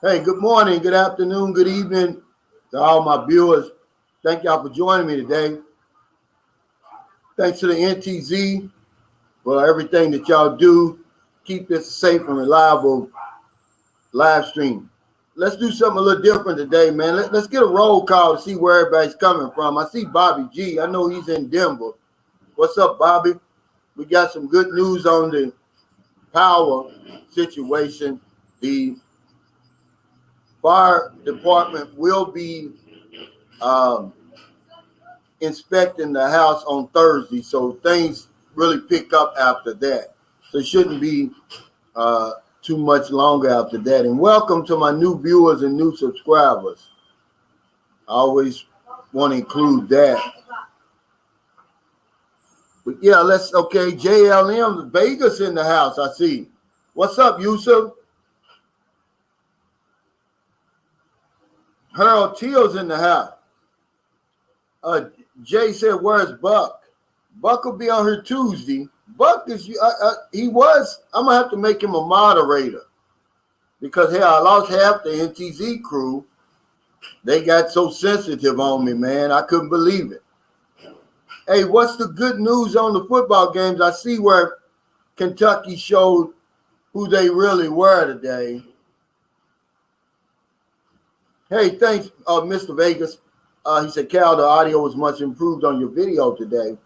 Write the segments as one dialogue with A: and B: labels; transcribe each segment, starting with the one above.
A: Hey, good morning, good afternoon, good evening to all my viewers. Thank y'all for joining me today. Thanks to the NTZ for everything that y'all do. Keep this a safe and reliable live stream. Let's do something a little different today, man. Let's get a roll call to see where everybody's coming from. I see Bobby G. I know he's in Denver. What's up, Bobby? We got some good news on the power situation. The fire department will be inspecting the house on Thursday, so things really pick up after that. So it shouldn't be too much longer after that. And welcome to my new viewers and new subscribers. I always want to include that. But yeah, okay, JLM Vegas in the house, I see. What's up, Yusuf? Harold Teal's in the house. Jay said, where's Buck? Buck will be on here Tuesday. Buck is, I'm going to have to make him a moderator because, hey, I lost half the NTZ crew. They got so sensitive on me, man. I couldn't believe it. Hey, what's the good news on the football games? I see where Kentucky showed who they really were today. Hey, thanks, Mr. Vegas. He said, Cal, the audio was much improved on your video today.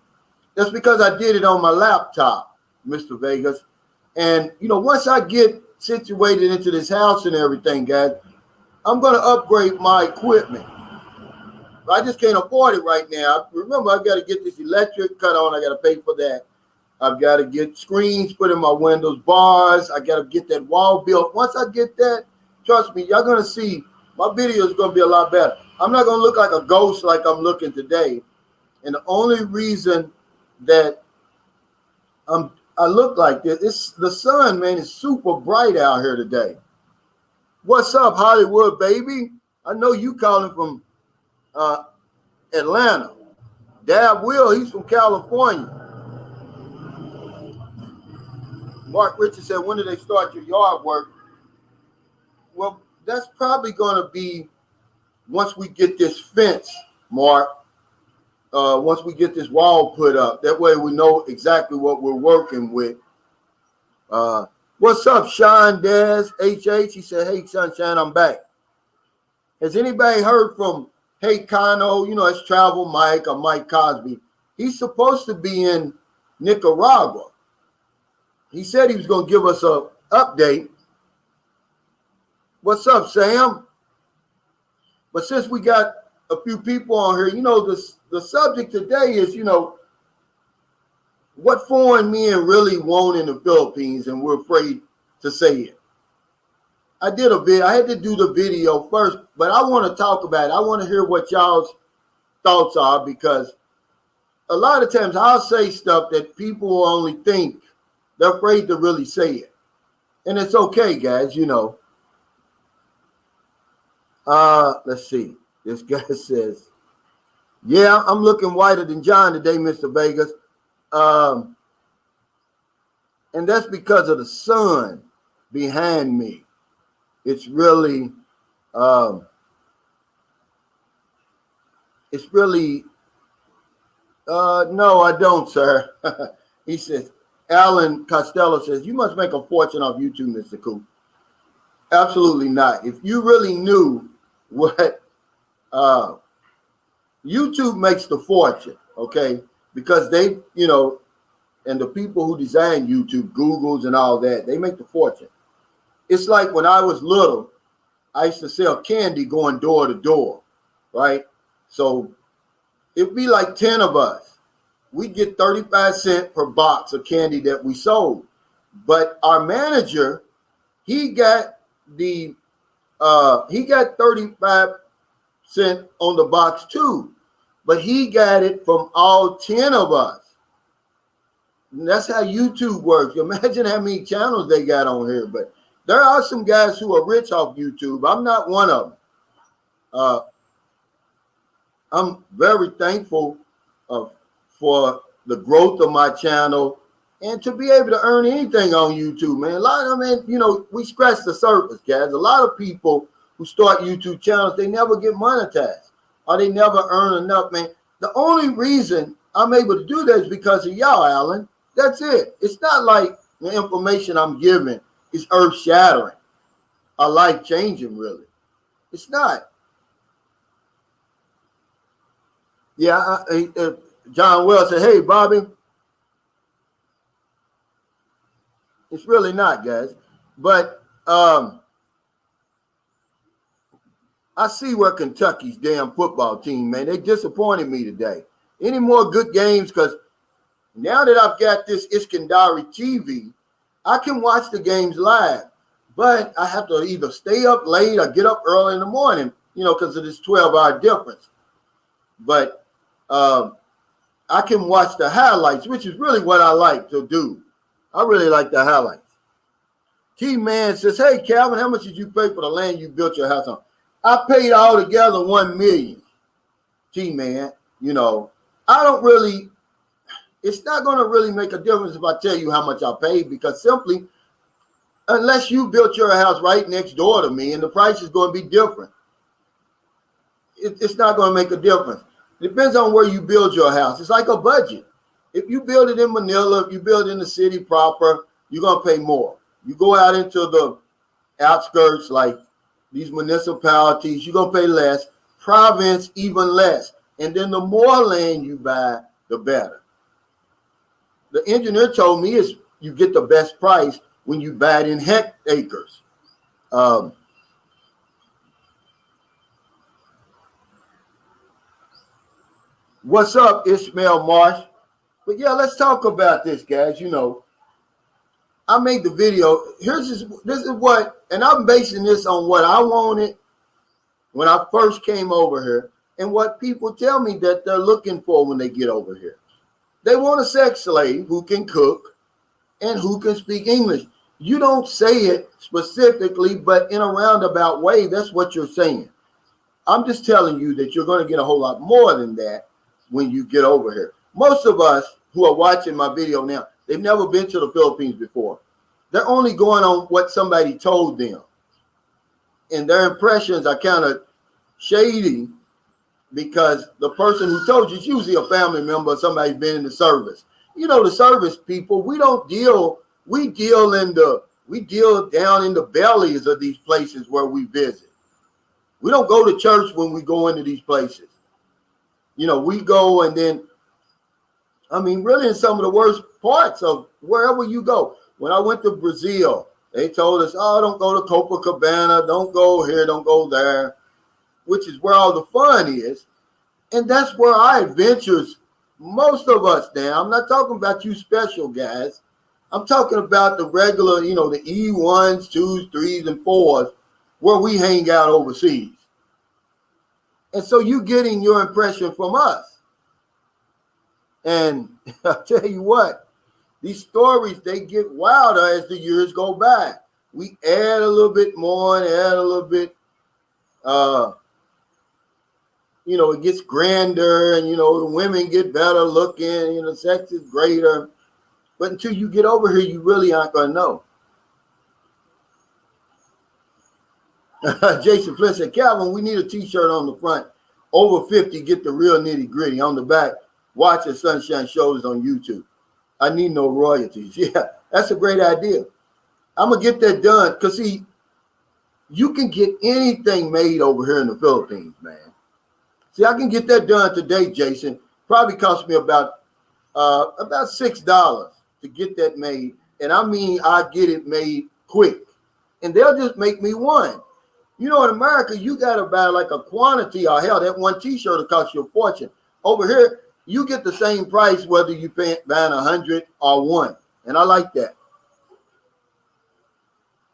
A: That's because I did it on my laptop, Mr. Vegas. And, once I get situated into this house and everything, guys, I'm going to upgrade my equipment. I just can't afford it right now. Remember, I've got to get this electric cut on. I got to pay for that. I've got to get screens put in my windows, bars. I got to get that wall built. Once I get that, trust me, y'all going to see my video is going to be a lot better. I'm not going to look like a ghost like I'm looking today. And the only reason that I look like this, the sun, man, is super bright out here today. What's up, Hollywood, baby? I know you calling from Atlanta. Dad Will, he's from California. Mark Richard said, when do they start your yard work? Well, that's probably going to be once we get this fence, Mark. Once we get this wall put up. That way we know exactly what we're working with. What's up, Sean Dez, HH? He said, hey, Sunshine, I'm back. Has anybody heard from Hey Kano? It's Travel Mike or Mike Cosby. He's supposed to be in Nicaragua. He said he was going to give us an update. What's up, Sam? But since we got a few people on here, the subject today is, what foreign men really want in the Philippines, and we're afraid to say it. I had to do the video first, but I want to talk about it. I want to hear what y'all's thoughts are, because a lot of times I'll say stuff that people will only think. They're afraid to really say it. And it's okay, guys, Let's see. This guy says, yeah, I'm looking whiter than John today, Mr. Vegas. And that's because of the sun behind me. It's really, no, I don't, sir. He says, Alan Costello says, you must make a fortune off YouTube, Mr. Coop. Absolutely not. If you really knew what YouTube makes the fortune, okay? Because they, and the people who design YouTube, Googles and all that, they make the fortune. It's like when I was little, I used to sell candy going door to door, right? So it'd be like 10 of us. We get 35 cents per box of candy that we sold. But our manager, he got 35 cents on the box too, but he got it from all 10 of us. And that's how YouTube works. Imagine how many channels they got on here. But there are some guys who are rich off YouTube. I'm not one of them. I'm very thankful for the growth of my channel and to be able to earn anything on YouTube, man. A lot of them, you know, we scratch the surface, guys. A lot of people who start YouTube channels, they never get monetized or they never earn enough, man. The only reason I'm able to do that is because of y'all, Alan. That's it. It's not like the information I'm giving is earth-shattering or life-changing, really. It's not. Yeah, John Wells said, hey, Bobby. It's really not, guys. But I see where Kentucky's damn football team, man, they disappointed me today. Any more good games? Because now that I've got this Iskandari TV, I can watch the games live. But I have to either stay up late or get up early in the morning, you know, because of this 12-hour difference. But I can watch the highlights, which is really what I like to do. I really like the highlights. T-Man says, hey, Calvin, how much did you pay for the land you built your house on? I paid all together $1 million. T-Man, you know, I don't really, it's not going to really make a difference if I tell you how much I paid, because simply, unless you built your house right next door to me and the price is going to be different, it's not going to make a difference. It depends on where you build your house. It's like a budget. If you build it in Manila, if you build it in the city proper, you're going to pay more. You go out into the outskirts, like these municipalities, you're going to pay less. Province, even less. And then the more land you buy, the better. The engineer told me is you get the best price when you buy it in hectares. What's up, Ishmael Marsh? But yeah, let's talk about this, guys. You know, I made the video. This is what, and I'm basing this on what I wanted when I first came over here and what people tell me that they're looking for when they get over here. They want a sex slave who can cook and who can speak English. You don't say it specifically, but in a roundabout way, that's what you're saying. I'm just telling you that you're going to get a whole lot more than that when you get over here. Most of us who are watching my video now, they've never been to the Philippines before. They're only going on what somebody told them. And their impressions are kind of shady because the person who told you is usually a family member or somebody been in the service. You know, the service people, we deal down in the bellies of these places where we visit. We don't go to church when we go into these places. You know, we go and then, I mean, really in some of the worst parts of wherever you go. When I went to Brazil, they told us, oh, don't go to Copacabana, don't go here, don't go there, which is where all the fun is. And that's where our adventures, most of us now, I'm not talking about you special guys. I'm talking about the regular, you know, the E1s, 2s, 3s, and 4s, where we hang out overseas. And so you getting your impression from us. And I'll tell you what, these stories, they get wilder as the years go by. We add a little bit more and add a little bit, you know, it gets grander and, you know, the women get better looking, you know, sex is greater. But until you get over here, you really aren't going to know. Jason Flynn said, Calvin, we need a t-shirt on the front. Over 50, get the real nitty gritty. On the back, watch the Sunshine Shows on YouTube. I need no royalties. Yeah, that's a great idea. I'm going to get that done because, see, you can get anything made over here in the Philippines, man. See, I can get that done today, Jason. Probably cost me about $6 to get that made. And I mean, I get it made quick. And they'll just make me one. You know, in America, you got to buy like a quantity, or hell, that one t-shirt will cost you a fortune. Over here, you get the same price whether you buying 100 or one. And I like that.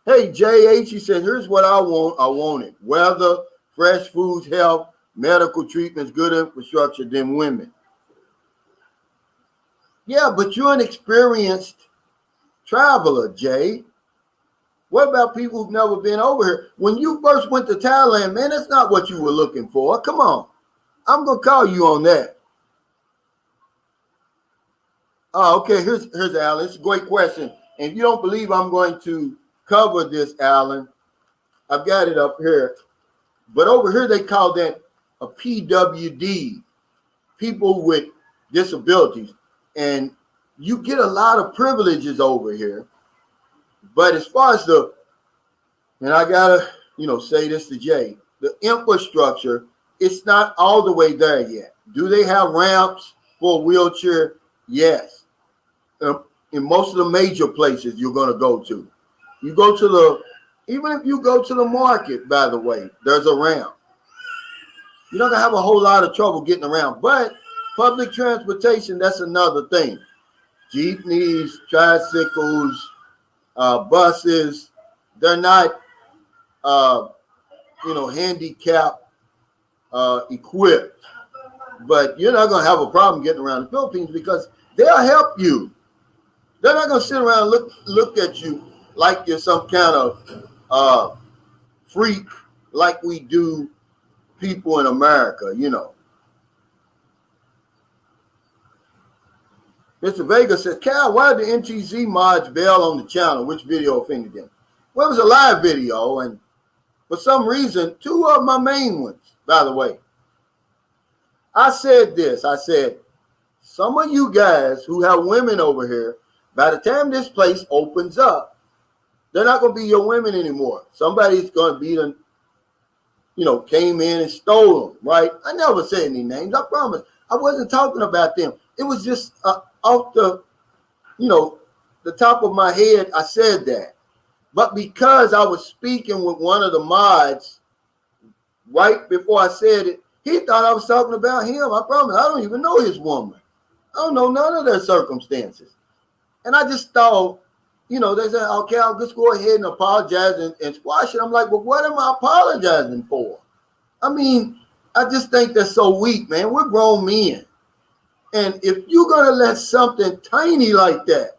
A: Hey, JH, he said, here's what I want. I want it. Weather, fresh foods, health, medical treatments, good infrastructure, then women. Yeah, but you're an experienced traveler, Jay. What about people who've never been over here? When you first went to Thailand, man, that's not what you were looking for. Come on. I'm going to call you on that. Oh, okay. Here's Alan. It's a great question. And if you don't believe I'm going to cover this, Alan, I've got it up here. But over here they call that a PWD, people with disabilities. And you get a lot of privileges over here. But as far as and I gotta, say this to Jay, the infrastructure, it's not all the way there yet. Do they have ramps for a wheelchair? Yes. In most of the major places you're going to go to. You go to even if you go to the market, by the way, there's a ramp. You're not going to have a whole lot of trouble getting around. But public transportation, that's another thing. Jeepneys, tricycles, buses, they're not, handicap equipped. But you're not going to have a problem getting around the Philippines because they'll help you. They're not going to sit around and look at you like you're some kind of freak like we do people in America, Mr. Vega says, Cal, why did the NTZ mods bail on the channel? Which video offended them? Well, it was a live video, and for some reason, two of my main ones, by the way. I said this. I said, some of you guys who have women over here, by the time this place opens up, they're not going to be your women anymore. Somebody's going to be came in and stole them, right? I never said any names. I promise. I wasn't talking about them. It was just off the top of my head, I said that. But because I was speaking with one of the mods right before I said it, he thought I was talking about him. I promise. I don't even know his woman. I don't know none of their circumstances. And I just thought, they said, okay, I'll just go ahead and apologize and squash it. I'm like, well, what am I apologizing for? I mean, I just think that's so weak, man. We're grown men. And if you're going to let something tiny like that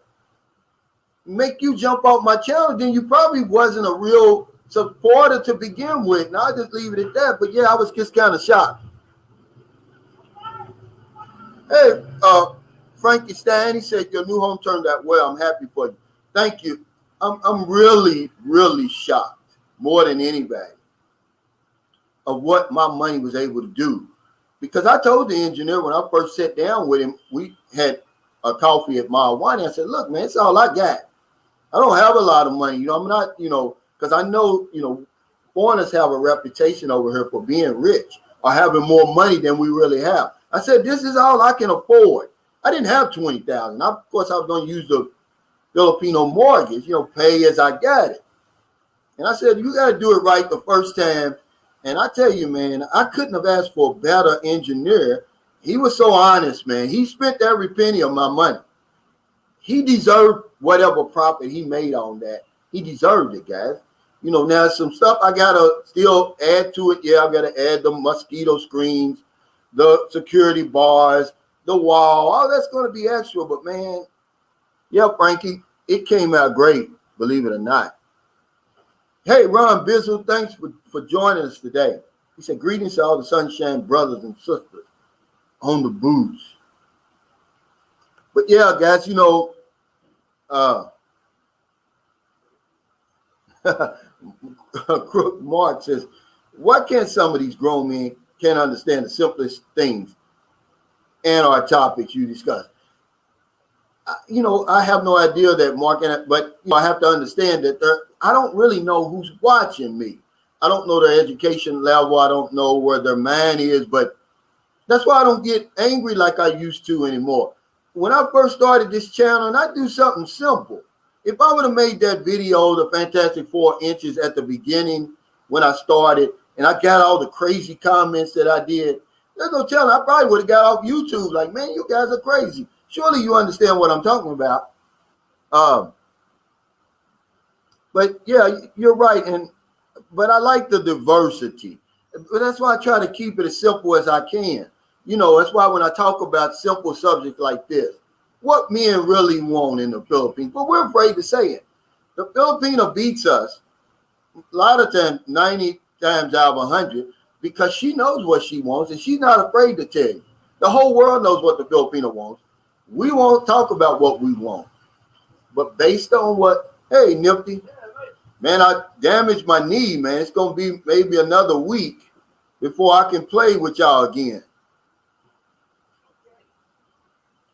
A: make you jump off my channel, then you probably wasn't a real supporter to begin with. Now, I'll just leave it at that. But yeah, I was just kind of shocked. Hey, Frankie Stein, he said, your new home turned out well. I'm happy for you. Thank you. I'm really, really shocked more than anybody of what my money was able to do. Because I told the engineer when I first sat down with him, we had a coffee at Mile 1. I said, look, man, it's all I got. I don't have a lot of money. I'm not, because I know, foreigners have a reputation over here for being rich or having more money than we really have. I said, this is all I can afford. I didn't have $20,000. Of course, I was going to use the Filipino mortgage, pay as I got it. And I said, you got to do it right the first time. And I tell you, man, I couldn't have asked for a better engineer. He was so honest, man. He spent every penny of my money. He deserved whatever profit he made on that. He deserved it, guys. Now some stuff I got to still add to it. Yeah, I got to add the mosquito screens, the security bars, the wall. All that's going to be extra. But, man, yeah, Frankie, it came out great, believe it or not. Hey, Ron Bizzle, thanks for joining us today. He said, greetings to all the Sunshine brothers and sisters on the booze. But, yeah, guys, Crook Mark says, why can't some of these grown men can't understand the simplest things and our topics you discuss? I have no idea that, Mark, but I have to understand that I don't really know who's watching me. I don't know their education level. I don't know where their mind is, but that's why I don't get angry like I used to anymore. When I first started this channel, and I do something simple. If I would have made that video, the Fantastic 4 Inches at the beginning when I started, and I got all the crazy comments that I did, there's no telling. I probably would have got off YouTube like, man, you guys are crazy. Surely you understand what I'm talking about. But yeah, you're right. But I like the diversity. But that's why I try to keep it as simple as I can. That's why when I talk about simple subjects like this, what men really want in the Philippines, but we're afraid to say it. The Filipino beats us a lot of times, 90 times out of 100, because she knows what she wants and she's not afraid to tell you. The whole world knows what the Filipino wants. We won't talk about what we want, but based on what, hey, Nifty, man, I damaged my knee, man. It's going to be maybe another week before I can play with y'all again.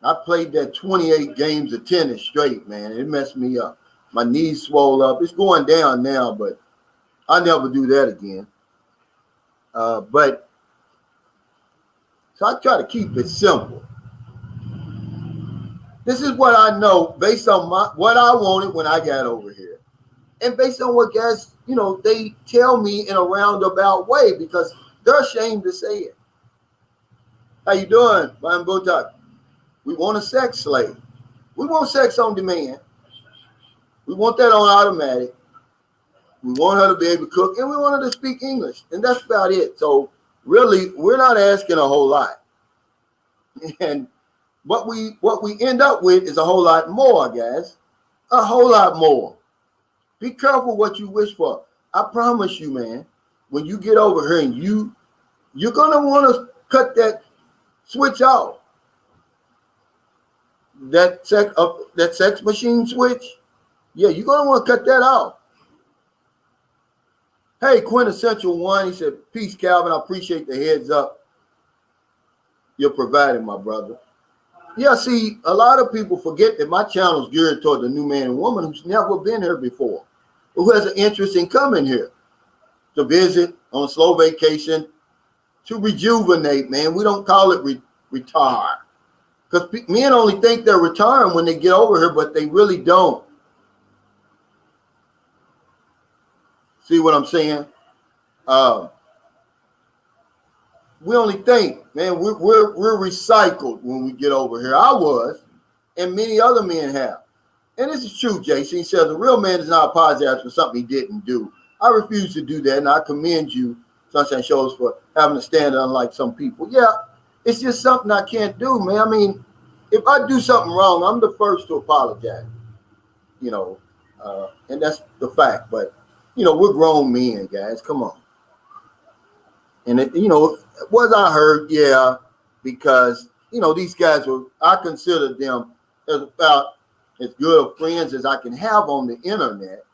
A: I played that 28 games of tennis straight, man. It messed me up. My knees swole up. It's going down now, but I'll never do that again. But so I try to keep it simple. This is what I know based on what I wanted when I got over here. And based on what guys, they tell me in a roundabout way because they're ashamed to say it. How you doing, Brian Botak? We want a sex slave. We want sex on demand. We want that on automatic. We want her to be able to cook, and we want her to speak English. And that's about it. So really, we're not asking a whole lot. And what we end up with is a whole lot more, guys. A whole lot more. Be careful what you wish for. I promise you, man, when you get over here and you're gonna want to cut that switch off. That sex machine switch, yeah, you're gonna want to cut that off. Hey, Quintessential One, he said, peace, Calvin. I appreciate the heads up you're providing, my brother. Yeah, see, a lot of people forget that my channel is geared toward the new man and woman who's never been here before, who has an interest in coming here to visit on a slow vacation, to rejuvenate, man. We don't call it retire. Because men only think they're retiring when they get over here, but they really don't. See what I'm saying? We only think, man, we're recycled when we get over here. I was, and many other men have. And this is true, Jason. He says a real man does not apologize for something he didn't do. I refuse to do that, and I commend you, Sunshine Shows, for having a stand unlike some people. Yeah. It's just something I can't do, man. I mean, if I do something wrong, I'm the first to apologize, and that's the fact. But, we're grown men, guys. Come on. And, was I hurt? Yeah, because, these guys I consider them as about as good of friends as I can have on the internet,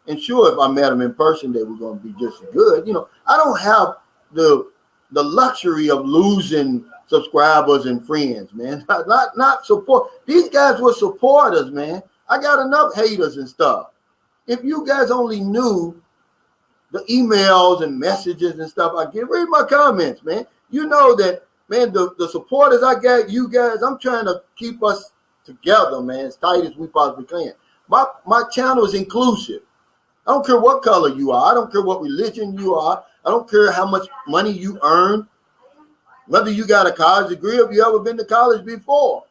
A: And sure, if I met them in person, they were going to be just as good. I don't have the luxury of losing subscribers and friends, man. Not support. These guys were supporters, man. I got enough haters and stuff. If you guys only knew the emails and messages and stuff I get, read my comments, man. You know that, man, the supporters I got, you guys, I'm trying to keep us together, man, as tight as we possibly can. My channel is inclusive. I don't care what color you are. I don't care what religion you are. I don't care how much money you earn, whether you got a college degree or if you ever been to college before.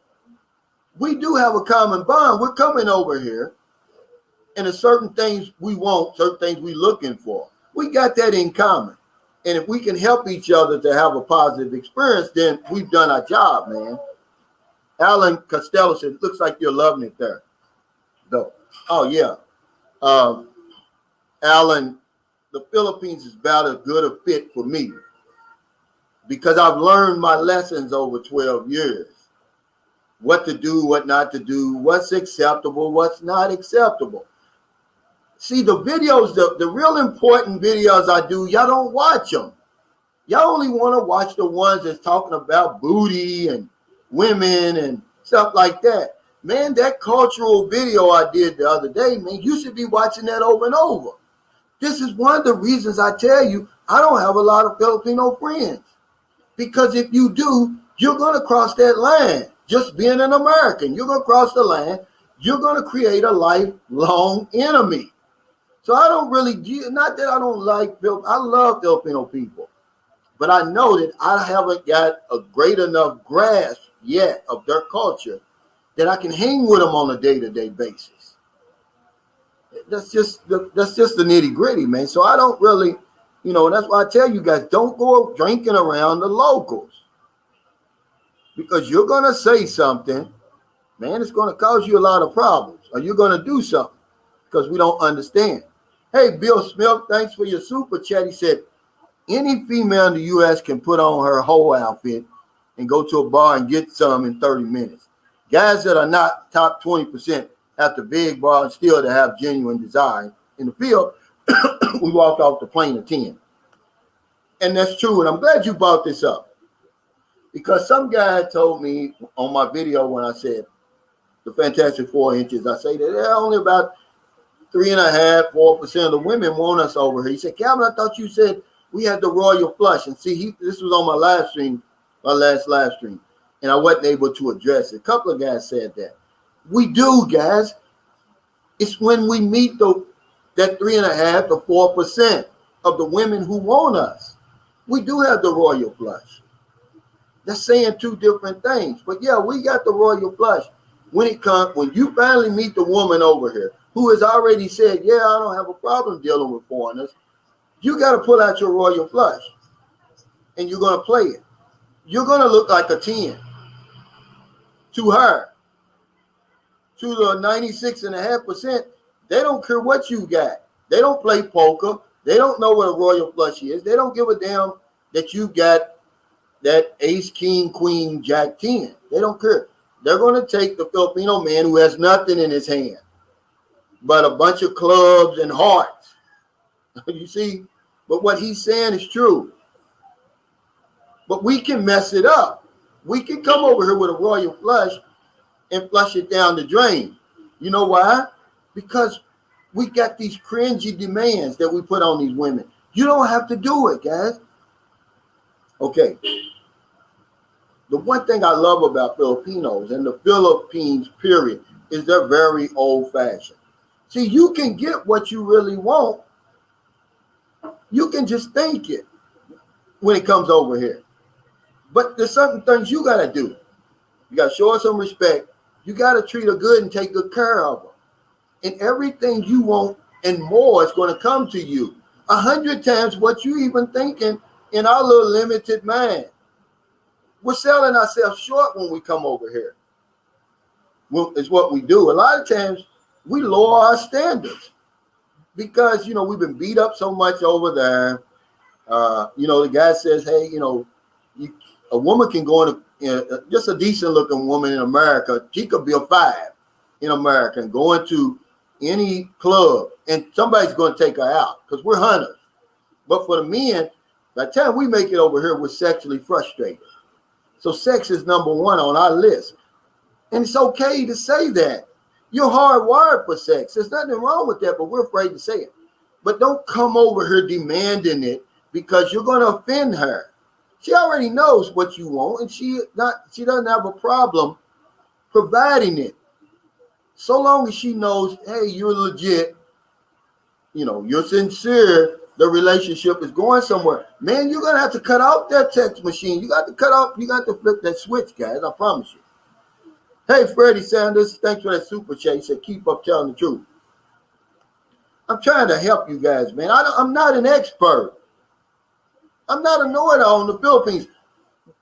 A: We do have a common bond. We're coming over here, and there's certain things we want, certain things we're looking for. We got that in common. And if we can help each other to have a positive experience, then we've done our job, man. Alan Costello said, looks like you're loving it there, though. Oh, yeah. Alan, the Philippines is about as good a fit for me because I've learned my lessons over 12 years. What to do, what not to do, what's acceptable, what's not acceptable. See, the videos, the real important videos I do, y'all don't watch them. Y'all only want to watch the ones that's talking about booty and women and stuff like that. Man, that cultural video I did the other day, man, you should be watching that over and over. This is one of the reasons I tell you I don't have a lot of Filipino friends. Because if you do, you're going to cross that line. Just being an American, you're going to cross the line. You're going to create a lifelong enemy. So I don't really, not that I don't like, I love Filipino people. But I know that I haven't got a great enough grasp yet of their culture that I can hang with them on a day-to-day basis. That's just the nitty gritty, man. So I don't really, that's why I tell you guys, don't go drinking around the locals. Because you're going to say something, man, it's going to cause you a lot of problems. Or you're going to do something because we don't understand. Hey, Bill Smith, thanks for your super chat. He said, any female in the U.S. can put on her whole outfit and go to a bar and get some in 30 minutes. Guys that are not top 20% have to big bar and still to have genuine desire in the field. We walk off the plane of 10. And that's true. And I'm glad you brought this up, because some guy told me on my video when I said the Fantastic 4 inches, I say that they're only about 3.5%, 4% of the women want us over here. He said, Calvin, I thought you said we had the royal flush. And see, this was on my live stream, my last live stream, and I wasn't able to address it. A couple of guys said that. We do, guys. It's when we meet that 3.5% to 4% of the women who want us. We do have the royal flush. That's saying two different things. But yeah, we got the royal flush. When you finally meet the woman over here who has already said, yeah, I don't have a problem dealing with foreigners, you got to pull out your royal flush and you're going to play it. You're going to look like a 10 to her. To the 96.5%, they don't care what you got. They don't play poker. They don't know what a royal flush is. They don't give a damn that you got that ace, king, queen, jack, 10. They don't care. They're going to take the Filipino man who has nothing in his hand but a bunch of clubs and hearts. You see? But what he's saying is true. But we can mess it up. We can come over here with a royal flush and flush it down the drain. You know why? Because we got these cringy demands that we put on these women. You don't have to do it, guys. Okay. The one thing I love about Filipinos and the Philippines, period, is they're very old-fashioned. See, you can get what you really want. You can just think it when it comes over here. But there's certain things you got to do. You got to show her some respect. You got to treat her good and take good care of her. And everything you want and more is going to come to you 100 times what you even thinking in our little limited mind. We're selling ourselves short when we come over here. Well, it's what we do. A lot of times we lower our standards because, we've been beat up so much over there. The guy says, hey, a woman can go in just a decent looking woman in America. She could be a 5 in America and go into any club and somebody's going to take her out because we're hunters. But for the men, by the time we make it over here, we're sexually frustrated. So sex is number one on our list. And it's okay to say that. You're hardwired for sex. There's nothing wrong with that, but we're afraid to say it. But don't come over here demanding it because you're going to offend her. She already knows what you want, and she doesn't have a problem providing it. So long as she knows, hey, you're legit, you're sincere, the relationship is going somewhere. Man, you're going to have to cut out that text machine. You got to flip that switch, guys. I promise you. Hey, Freddie Sanders, thanks for that super chat. He said, keep up telling the truth. I'm trying to help you guys, man. I'm not an expert. I'm not a know-it-all in the Philippines.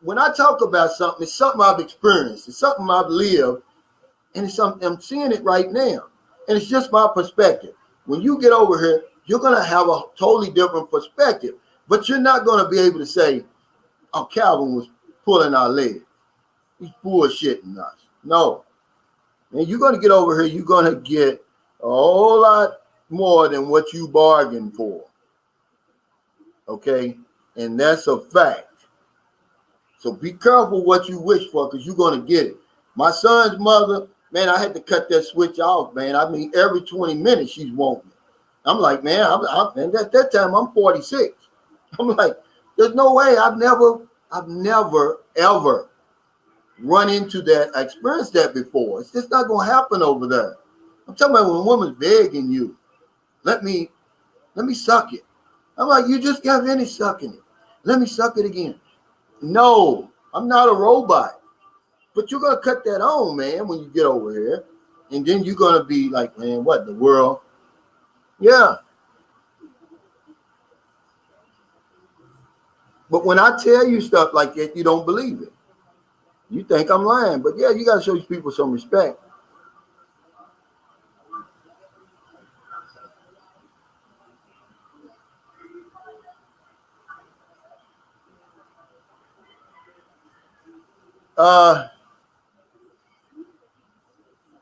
A: When I talk about something, it's something I've experienced. It's something I've lived. And it's something I'm seeing it right now. And it's just my perspective. When you get over here, you're going to have a totally different perspective. But you're not going to be able to say, oh, Calvin was pulling our leg. He's bullshitting us. No. And you're going to get over here, you're going to get a whole lot more than what you bargained for. Okay? And that's a fact. So be careful what you wish for because you're going to get it. My son's mother, man, I had to cut that switch off, man. I mean, every 20 minutes she's wanting it. I'm like, man, and at that time I'm 46. I'm like, there's no way. I've never, ever run into that, experienced that before. It's just not going to happen over there. I'm talking about when a woman's begging you, let me suck it. I'm like, you just got finished sucking it. Let me suck it again. No, I'm not a robot. But you're going to cut that on, man, when you get over here. And then you're going to be like, man, what in the world? Yeah. But when I tell you stuff like that, you don't believe it. You think I'm lying. But yeah, you got to show these people some respect.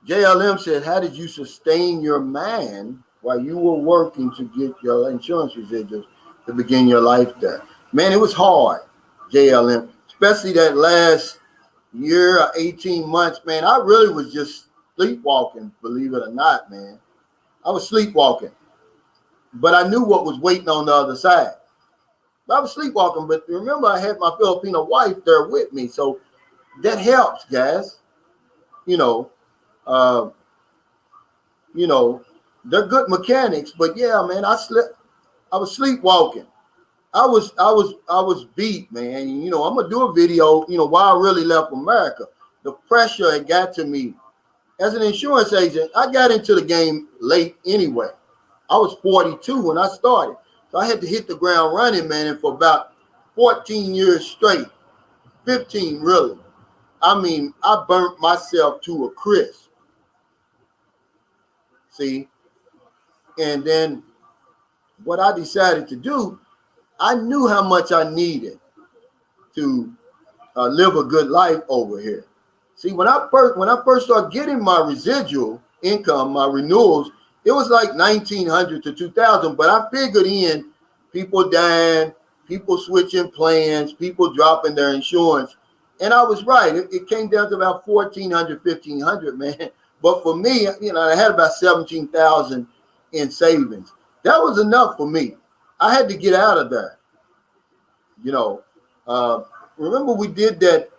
A: JLM said, how did you sustain your man while you were working to get your insurance residuals to begin your life there? Man, it was hard, JLM, especially that last year or 18 months, man. I really was just sleepwalking, believe it or not, man. I was sleepwalking, but I knew what was waiting on the other side. I was sleepwalking, but remember, I had my Filipino wife there with me, so that helps, guys. You know, they're good mechanics, but yeah, man, I was sleepwalking. I was beat, man. You know, I'm gonna do a video, why I really left America. The pressure had got to me. As an insurance agent, I got into the game late anyway. I was 42 when I started. So I had to hit the ground running, man, and for about 14 years straight, 15 really. I mean, I burnt myself to a crisp. See? And then what I decided to do, I knew how much I needed to live a good life over here. See, when I first started getting my residual income, my renewals, it was like 1,900 to 2,000, but I figured in people dying, people switching plans, people dropping their insurance. And I was right. It came down to about 1,400, 1,500, man. But for me, I had about 17,000 in savings. That was enough for me. I had to get out of there. Remember we did that.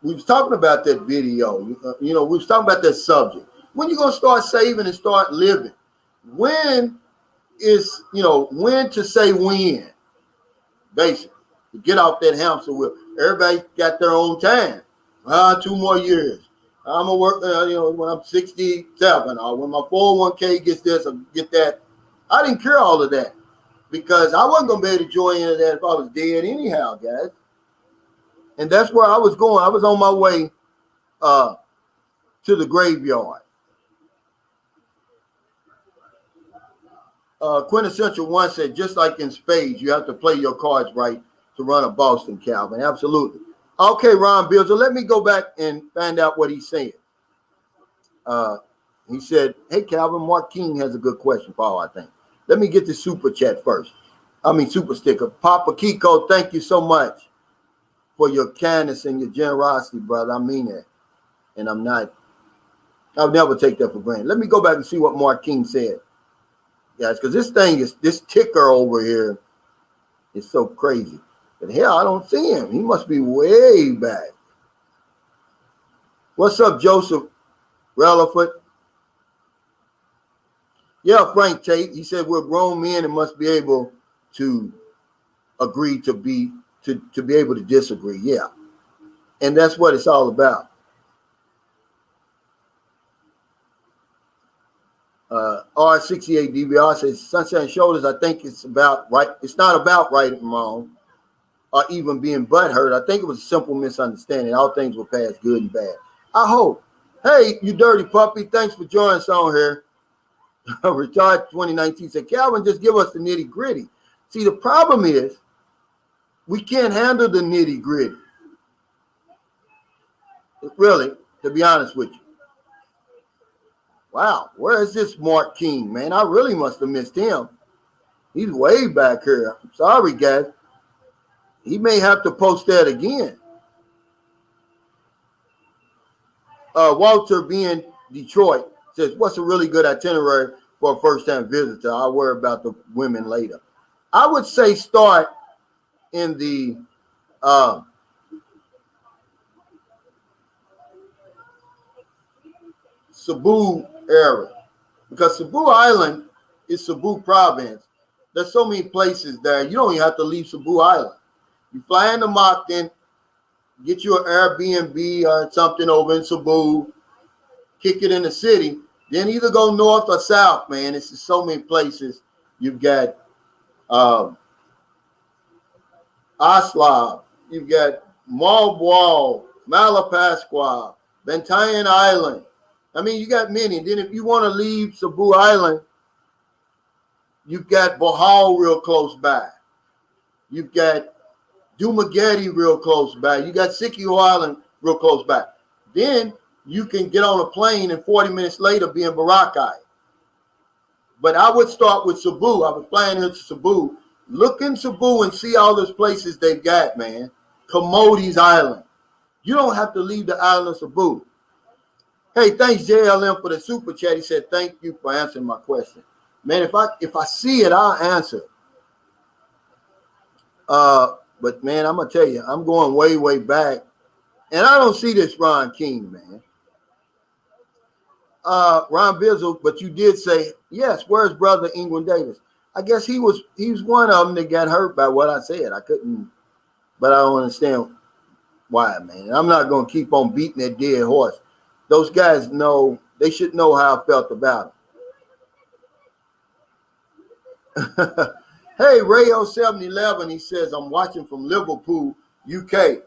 A: We was talking about that video. We was talking about that subject. When you gonna start saving and start living? When to say when? Basically, to get off that hamster wheel. Everybody got their own time. 2 more years. I'm gonna work. When I'm 67, or when my 401k gets this or get that. I didn't care all of that because I wasn't gonna be able to join into that if I was dead anyhow, guys. And that's where I was going. I was on my way to the graveyard. Quintessential One said, just like in spades, you have to play your cards right to run a Boston, Calvin. Absolutely. Okay, Ron Bills. So let me go back and find out what he's saying. He said, hey, Calvin, Mark King has a good question for all, I think. Let me get the super chat first. Super sticker. Papa Kiko, thank you so much for your kindness and your generosity, brother. I mean that. And I'll never take that for granted. Let me go back and see what Mark King said. Guys, because this ticker over here is so crazy. But hell, I don't see him. He must be way back. What's up, Joseph Relaford? Yeah, Frank Tate. He said we're grown men and must be able to agree to be able to disagree. Yeah. And that's what it's all about. R68 DVR says Sunshine Shoulders, I think it's about right. It's not about right and wrong or even being butthurt. I think it was a simple misunderstanding. All things will pass, good and bad. I hope. Hey, you dirty puppy. Thanks for joining us on here. Retired 2019 said, Calvin, just give us the nitty gritty. See, the problem is we can't handle the nitty gritty. Really, to be honest with you. Wow, where is this Mark King, man? I really must have missed him. He's way back here. I'm sorry, guys. He may have to post that again. Walter being Detroit says, what's a really good itinerary for a first-time visitor? I'll worry about the women later. I would say start in the Cebu area, because Cebu Island is Cebu province. There's so many places there. You don't even have to leave Cebu Island. You fly into Moncton, get you an Airbnb or something over in Cebu, kick it in the city, then either go north or south, man. It's just so many places. You've got Aslav, you've got Malboal, Malapascua, Bantayan Island. I mean, you got many. Then if you want to leave Cebu Island, you've got Bohol real close by. You've got Dumaguete real close by. You got Siquijao Island real close by. Then you can get on a plane and 40 minutes later be in Boracay. But I would start with Cebu. I was flying into Cebu. Look in Cebu and see all those places they've got, man. Comody's Island. You don't have to leave the island of Cebu. Hey, thanks JLM for the super chat. He said, thank you for answering my question. Man, if I see it, I'll answer. But man, I'm gonna tell you, I'm going way, way back. And I don't see this Ron King, man. Ron Bizzle, but you did say, yes, where's brother England Davis? I guess he was one of them that got hurt by what I said. I couldn't, but I don't understand why, man. I'm not gonna keep on beating that dead horse. Those guys know, they should know how I felt about him. Hey, Rayo 711, he says, I'm watching from Liverpool, UK.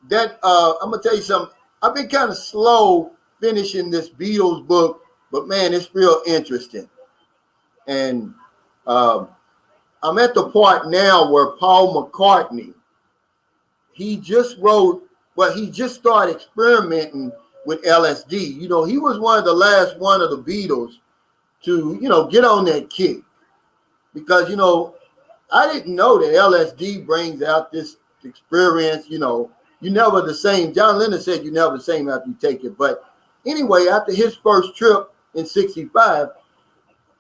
A: That I'm gonna tell you something. I've been kind of slow finishing this Beatles book, but man, it's real interesting. And I'm at the part now where Paul McCartney, he just started experimenting with LSD. You know, he was one of the last one of the Beatles to, you know, get on that kick. Because, you know, I didn't know that LSD brings out this experience, you know, you're never the same. John Lennon said you're never the same after you take it. But anyway, after his first trip in 65,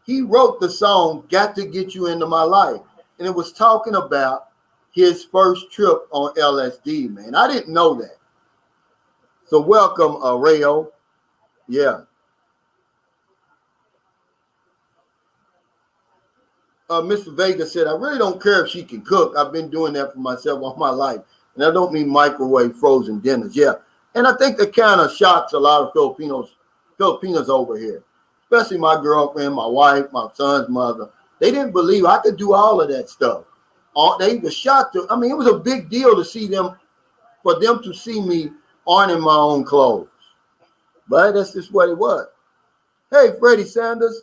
A: he wrote the song, Got to Get You Into My Life. And it was talking about his first trip on LSD, man. I didn't know that. So welcome, Rayo. Yeah. Mr. Vega said, I really don't care if she can cook. I've been doing that for myself all my life. And I don't mean microwave frozen dinners. Yeah. And I think that kind of shocks a lot of Filipinos over here, especially my girlfriend, my wife, my son's mother. They didn't believe I could do all of that stuff. They were shocked. I mean, it was a big deal to see them, for them to see me ironing my own clothes. But that's just what it was. Hey, Freddie Sanders.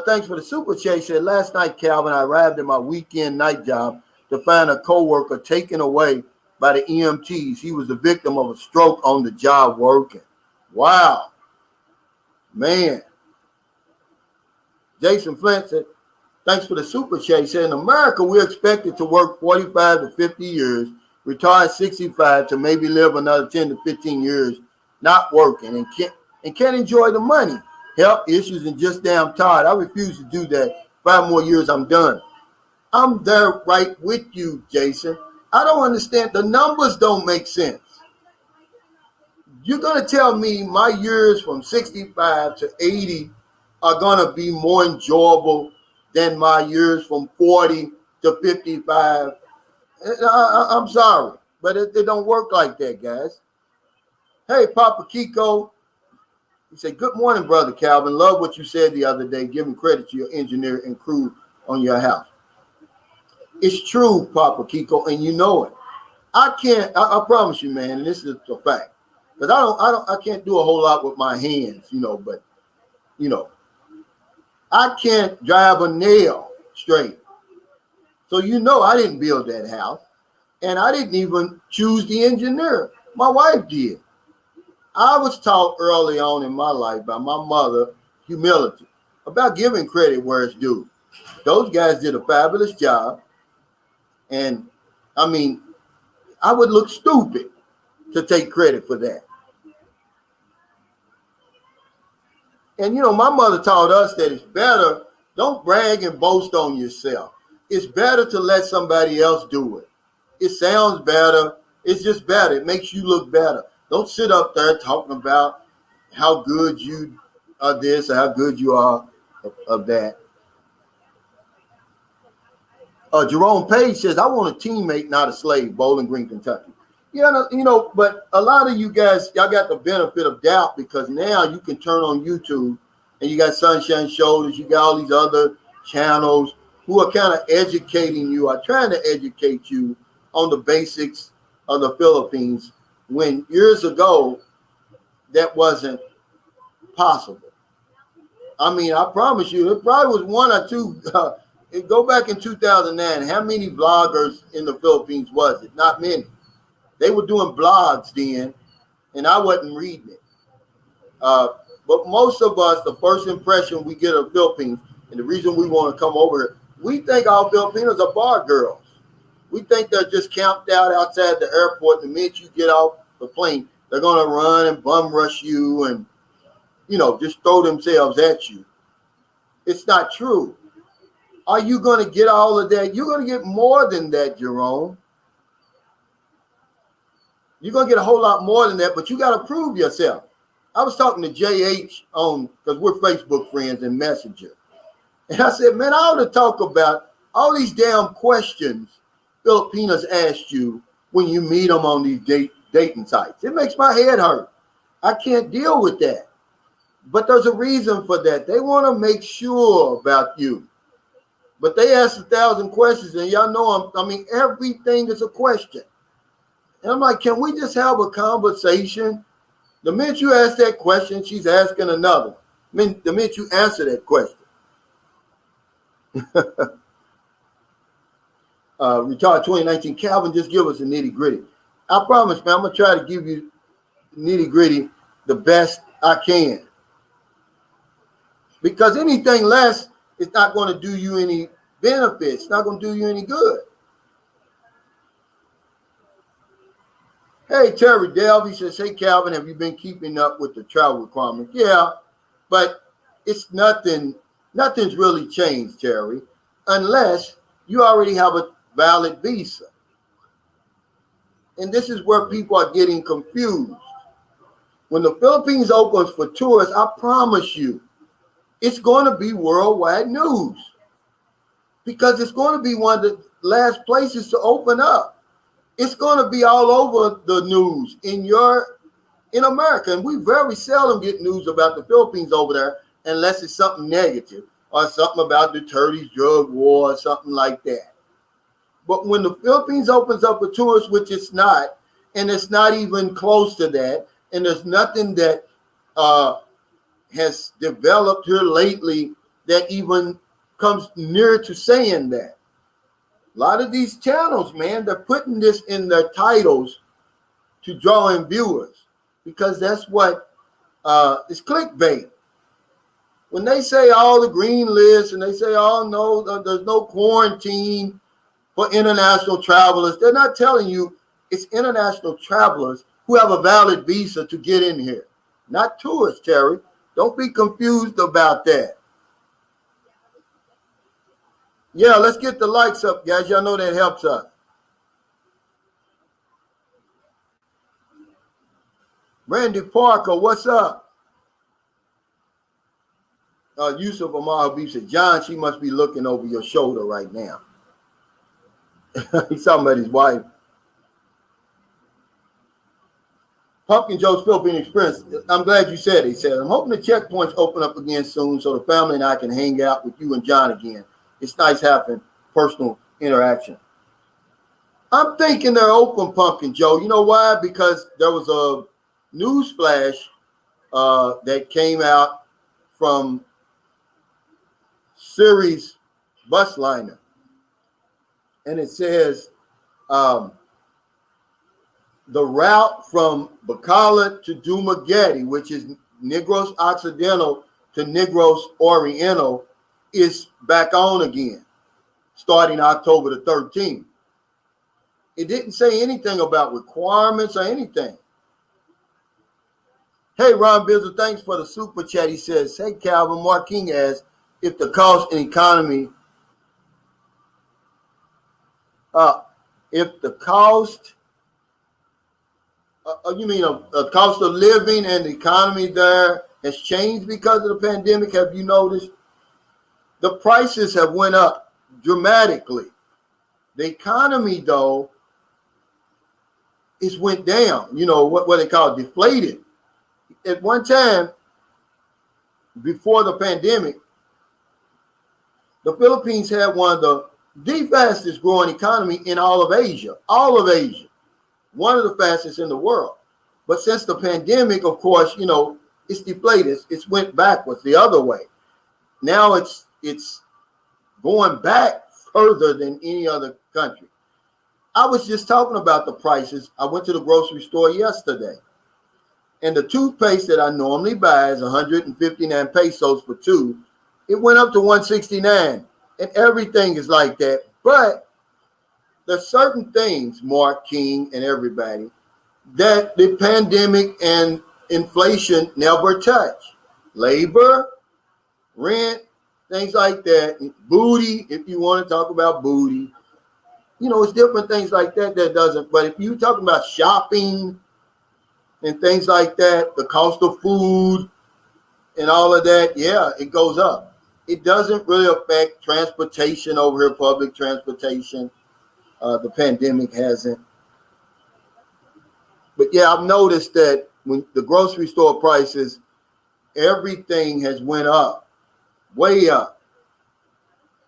A: Thanks for the super chat. He said, last night, Calvin, I arrived at my weekend night job to find a co-worker taken away by the EMTs. He was the victim of a stroke on the job working. Wow. Man. Jason Flint said, thanks for the super chat. He said, in America, we're expected to work 45 to 50 years, retire at 65 to maybe live another 10 to 15 years not working and can't enjoy the money. Health issues and just damn tired. I refuse to do that. 5 more years, I'm done. I'm there right with you, Jason. I don't understand. The numbers don't make sense. You're going to tell me my years from 65 to 80 are going to be more enjoyable than my years from 40 to 55. I'm sorry, but it don't work like that, guys. Hey, Papa Kiko. He said, good morning, Brother Calvin. Love what you said the other day, giving credit to your engineer and crew on your house. It's true, Papa Kiko, and you know it. I promise you, man, and this is a fact. Because I can't do a whole lot with my hands, you know, but, you know, I can't drive a nail straight. So, you know, I didn't build that house, and I didn't even choose the engineer. My wife did. I was taught early on in my life by my mother, humility, about giving credit where it's due. Those guys did a fabulous job. And I mean, I would look stupid to take credit for that. And, you know, my mother taught us that it's better, don't brag and boast on yourself. It's better to let somebody else do it. It sounds better. It's just better. It makes you look better. Don't sit up there talking about how good you are this or how good you are of that. Jerome Page says, I want a teammate, not a slave, Bowling Green, Kentucky. Yeah, you know, but a lot of you guys, y'all got the benefit of doubt because now you can turn on YouTube and you got Sunshine Shoulders, you got all these other channels who are kind of educating you, are trying to educate you on the basics of the Philippines. When years ago, that wasn't possible. I mean, I promise you, it probably was one or two. Go back in 2009, how many vloggers in the Philippines was it? Not many. They were doing blogs then, and I wasn't reading it. But most of us, the first impression we get of Philippines, and the reason we want to come over here, we think all Filipinos are bar girls. We think they're just camped out outside the airport. The minute you get off the plane, they're going to run and bum rush you and, just throw themselves at you. It's not true. Are you going to get all of that? You're going to get more than that, Jerome. You're going to get a whole lot more than that, but you got to prove yourself. I was talking to JH because we're Facebook friends and Messenger. And I said, man, I ought to talk about all these damn questions Filipinos ask you when you meet them on these dating sites. It makes my head hurt. I can't deal with that. But there's a reason for that. They want to make sure about you. But they ask 1,000 questions, and y'all know everything is a question. And I'm like, can we just have a conversation? The minute you ask that question, she's asking another. The minute you answer that question. Retard 2019, Calvin, just give us a nitty gritty. I promise, man, I'm going to try to give you nitty gritty the best I can. Because anything less is not going to do you any benefits. It's not going to do you any good. Hey, Terry Delvey says, hey, Calvin, have you been keeping up with the travel requirements? Yeah, but it's nothing's really changed, Terry, unless you already have a valid visa. And this is where people are getting confused. When the Philippines opens for tourists, I promise you, it's going to be worldwide news because it's going to be one of the last places to open up. It's going to be all over the news in America. And we very seldom get news about the Philippines over there unless it's something negative or something about the Turkish drug war or something like that. But when the Philippines opens up for tourists, which it's not, and it's not even close to that, and there's nothing that has developed here lately that even comes near to saying that. A lot of these channels, man, they're putting this in their titles to draw in viewers because that's what is clickbait. When they say all the green lists and they say, oh, no, there's no quarantine for international travelers, they're not telling you it's international travelers who have a valid visa to get in here, not tourists, Terry. Don't be confused about that. Yeah, let's get the likes up, guys. Y'all know that helps us. Randy Parker, what's up? Yusuf Amar Habib said, John, she must be looking over your shoulder right now. He's talking about his wife. Pumpkin Joe's Philippine Experience. I'm glad you said it. He said, I'm hoping the checkpoints open up again soon so the family and I can hang out with you and John again. It's nice having personal interaction. I'm thinking they're open, Pumpkin Joe. You know why? Because there was a news flash that came out from Series bus liner. And it says, the route from Bacolod to Dumaguete, which is Negros Occidental to Negros Oriental, is back on again, starting October the 13th. It didn't say anything about requirements or anything. Hey, Ron Bizzle, thanks for the super chat. He says, hey, Calvin, Mark King asks if the cost and economy, if the cost, you mean a cost of living and the economy there has changed because of the pandemic? Have you noticed? The prices have went up dramatically. The economy, though, is went down. You know, what they call deflated. At one time, before the pandemic, the Philippines had one of the fastest growing economy in all of Asia. One of the fastest in the world. But since the pandemic, of course, you know, it's deflated. It's went backwards the other way. Now it's going back further than any other country. I was just talking about the prices. I went to the grocery store yesterday. And the toothpaste that I normally buy is 159 pesos for two. It went up to 169, and everything is like that. But there's certain things, Mark King and everybody, that the pandemic and inflation never touch. Labor, rent, things like that. Booty, if you want to talk about booty. You know, it's different things like that that doesn't. But if you talking about shopping and things like that, the cost of food and all of that, yeah, it goes up. It doesn't really affect transportation over here, public transportation. The pandemic hasn't. But yeah, I've noticed that when the grocery store prices, everything has went up, way up.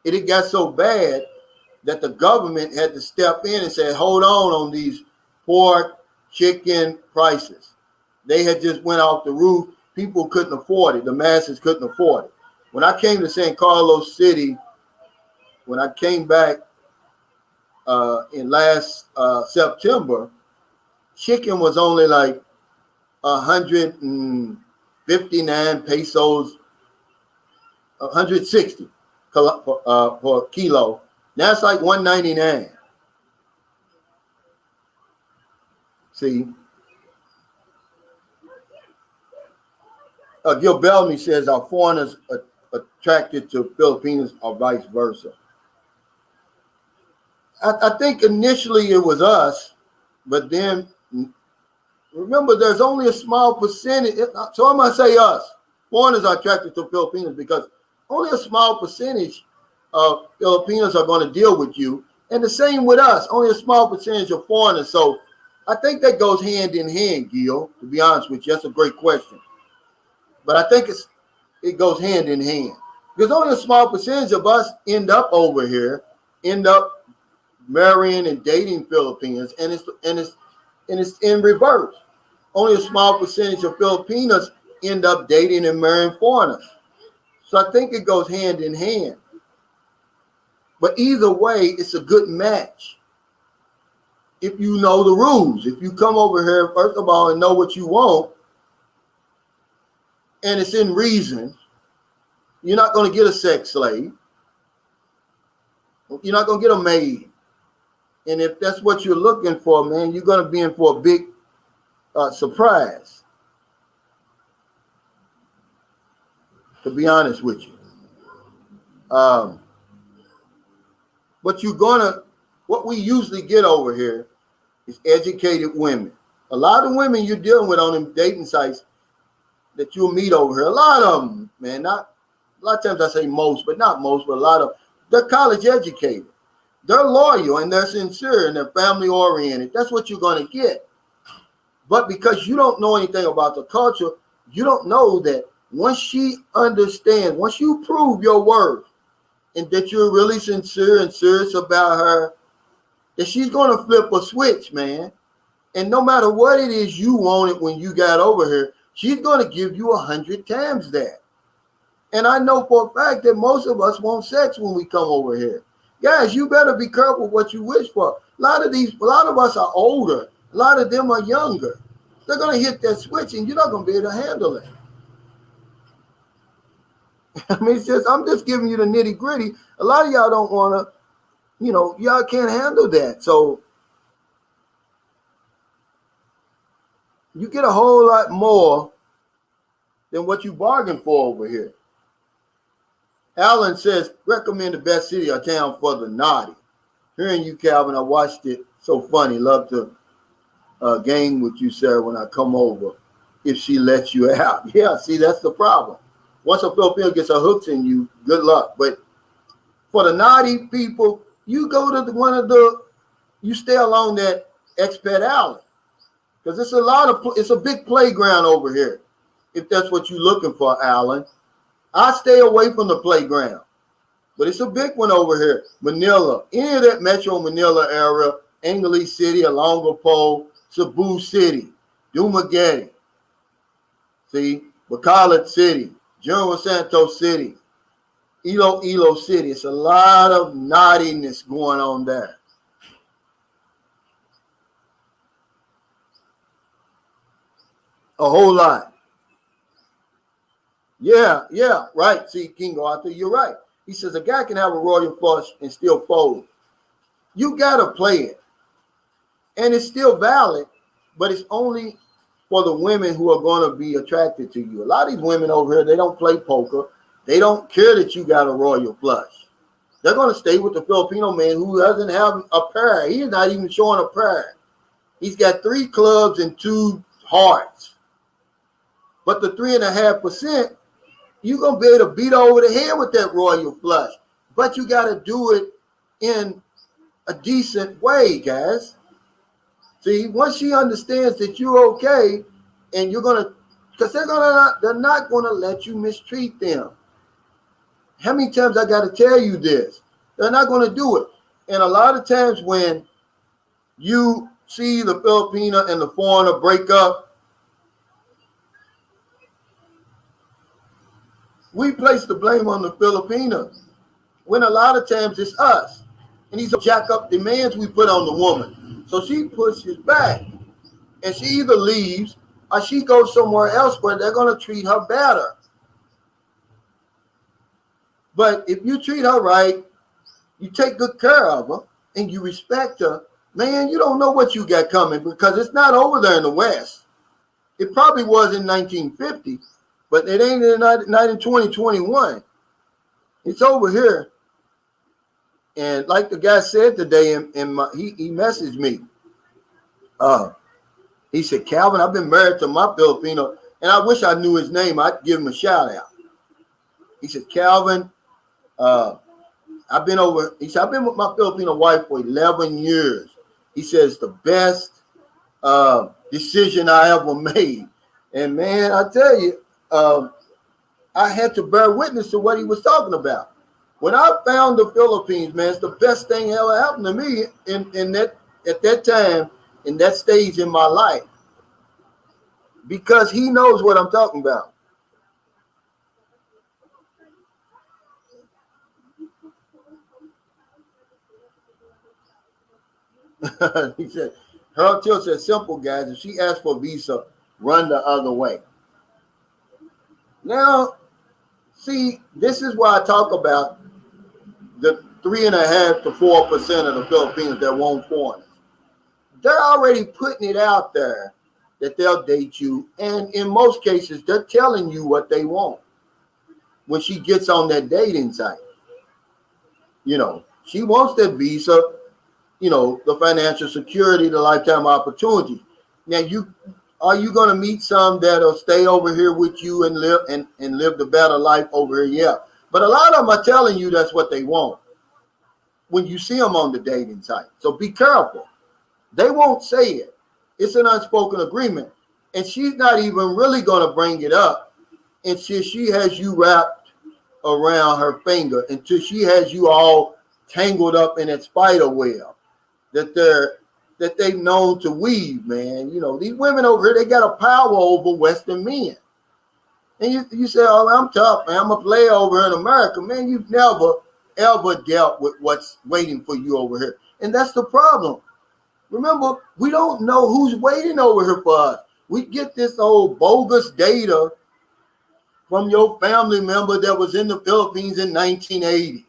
A: It got so bad that the government had to step in and say, hold on these pork, chicken prices. They had just went off the roof. People couldn't afford it. The masses couldn't afford it. When I came to San Carlos City, when I came back in last September, chicken was only like 159 pesos, 160 for a kilo. Now it's like 199. See, Gil Bellamy says, are foreigners attracted to Filipinos or vice versa? I think initially it was us, but then remember, there's only a small percentage. So I'm going to say us. Foreigners are attracted to Filipinos because only a small percentage of Filipinos are going to deal with you. And the same with us, only a small percentage of foreigners. So I think that goes hand in hand, Gil, to be honest with you. That's a great question. But I think it goes hand in hand. Because only a small percentage of us end up over here, end up marrying and dating Filipinos, and it's in reverse. Only a small percentage of Filipinos end up dating and marrying foreigners. So I think it goes hand in hand. But either way, it's a good match. If you know the rules, if you come over here, first of all, and know what you want, and it's in reason, you're not going to get a sex slave. You're not going to get a maid. And if that's what you're looking for, man, you're going to be in for a big surprise, to be honest with you. But what we usually get over here is educated women. A lot of women you're dealing with on them dating sites that you'll meet over here, a lot of them, man, a lot of times I say most, but not most, but a lot of, they're college educated. They're loyal and they're sincere and they're family oriented. That's what you're going to get. But because you don't know anything about the culture, you don't know that once she understands, once you prove your worth and that you're really sincere and serious about her, that she's going to flip a switch, man. And no matter what it is you wanted when you got over here, she's going to give you 100 times that. And I know for a fact that most of us want sex when we come over here. Guys, you better be careful what you wish for. A lot of us are older. A lot of them are younger. They're going to hit that switch and you're not going to be able to handle it. I mean, I'm just giving you the nitty gritty. A lot of y'all don't want to, y'all can't handle that. So you get a whole lot more than what you bargained for over here. Alan says, recommend the best city or town for the naughty. Hearing you, Calvin, I watched it. So funny. Love to game with you, sir, when I come over, if she lets you out. Yeah, see, that's the problem. Once a Filipino gets her hooks in you, good luck. But for the naughty people, you go to you stay along that expat alley. Because it's a big playground over here. If that's what you're looking for, Alan. I stay away from the playground. But it's a big one over here. Manila, any of that Metro Manila area, Angeles City, Olongapo, Cebu City, Dumaguete, see, Bacolod City, General Santos City, Iloilo City. It's a lot of naughtiness going on there. A whole lot. Yeah, right. See, King Arthur, you're right. He says a guy can have a royal flush and still fold. You gotta play it. And it's still valid, but it's only for the women who are going to be attracted to you. A lot of these women over here, they don't play poker. They don't care that you got a royal flush. They're going to stay with the Filipino man who doesn't have a pair. He's not even showing a pair. He's got 3 clubs and 2 hearts. But the 3.5%, you're going to be able to beat over the head with that royal flush. But you got to do it in a decent way, guys. See, once she understands that you're okay, and you're gonna, because they're not gonna let you mistreat them. How many times I got to tell you this? They're not gonna do it. And a lot of times when you see the Filipino and the foreigner break up, we place the blame on the Filipinos, when a lot of times it's us. And these jack up demands we put on the woman. So she pushes back, and she either leaves or she goes somewhere else where they're going to treat her better. But if you treat her right, you take good care of her, and you respect her, man, you don't know what you got coming, because it's not over there in the West. It probably was in 1950, but it ain't not in 2021. It's over here. And like the guy said today, he messaged me. He said, Calvin, I've been married to my Filipino, and I wish I knew his name. I'd give him a shout out. He said, Calvin, I've been with my Filipino wife for 11 years. He says, the best decision I ever made. And man, I tell you, I had to bear witness to what he was talking about. When I found the Philippines, man, it's the best thing ever happened to me at that time, in that stage in my life. Because he knows what I'm talking about. He said, Harold Till said, simple, guys. If she asks for a visa, run the other way. Now, see, this is why I talk about the 3.5% to 4% of the Filipinos that won't foreigners. They're already putting it out there that they'll date you, and in most cases, they're telling you what they want when she gets on that dating site. You know, she wants that visa, you know, the financial security, the lifetime opportunity. Now, are you going to meet some that'll stay over here with you and live the better life over here? Yeah. But a lot of them are telling you that's what they want when you see them on the dating site. So be careful. They won't say it. It's an unspoken agreement. And she's not even really going to bring it up until she has you wrapped around her finger, until she has you all tangled up in that spider web that they've known to weave, man. You know, these women over here, they got a power over Western men. And you say, oh, I'm tough, man. I'm a player over here in America. Man, you've never, ever dealt with what's waiting for you over here. And that's the problem. Remember, we don't know who's waiting over here for us. We get this old bogus data from your family member that was in the Philippines in 1980.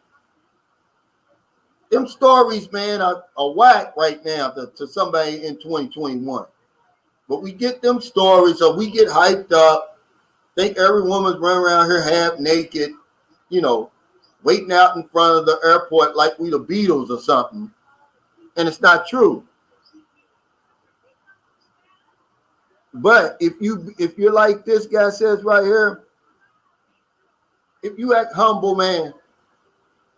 A: Them stories, man, are whack right now to somebody in 2021. But we get them stories, or we get hyped up, think every woman's running around here half naked, you know, waiting out in front of the airport like we the Beatles or something. And it's not true. But if you're like this guy says right here, if you act humble, man,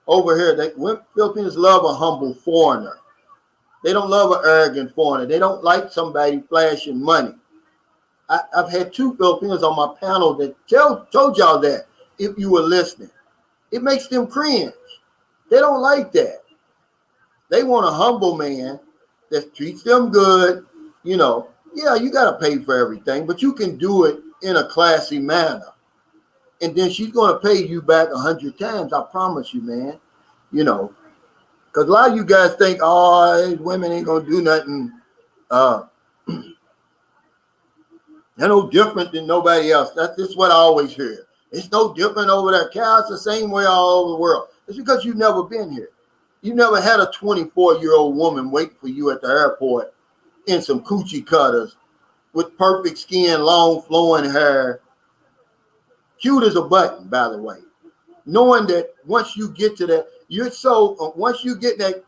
A: over here, Filipinos love a humble foreigner. They don't love an arrogant foreigner. They don't like somebody flashing money. I've had 2 Filipinos on my panel that told y'all that, if you were listening. It makes them cringe. They don't like that. They want a humble man that treats them good, you know. Yeah, you got to pay for everything, but you can do it in a classy manner. And then she's going to pay you back 100 times. I promise you, man. You know, because a lot of you guys think, oh, women ain't going to do nothing. They're no different than nobody else. That's just what I always hear. It's no different over there. Cows the same way all over the world. It's because you've never been here. You never had a 24-year-old woman wait for you at the airport in some coochie cutters with perfect skin, long flowing hair, cute as a button, by the way. Knowing that once you get to that, once you get that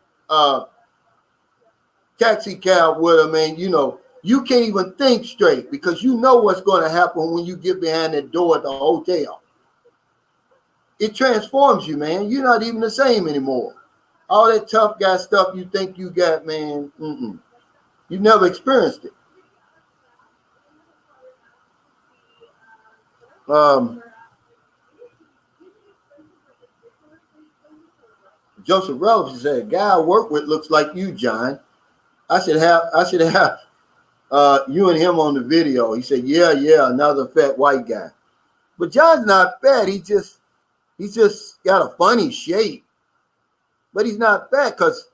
A: taxi cab with her, man, you know, you can't even think straight because you know what's going to happen when you get behind that door at the hotel. It transforms you, man. You're not even the same anymore. All that tough guy stuff you think you got, man, you never experienced it. Joseph Relevant said, a guy I work with looks like you, John. I should have you and him on the video. He said, yeah, another fat white guy. But John's not fat. He's just got a funny shape. But he's not fat because,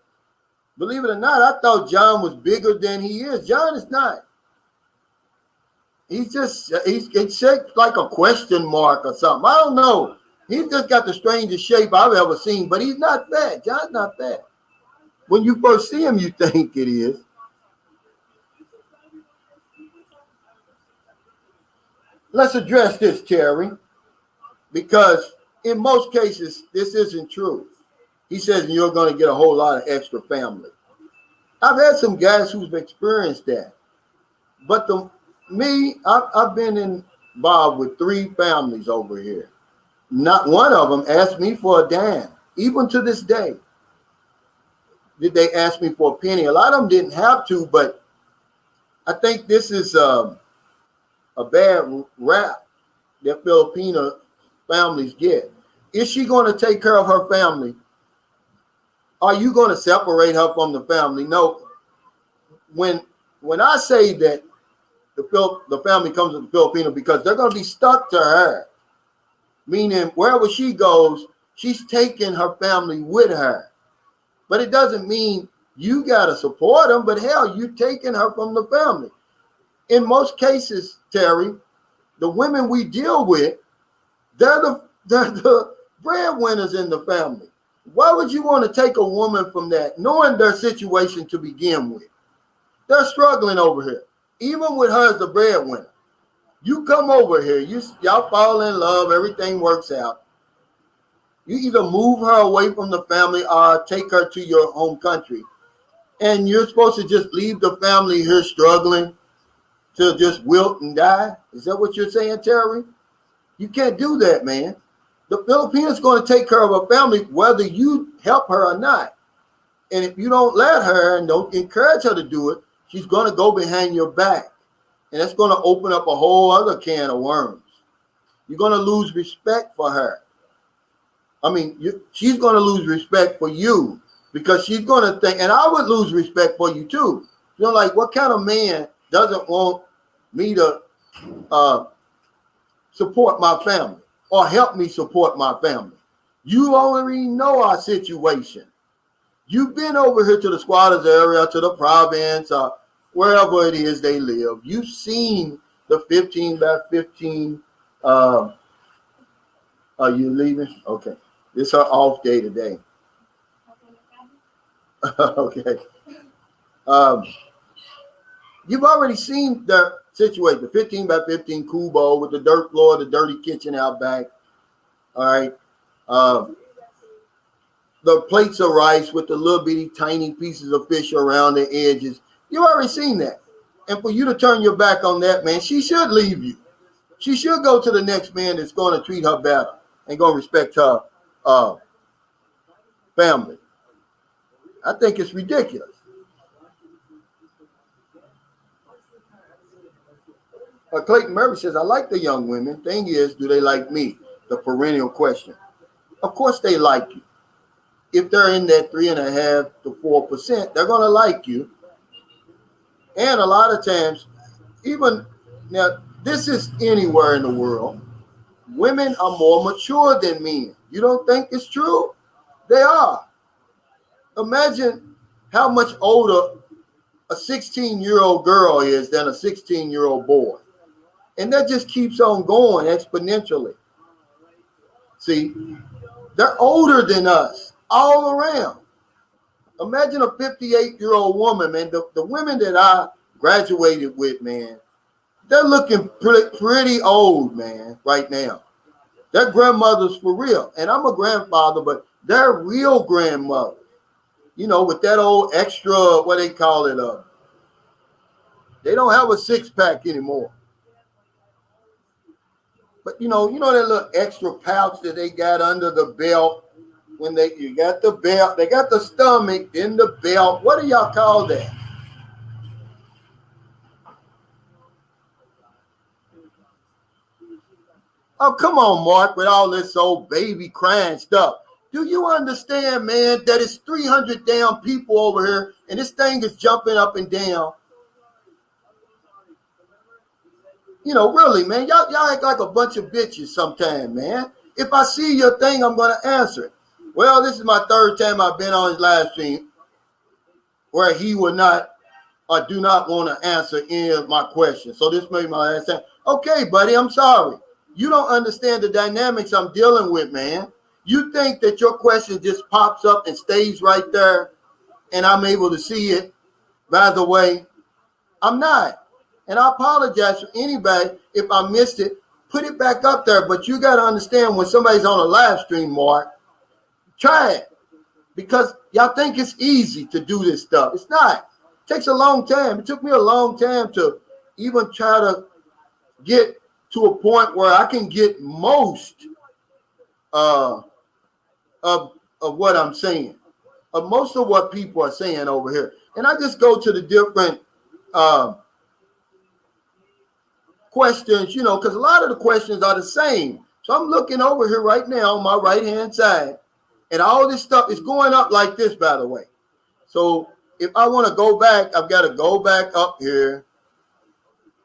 A: believe it or not, I thought John was bigger than he is. John is not. He's shaped like a question mark or something. I don't know. He's just got the strangest shape I've ever seen, but he's not fat. John's not fat. When you first see him, you think it is. Let's address this, Terry, because in most cases, this isn't true. He says you're going to get a whole lot of extra family. I've had some guys who've experienced that. But I've been involved with 3 families over here. Not one of them asked me for a dime, even to this day. Did they ask me for a penny? A lot of them didn't have to, but I think this is a bad rap that Filipino families get. Is she going to take care of her family? Are you going to separate her from the family? No. When I say that the family comes to the Filipino because they're going to be stuck to her, meaning wherever she goes, she's taking her family with her. But it doesn't mean you got to support them, but hell, you're taking her from the family. In most cases, Terry, the women we deal with, they're the breadwinners in the family. Why would you want to take a woman from that, knowing their situation to begin with? They're struggling over here, even with her as the breadwinner. You come over here, y'all fall in love, everything works out. You either move her away from the family or take her to your home country. And you're supposed to just leave the family here struggling to just wilt and die? Is that what you're saying, Terry? You can't do that, man. The Filipinos going to take care of her family whether you help her or not. And if you don't let her and don't encourage her to do it, she's going to go behind your back. And that's going to open up a whole other can of worms. You're going to lose respect for her. I mean, she's going to lose respect for you because she's going to think, and I would lose respect for you too. You know, like what kind of man doesn't want me to support my family or help me support my family? You already know our situation. You've been over here to the squatters area, to the province, wherever it is they live. You've seen the 15 by 15. Are you leaving? Okay. It's her off day today. Okay. You've already seen the situation, the 15 by 15 kubo with the dirt floor, the dirty kitchen out back. All right. The plates of rice with the little bitty tiny pieces of fish around the edges. You've already seen that. And for you to turn your back on that, man, she should leave you. She should go to the next man that's going to treat her better and going to respect her family. I think it's ridiculous. Clayton Murray says, I like the young women. Thing is, do they like me? The perennial question. Of course they like you. If they're in that 3.5% to 4%, they're going to like you. And a lot of times, even now, this is anywhere in the world, women are more mature than men. You don't think it's true? They are. Imagine how much older a 16-year-old girl is than a 16-year-old boy. And that just keeps on going exponentially. See, they're older than us all around. Imagine a 58-year-old woman, man. The women that I graduated with, man, they're looking pretty old, man, right now. They're grandmothers for real. And I'm a grandfather, but they're real grandmothers. You know, with that old extra, what they call it, they don't have a six-pack anymore. But you know that little extra pouch that they got under the belt when you got the belt, they got the stomach, then the belt. What do y'all call that? Oh, come on, Mark, with all this old baby crying stuff. Do you understand, man, that it's 300 damn people over here and this thing is jumping up and down? You know, really, man, y'all act like a bunch of bitches sometimes, man. If I see your thing, I'm going to answer it. Well, this is my third time I've been on his live stream where he will not or do not want to answer any of my questions. So this may be my last time. Okay, buddy, I'm sorry. You don't understand the dynamics I'm dealing with, man. You think that your question just pops up and stays right there and I'm able to see it. By the way, I'm not. And I apologize for anybody if I missed it. Put it back up there. But you got to understand when somebody's on a live stream, Mark, try it. Because y'all think it's easy to do this stuff. It's not. It takes a long time. It took me a long time to even try to get to a point where I can get most of what I'm saying. Most of what people are saying over here. And I just go to the different questions, you know, because a lot of the questions are the same. So I'm looking over here right now on my right-hand side, and all this stuff is going up like this, by the way. So if I want to go back, I've got to go back up here.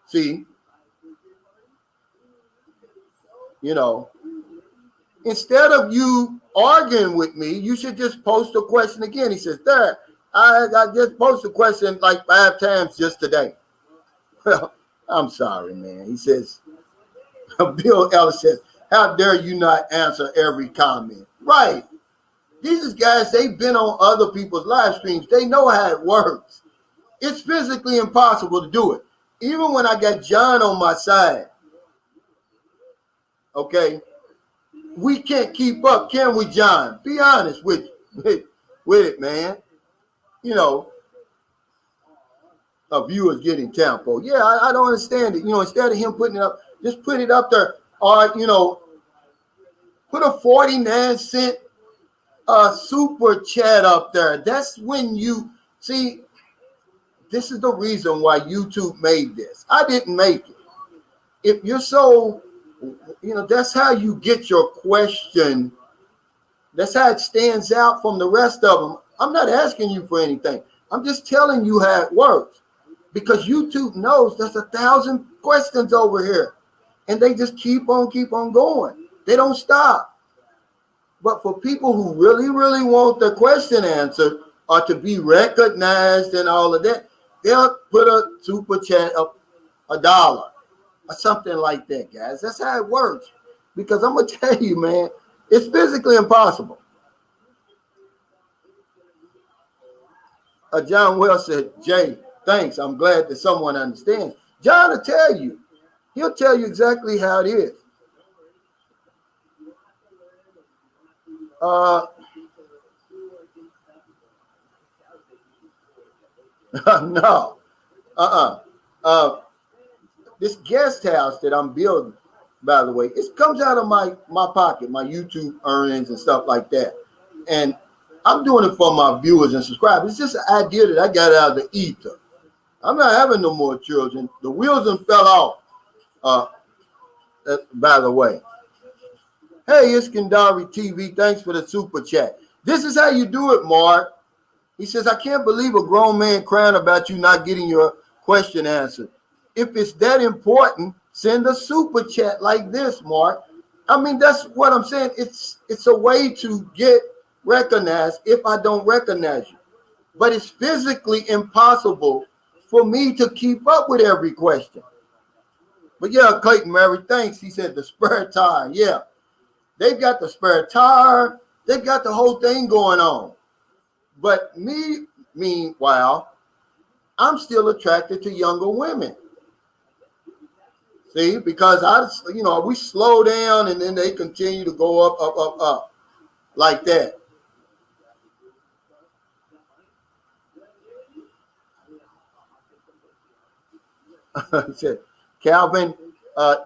A: See? You know, instead of you arguing with me, you should just post a question again. He says, there, I just posted a question like 5 times just today. Well, I'm sorry, man. He says, Bill Ellis says, how dare you not answer every comment? Right. These guys, they've been on other people's live streams. They know how it works. It's physically impossible to do it. Even when I got John on my side, okay, we can't keep up, can we, John? Be honest with it, man. You know, a viewer's getting tempo. Yeah, I don't understand it. You know, instead of him putting it up, just put it up there. Or, you know, put a 49-cent super chat up there. That's when you see, this is the reason why YouTube made this. I didn't make it. If you're so, you know, that's how you get your question. That's how it stands out from the rest of them. I'm not asking you for anything. I'm just telling you how it works. Because YouTube knows there's 1,000 questions over here. And they just keep on going. They don't stop. But for people who really, really want the question answered or to be recognized and all of that, they'll put a super chat of $1 or something like that, guys. That's how it works. Because I'm going to tell you, man, it's physically impossible. John Wells said, Jay, thanks. I'm glad that someone understands. John will tell you. He'll tell you exactly how it is. No. This guest house that I'm building, by the way, it comes out of my pocket, my YouTube earnings and stuff like that. And I'm doing it for my viewers and subscribers. It's just an idea that I got out of the ether. I'm not having no more children. The wheels done fell off, by the way. Hey, Iskandari TV, thanks for the super chat. This is how you do it, Mark. He says, I can't believe a grown man crying about you not getting your question answered. If it's that important, send a super chat like this, Mark. I mean, that's what I'm saying. It's a way to get recognized if I don't recognize you. But it's physically impossible for me to keep up with every question. But yeah, Clayton Mary, thanks. He said the spare tire. Yeah, they've got the spare tire. They've got the whole thing going on. But me, meanwhile, I'm still attracted to younger women. See, because we slow down and then they continue to go up, up, up, up like that. He said, Calvin,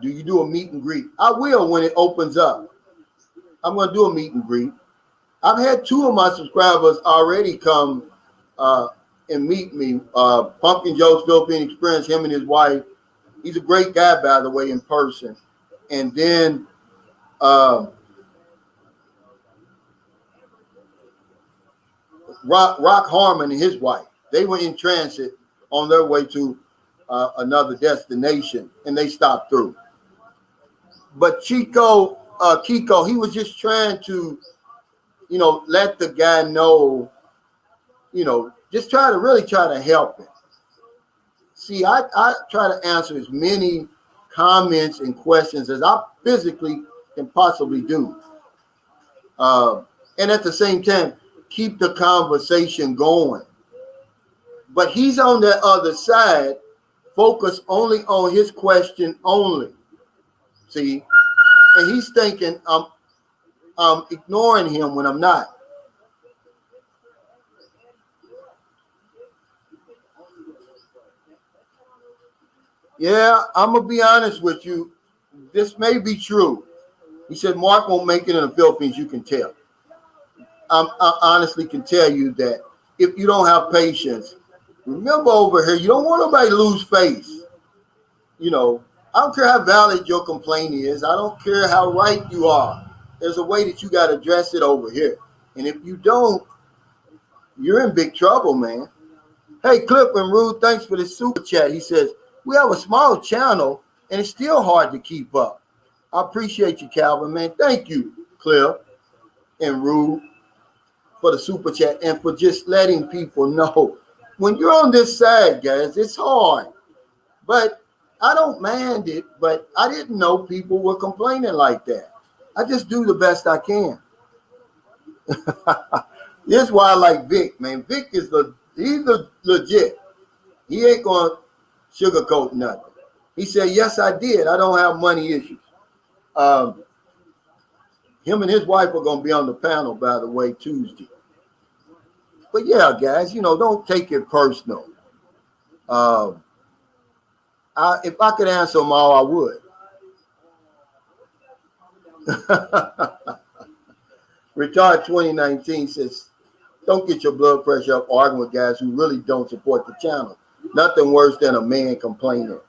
A: do you do a meet and greet? I will when it opens up. I'm going to do a meet and greet. I've had 2 of my subscribers already come and meet me. Pumpkin Joe's Philippine Experience, him and his wife. He's a great guy, by the way, in person. And then Rock Harmon and his wife, they were in transit on their way to another destination, and they stopped through. But Kiko, he was just trying to, let the guy know, just try to help him. See, I try to answer as many comments and questions as I physically can possibly do. And at the same time, keep the conversation going. But he's on the other side, focus only on his question only. See, and he's thinking I'm ignoring him when I'm not. Yeah, I'm going to be honest with you. This may be true. He said, Mark won't make it in the Philippines, you can tell. I honestly can tell you that if you don't have patience, remember over here, you don't want nobody to lose face. I don't care how valid your complaint is. I don't care how right you are. There's a way that you got to address it over here. And if you don't, you're in big trouble, man. Hey, Cliff and Rude, thanks for the super chat. He says, we have a small channel, and it's still hard to keep up. I appreciate you, Calvin, man. Thank you, Cliff and Rude, for the super chat and for just letting people know. When you're on this side, guys, it's hard. But I don't mind it, but I didn't know people were complaining like that. I just do the best I can. This is why I like Vic, man. Vic is he's legit. He ain't going to sugarcoat nothing. He said, yes, I did. I don't have money issues. Him and his wife are going to be on the panel, by the way, Tuesday. But yeah, guys, don't take it personal. If I could answer them all, I would. Retard 2019 says, don't get your blood pressure up arguing with guys who really don't support the channel. Nothing worse than a man complaining.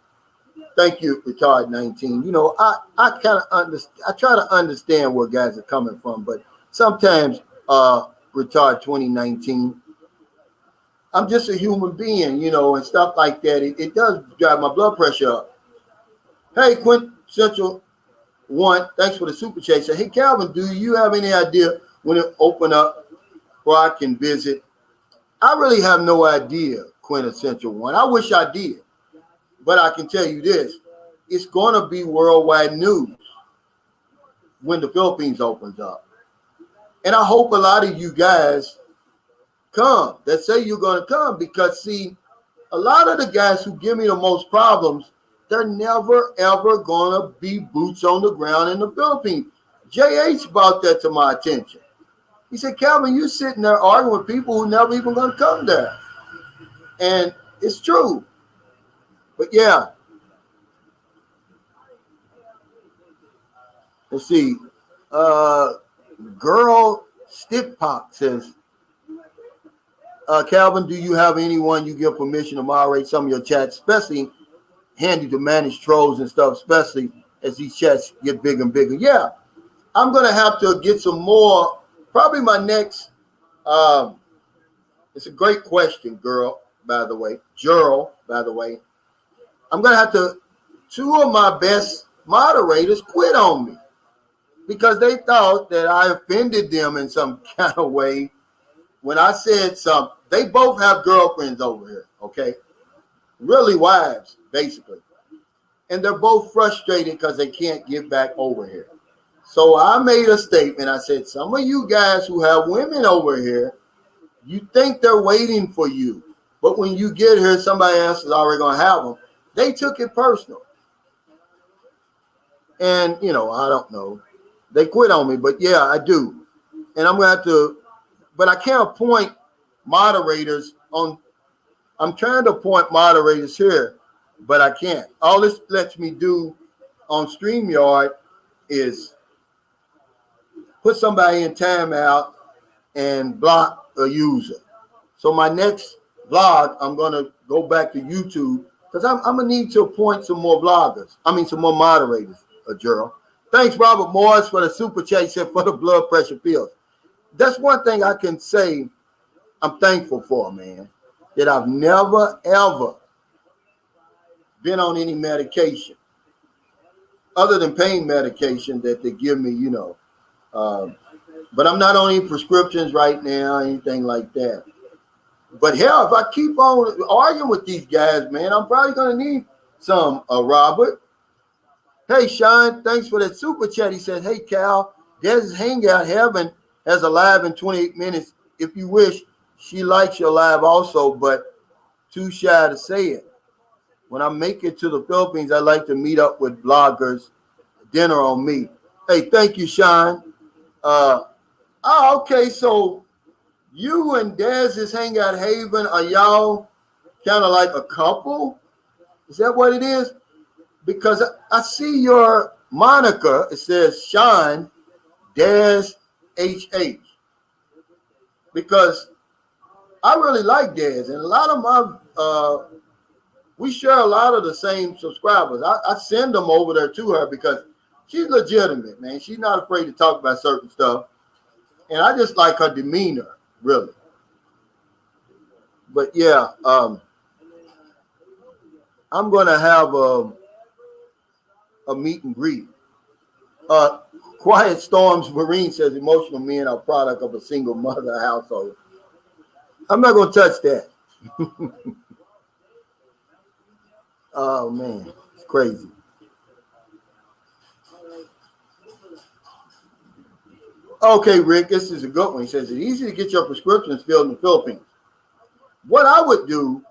A: Thank you, Retard 19. I kind of understand. I try to understand where guys are coming from, but sometimes, Retard 2019, I'm just a human being, and stuff like that. It does drive my blood pressure up. Hey, Quintessential One, thanks for the super chat. Hey, Calvin, do you have any idea when it open up where I can visit? I really have no idea, Quintessential One. I wish I did. But I can tell you this, it's going to be worldwide news when the Philippines opens up. And I hope a lot of you guys come that say you're going to come because, see, a lot of the guys who give me the most problems, they're never, ever going to be boots on the ground in the Philippines. JH brought that to my attention. He said, Calvin, you sitting there arguing with people who never even going to come there. And it's true. But yeah, let's see. Girl Stickpop says, Calvin, do you have anyone you give permission to moderate some of your chats, especially handy to manage trolls and stuff, especially as these chats get bigger and bigger? Yeah, I'm going to have to get some more. Probably my next, it's a great question, girl, by the way. Gerald, by the way. I'm going to have to, 2 of my best moderators quit on me because they thought that I offended them in some kind of way when I said something. They both have girlfriends over here, okay? Really wives, basically. and they're both frustrated because they can't get back over here. So I made a statement. I said, some of you guys who have women over here, you think they're waiting for you. But when you get here, somebody else is already going to have them. They took it personal. And, you know, I don't know. They quit on me, but yeah, I do. And I'm going to have to, but I can't appoint moderators on, I'm trying to appoint moderators here, but I can't. All this lets me do on StreamYard is put somebody in timeout and block a user. So my next vlog, I'm going to go back to YouTube because I'm going to need to appoint some more vloggers. Some more moderators, Gerald. Thanks, Robert Morris, for the super chat. He said for the blood pressure pills. That's one thing I can say I'm thankful for, man, that I've never, ever been on any medication other than pain medication that they give me, you know. But I'm not on any prescriptions right now, anything like that. But hell, if I keep on arguing with these guys, man, I'm probably going to need some, Robert. Hey, Sean, thanks for that super chat. He said, hey, Cal, Dez's Hangout Heaven has a live in 28 minutes. If you wish, she likes your live also, but too shy to say it. When I make it to the Philippines, I like to meet up with bloggers, dinner on me. Hey, thank you, Sean. Okay, so you and Dez's Hangout Haven, are y'all kind of like a couple? Is that what it is? Because I see your moniker. It says Sean Dez HH. Because I really like Dez, and a lot of my we share a lot of the same subscribers. I send them over there to her because she's legitimate, man. She's not afraid to talk about certain stuff. And I just like her demeanor, really. But yeah, I'm going to have a meet and greet. Quiet Storms Marine says emotional men are product of a single mother household. I'm not going to touch that. Oh, man, it's crazy. Okay, Rick, this is a good one. He says, it's easy to get your prescriptions filled in the Philippines. What I would do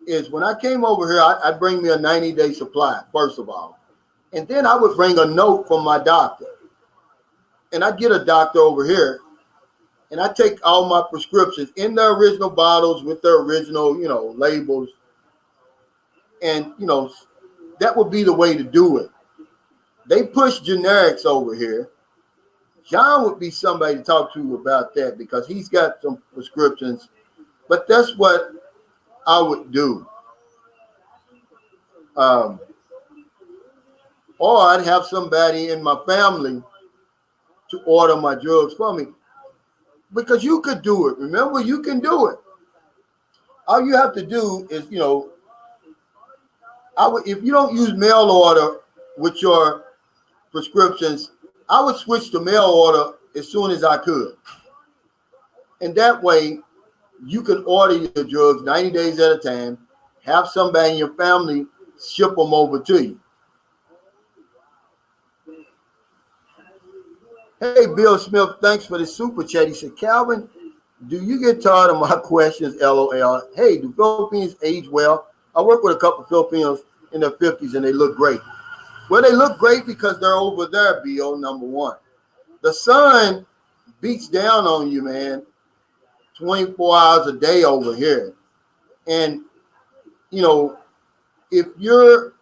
A: is when I came over here, I'd bring me a 90-day supply, first of all. And then I would bring a note from my doctor. And I'd get a doctor over here, and I take all my prescriptions in their original bottles with their original, you know, labels. And, you know, that would be the way to do it. They push generics over here. John would be somebody to talk to about that because he's got some prescriptions. But that's what I would do. Or I'd have somebody in my family to order my drugs for me. Because you could do it. Remember, you can do it. All you have to do is, you know, if you don't use mail order with your prescriptions, I would switch to mail order as soon as I could. And that way, you can order your drugs 90 days at a time, have somebody in your family ship them over to you. Hey, Bill Smith, thanks for the super chat. He said, Calvin, do you get tired of my questions, LOL? Hey, do Philippines age well? I work with a couple of Filipinos in their 50s, and they look great. Well, they look great because they're over there, Bill, number one. The sun beats down on you, man, 24 hours a day over here. And, you know, if you're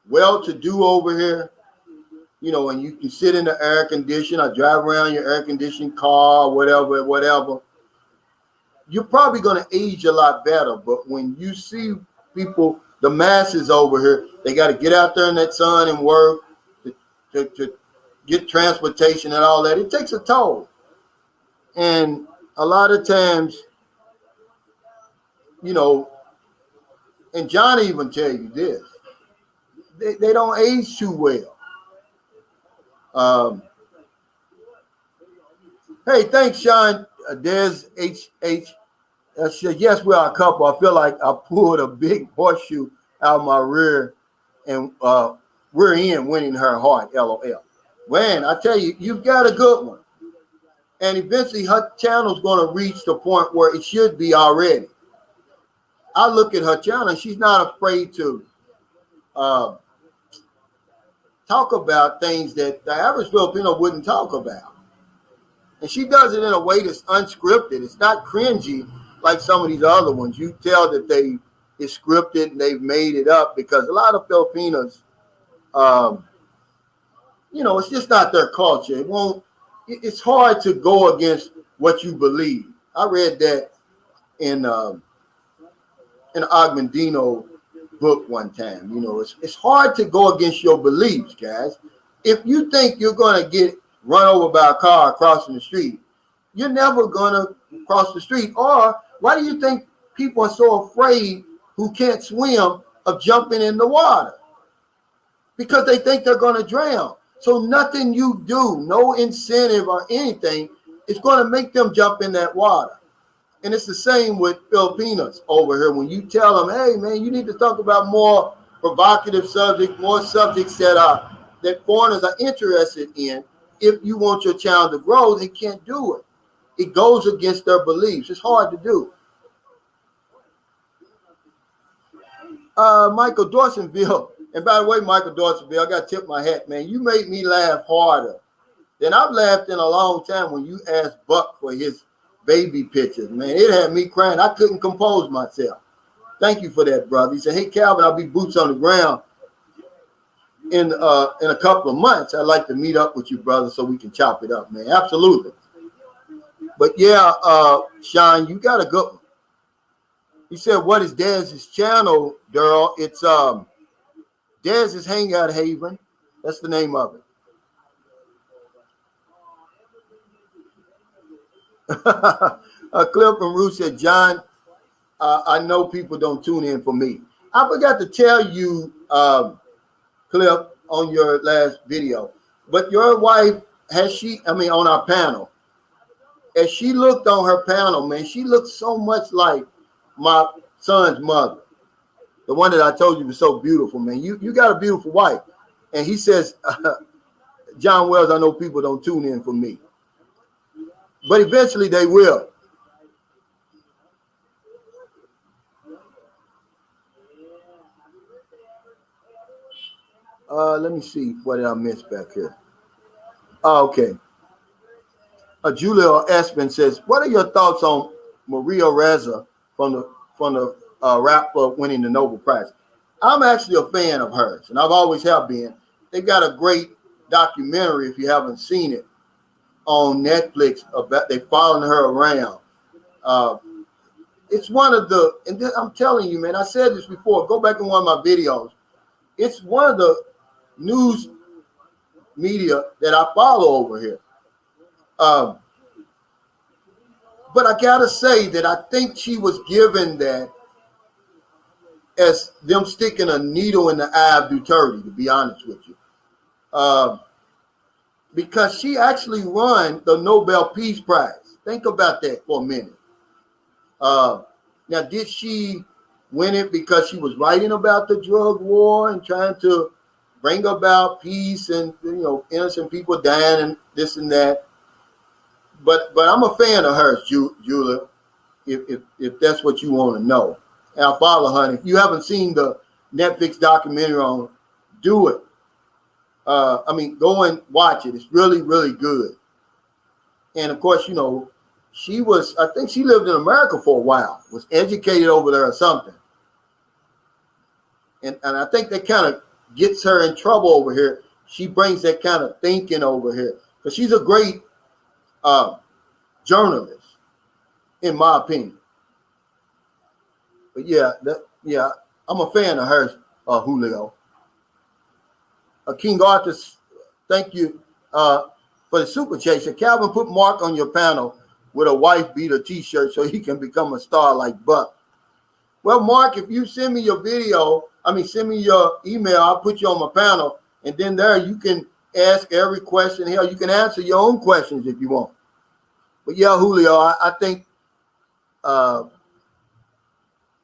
A: well-to-do over here, you know, and you can sit in the air condition or drive around your air-conditioned car, whatever, you're probably going to age a lot better. But when you see people, the masses over here, they got to get out there in that sun and work to get transportation and all that. It takes a toll. And a lot of times, you know, and John even tell you this, they don't age too well. Hey, thanks, Sean. There's HH. Said, yes, we are a couple. I feel like I pulled a big horseshoe out of my rear and we're in winning her heart, LOL. Man, I tell you, you've got a good one. And eventually her channel's going to reach the point where it should be already. I look at her channel and she's not afraid to talk about things that the average Filipino wouldn't talk about. And she does it in a way that's unscripted. It's not cringy like some of these other ones. You tell that it's scripted and they've made it up, because a lot of Filipinos, it's just not their culture. It's hard to go against what you believe. I read that in an Agmendino book one time. It's hard to go against your beliefs, guys. If you think you're going to get run over by a car crossing the street, you're never going to cross the street. Or why do you think people are so afraid who can't swim of jumping in the water? Because they think they're going to drown. So nothing you do, no incentive or anything, is going to make them jump in that water. And it's the same with Filipinos over here. When you tell them, hey, man, you need to talk about more provocative subjects, more subjects that foreigners are interested in. If you want your child to grow, they can't do it. It goes against their beliefs. It's hard to do. Michael Dorsonville. And by the way, Michael Dorsonville, I got to tip my hat, man. You made me laugh harder than I've laughed in a long time when you asked Buck for his baby pictures, man. It had me crying. I couldn't compose myself. Thank you for that, brother. He said, hey, Calvin, I'll be boots on the ground in a couple of months. I'd like to meet up with you, brother, so we can chop it up, man. Absolutely. But yeah, Sean, you got a good one. He said, what is Dez's channel, Daryl? It's Dez's Hangout Haven. That's the name of it. A clip from Ruth said, John, I know people don't tune in for me. I forgot to tell you, Cliff, on your last video, but your wife, on our panel, as she looked on her panel, man, she looked so much like my son's mother, the one that I told you was so beautiful, man. You got a beautiful wife. And he says, John Wells, I know people don't tune in for me, but eventually they will. Let me see. What did I miss back here? Okay. Julia Espin says, what are your thoughts on Maria Reza from the rap club winning the Nobel Prize? I'm actually a fan of hers, and I've always have been. They got a great documentary, if you haven't seen it, on Netflix about they following her around. It's one of the, and I'm telling you, man, I said this before. Go back in one of my videos. It's one of the news media that I follow over here. But I gotta say that I think she was given that as them sticking a needle in the eye of Duterte, to be honest with you. Because she actually won the Nobel Peace Prize. Think about that for a minute. Now, did she win it because she was writing about the drug war and trying to bring about peace and, innocent people dying and this and that? But I'm a fan of hers, Julia, if that's what you want to know. And I follow her. And if you haven't seen the Netflix documentary on, do it. Go and watch it. It's really, really good. And of course, I think she lived in America for a while, was educated over there or something. And I think that kind of gets her in trouble over here. She brings that kind of thinking over here. Because she's a great journalist, in my opinion. But yeah, I'm a fan of hers, Julio. King Arthur, thank you for the super chaser. Calvin, put Mark on your panel with a wife beater t-shirt so he can become a star like Buck. Well, Mark, if you send me your send me your email, I'll put you on my panel, and then there you can ask every question. Hell, you can answer your own questions if you want. But yeah, Julio, I think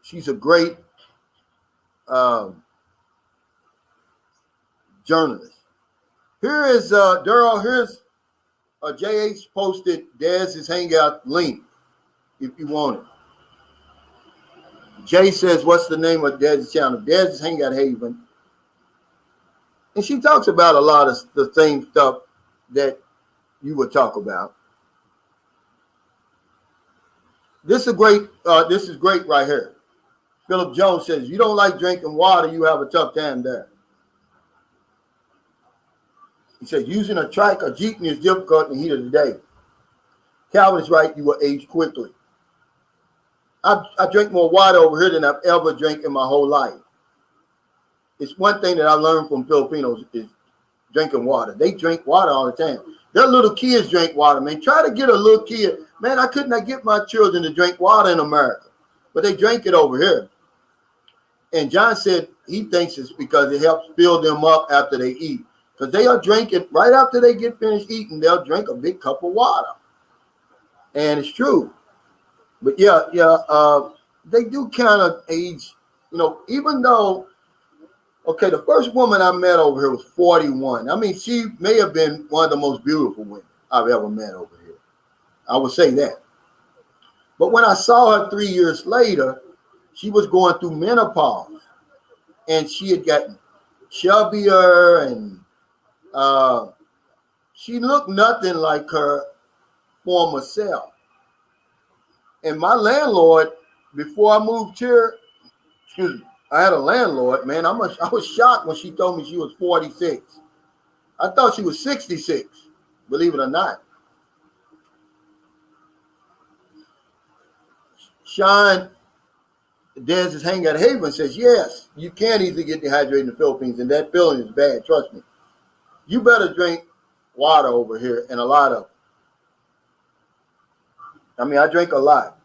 A: she's a great journalist. Here is Daryl. Here's JH posted Dez's Hangout link if you want it. Jay says, what's the name of Dez's channel? Dez's Hangout Haven. And she talks about a lot of the same stuff that you would talk about. This is great. This is great right here. Philip Jones says, you don't like drinking water, you have a tough time there. He said, using a trike or jeepney is difficult in the heat of the day. Calvin is right, you will age quickly. I drink more water over here than I've ever drank in my whole life. It's one thing that I learned from Filipinos is drinking water. They drink water all the time. Their little kids drink water, man. Try to get a little kid. Man, I could not get my children to drink water in America, but they drink it over here. And John said he thinks it's because it helps fill them up after they eat. Because they are drinking, right after they get finished eating, they'll drink a big cup of water. And it's true. But they do kind of age, even though, okay, the first woman I met over here was 41. I mean, she may have been one of the most beautiful women I've ever met over here. I would say that. But when I saw her 3 years later, she was going through menopause. And she had gotten chubbier and she looked nothing like her former self. And my landlord, before I moved here, I had a landlord, man. I was shocked when she told me she was 46. I thought she was 66, believe it or not. Sean Dez's Hangout Haven says, yes, you can easily get dehydrated in the Philippines, and that feeling is bad. Trust me. You better drink water over here, and a lot of it. I mean, I drink a lot.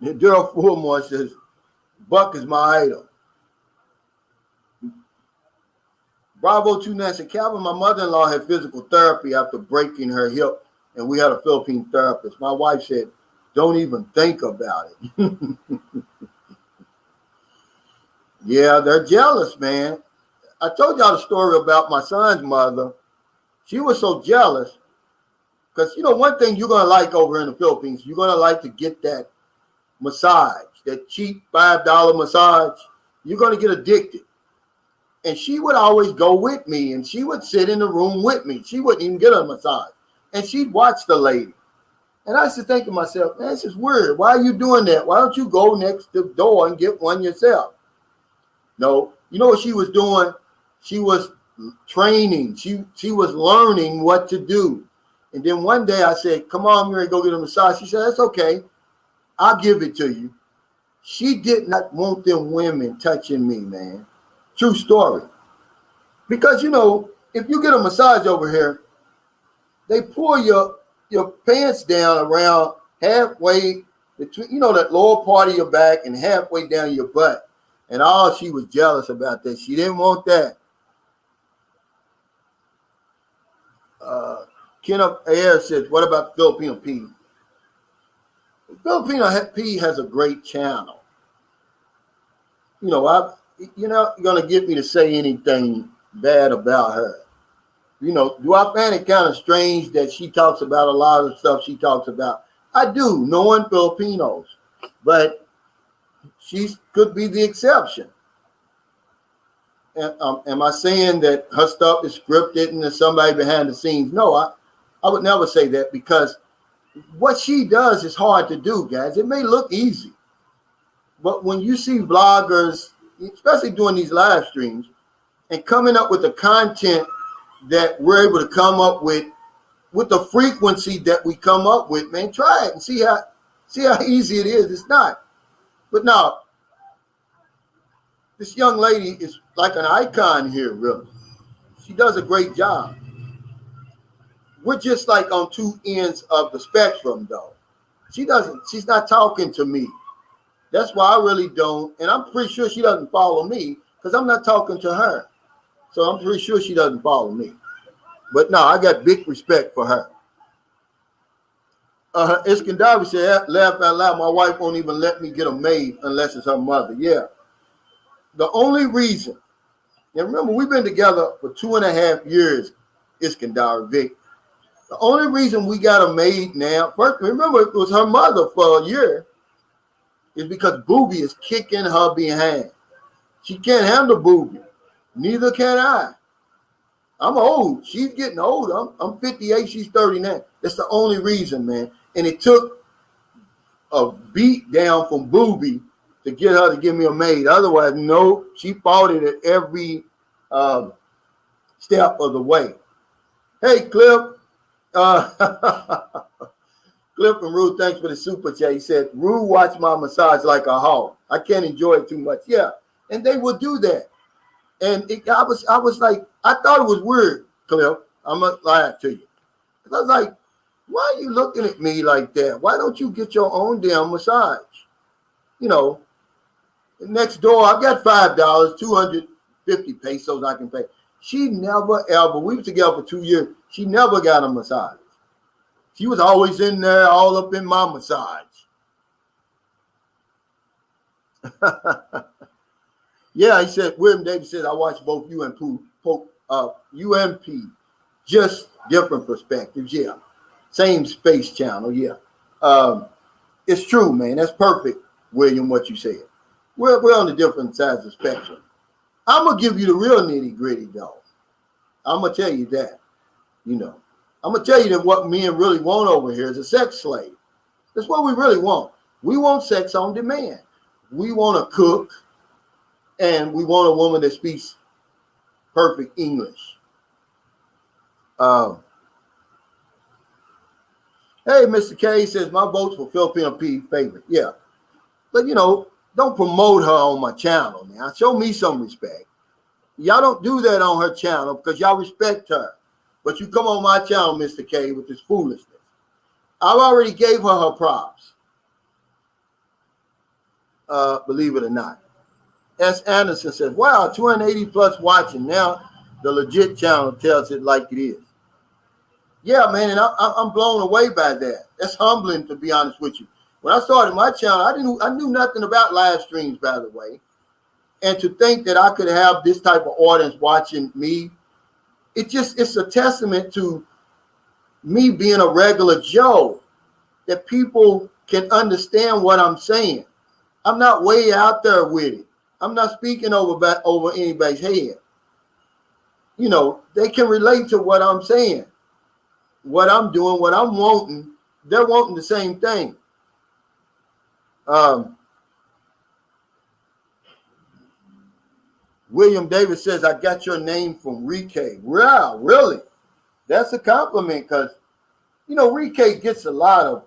A: Daryl Fulmore says, Buck is my idol. Bravo 29 said, Calvin, my mother-in-law had physical therapy after breaking her hip, and we had a Philippine therapist. My wife said, don't even think about it. Yeah, they're jealous, man. I told y'all the story about my son's mother. She was so jealous because, one thing you're going to like over in the Philippines, you're going to like to get that massage, that cheap $5 massage. You're going to get addicted. And she would always go with me, and she would sit in the room with me. She wouldn't even get a massage. And she'd watch the lady. And I used to think to myself, man, this is weird. Why are you doing that? Why don't you go next to the door and get one yourself? No. You know what she was doing? She was training. She was learning what to do. And then one day I said, come on, Mary, go get a massage. She said, that's okay. I'll give it to you. She did not want them women touching me, man. True story. Because, if you get a massage over here, they pull your pants down around halfway between, that lower part of your back and halfway down your butt. And she was jealous about that. She didn't want that. Kenneth Ayer says, what about the Filipino P? The Filipino P has a great channel. You're not going to get me to say anything bad about her. Do I find it kind of strange that she talks about a lot of the stuff she talks about? I do, knowing Filipinos. But she could be the exception. Am I saying that her stuff is scripted and there's somebody behind the scenes? No, I would never say that, because what she does is hard to do, guys. It may look easy, but when you see vloggers, especially doing these live streams, and coming up with the content that we're able to come up with the frequency that we come up with, man, try it and see how easy it is. It's not. But now, this young lady is like an icon here, really. She does a great job. We're just like on two ends of the spectrum, though. She's not talking to me. That's why I really don't. And I'm pretty sure she doesn't follow me because I'm not talking to her. So I'm pretty sure she doesn't follow me. But no, I got big respect for her. Iskandari said, laugh out loud, my wife won't even let me get a maid unless it's her mother. Yeah. The only reason, and remember, we've been together for 2.5 years, Iskandar Vic. The only reason we got a maid now, first, remember, it was her mother for a year, is because Booby is kicking her behind. She can't handle Booby. Neither can I. I'm old. She's getting old. I'm 58. She's 39. That's the only reason, man. And it took a beat down from Booby to get her to give me a maid. Otherwise, no, she fought it at every step of the way. Hey, Cliff. Cliff and Rue, thanks for the super chat. He said, Rue watched my massage like a hog. I can't enjoy it too much. Yeah, and they would do that. And I was like, I thought it was weird, Cliff. I'm going to lie to you. I was like, why are you looking at me like that? Why don't you get your own damn massage? You know, next door, I've got $5, 250 pesos I can pay. She never, ever, we were together for 2 years. She never got a massage. She was always in there, all up in my massage. Yeah, he said, William Davis said, I watched both UMP, just different perspectives. Yeah, same space channel. Yeah, it's true, man. That's perfect, William, what you said. We're on the different sides of the spectrum. I'm going to give you the real nitty gritty, though. I'm going to tell you that, you know. I'm going to tell you that what men really want over here is a sex slave. That's what we really want. We want sex on demand. We want to cook, and we want a woman that speaks perfect English. Hey, Mr. K says, my vote's for Filipino P favorite. Yeah. But, you know, don't promote her on my channel now. Show me some respect. Y'all don't do that on her channel because y'all respect her. But you come on my channel, Mr. K, with this foolishness. I've already gave her props. Believe it or not. S. Anderson says, wow, 280 plus watching. Now the legit channel tells it like it is. Yeah, man, and I'm blown away by that. That's humbling, to be honest with you. When I started my channel, I knew nothing about live streams, by the way. And to think that I could have this type of audience watching me, it's a testament to me being a regular Joe, that people can understand what I'm saying. I'm not way out there with it. I'm not speaking over anybody's head. You know, they can relate to what I'm saying, what I'm doing, what I'm wanting. They're wanting the same thing. William Davis says, I got your name from Rike. Wow, really? That's a compliment because, you know, Rike gets a lot of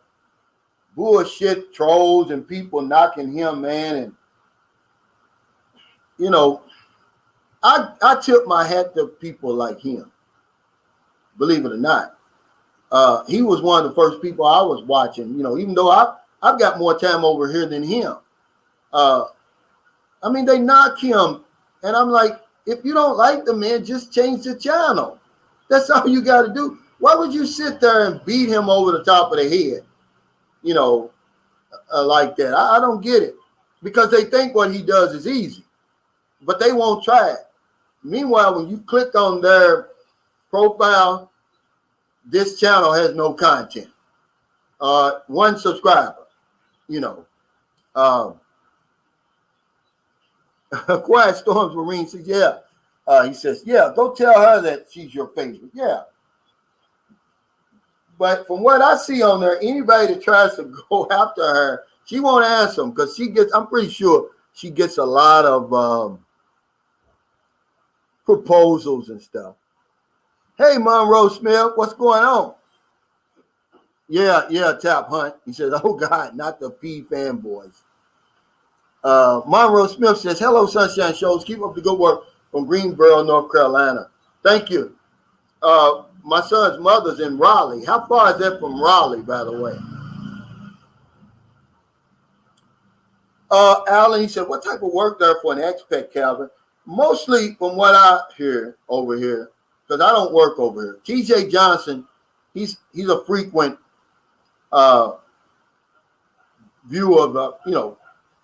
A: bullshit trolls and people knocking him, man. And, you know, I tip my hat to people like him, believe it or not. He was one of the first people I was watching, you know, even though I've got more time over here than him. I mean, they knock him. And I'm like, if you don't like the man, just change the channel. That's all you got to do. Why would you sit there and beat him over the top of the head, you know, like that? I don't get it. Because they think what he does is easy. But they won't try it. Meanwhile, when you click on their profile, this channel has no content. One subscriber, you know. Quiet Storms Marine says, yeah. He says, yeah, go tell her that she's your favorite. Yeah. But from what I see on there, anybody that tries to go after her, she won't answer them because I'm pretty sure she gets a lot of proposals and stuff. Hey, Monroe Smith, what's going on? Yeah, Tap Hunt. He says, oh, God, not the P fanboys. Monroe Smith says, hello, Sunshine Shows. Keep up the good work from Greensboro, North Carolina. Thank you. My son's mother's in Raleigh. How far is that from Raleigh, by the way? Alan, he said, what type of work there for an expat, Calvin? Mostly from what I hear over here, because I don't work over here. TJ Johnson, he's a frequent viewer of,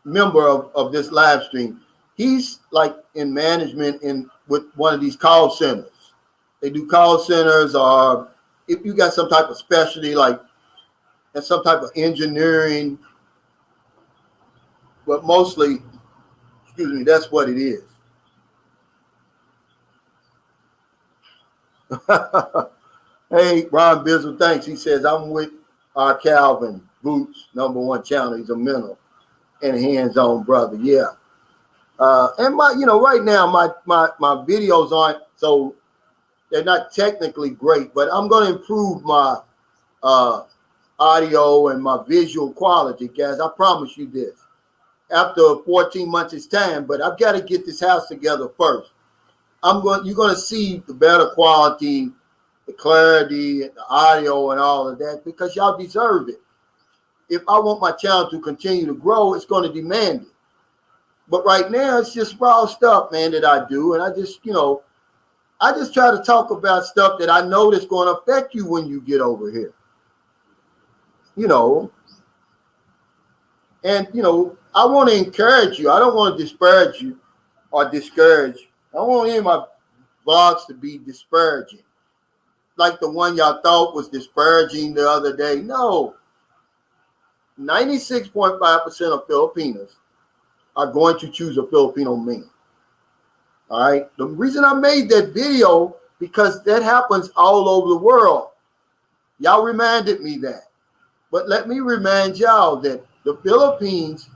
A: member of this live stream. He's like in management with one of these call centers. They do call centers, or if you got some type of specialty, like and some type of engineering, but mostly, excuse me, that's what it is. Hey, Ron Bizzle, thanks. He says, I'm with Calvin Boots, #1 channel. He's a mental and hands-on brother. Yeah. And right now my videos aren't, so they're not technically great, but I'm going to improve my audio and my visual quality, guys. I promise you this. After 14 months' time, but I've got to get this house together first. You're going to see the better quality, the clarity, and the audio and all of that, because y'all deserve it. If I want my channel to continue to grow, it's going to demand it. But right now, it's just raw stuff, man, that I do. And I just try to talk about stuff that I know that's going to affect you when you get over here. And, I want to encourage you. I don't want to disparage you or discourage. I don't want any of my vlogs to be disparaging. Like the one y'all thought was disparaging the other day. No. 96.5% of Filipinos are going to choose a Filipino man. All right. The reason I made that video, because that happens all over the world. Y'all reminded me that. But let me remind y'all that the Philippines,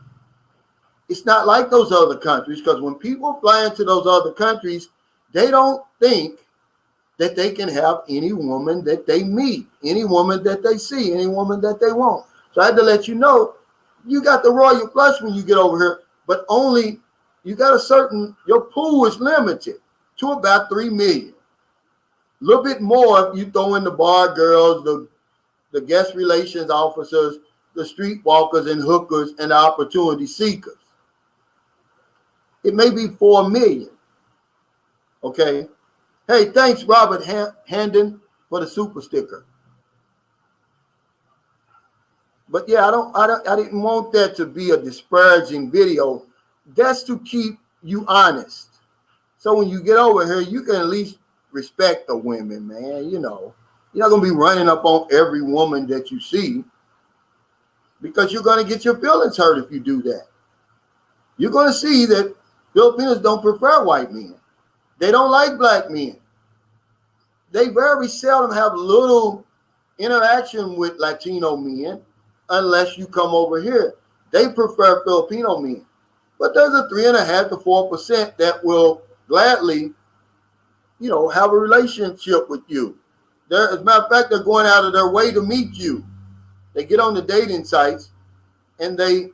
A: it's not like those other countries, because when people fly into those other countries, they don't think that they can have any woman that they meet, any woman that they see, any woman that they want. So I had to let you know, you got the royal flush when you get over here, but only you got your pool is limited to about 3 million. A little bit more if you throw in the bar girls, the guest relations officers, the streetwalkers and hookers, and the opportunity seekers. It may be 4 million. Okay. Hey, thanks, Robert Handon, for the super sticker. But yeah, I didn't want that to be a disparaging video. That's to keep you honest. So when you get over here, you can at least respect the women, man. You're not going to be running up on every woman that you see, because you're going to get your feelings hurt if you do that. You're going to see that Filipinos don't prefer white men. They don't like black men. They very seldom have little interaction with Latino men unless you come over here. They prefer Filipino men. But there's a 3.5% to 4% that will gladly, have a relationship with you. As a matter of fact, they're going out of their way to meet you. They get on the dating sites and they,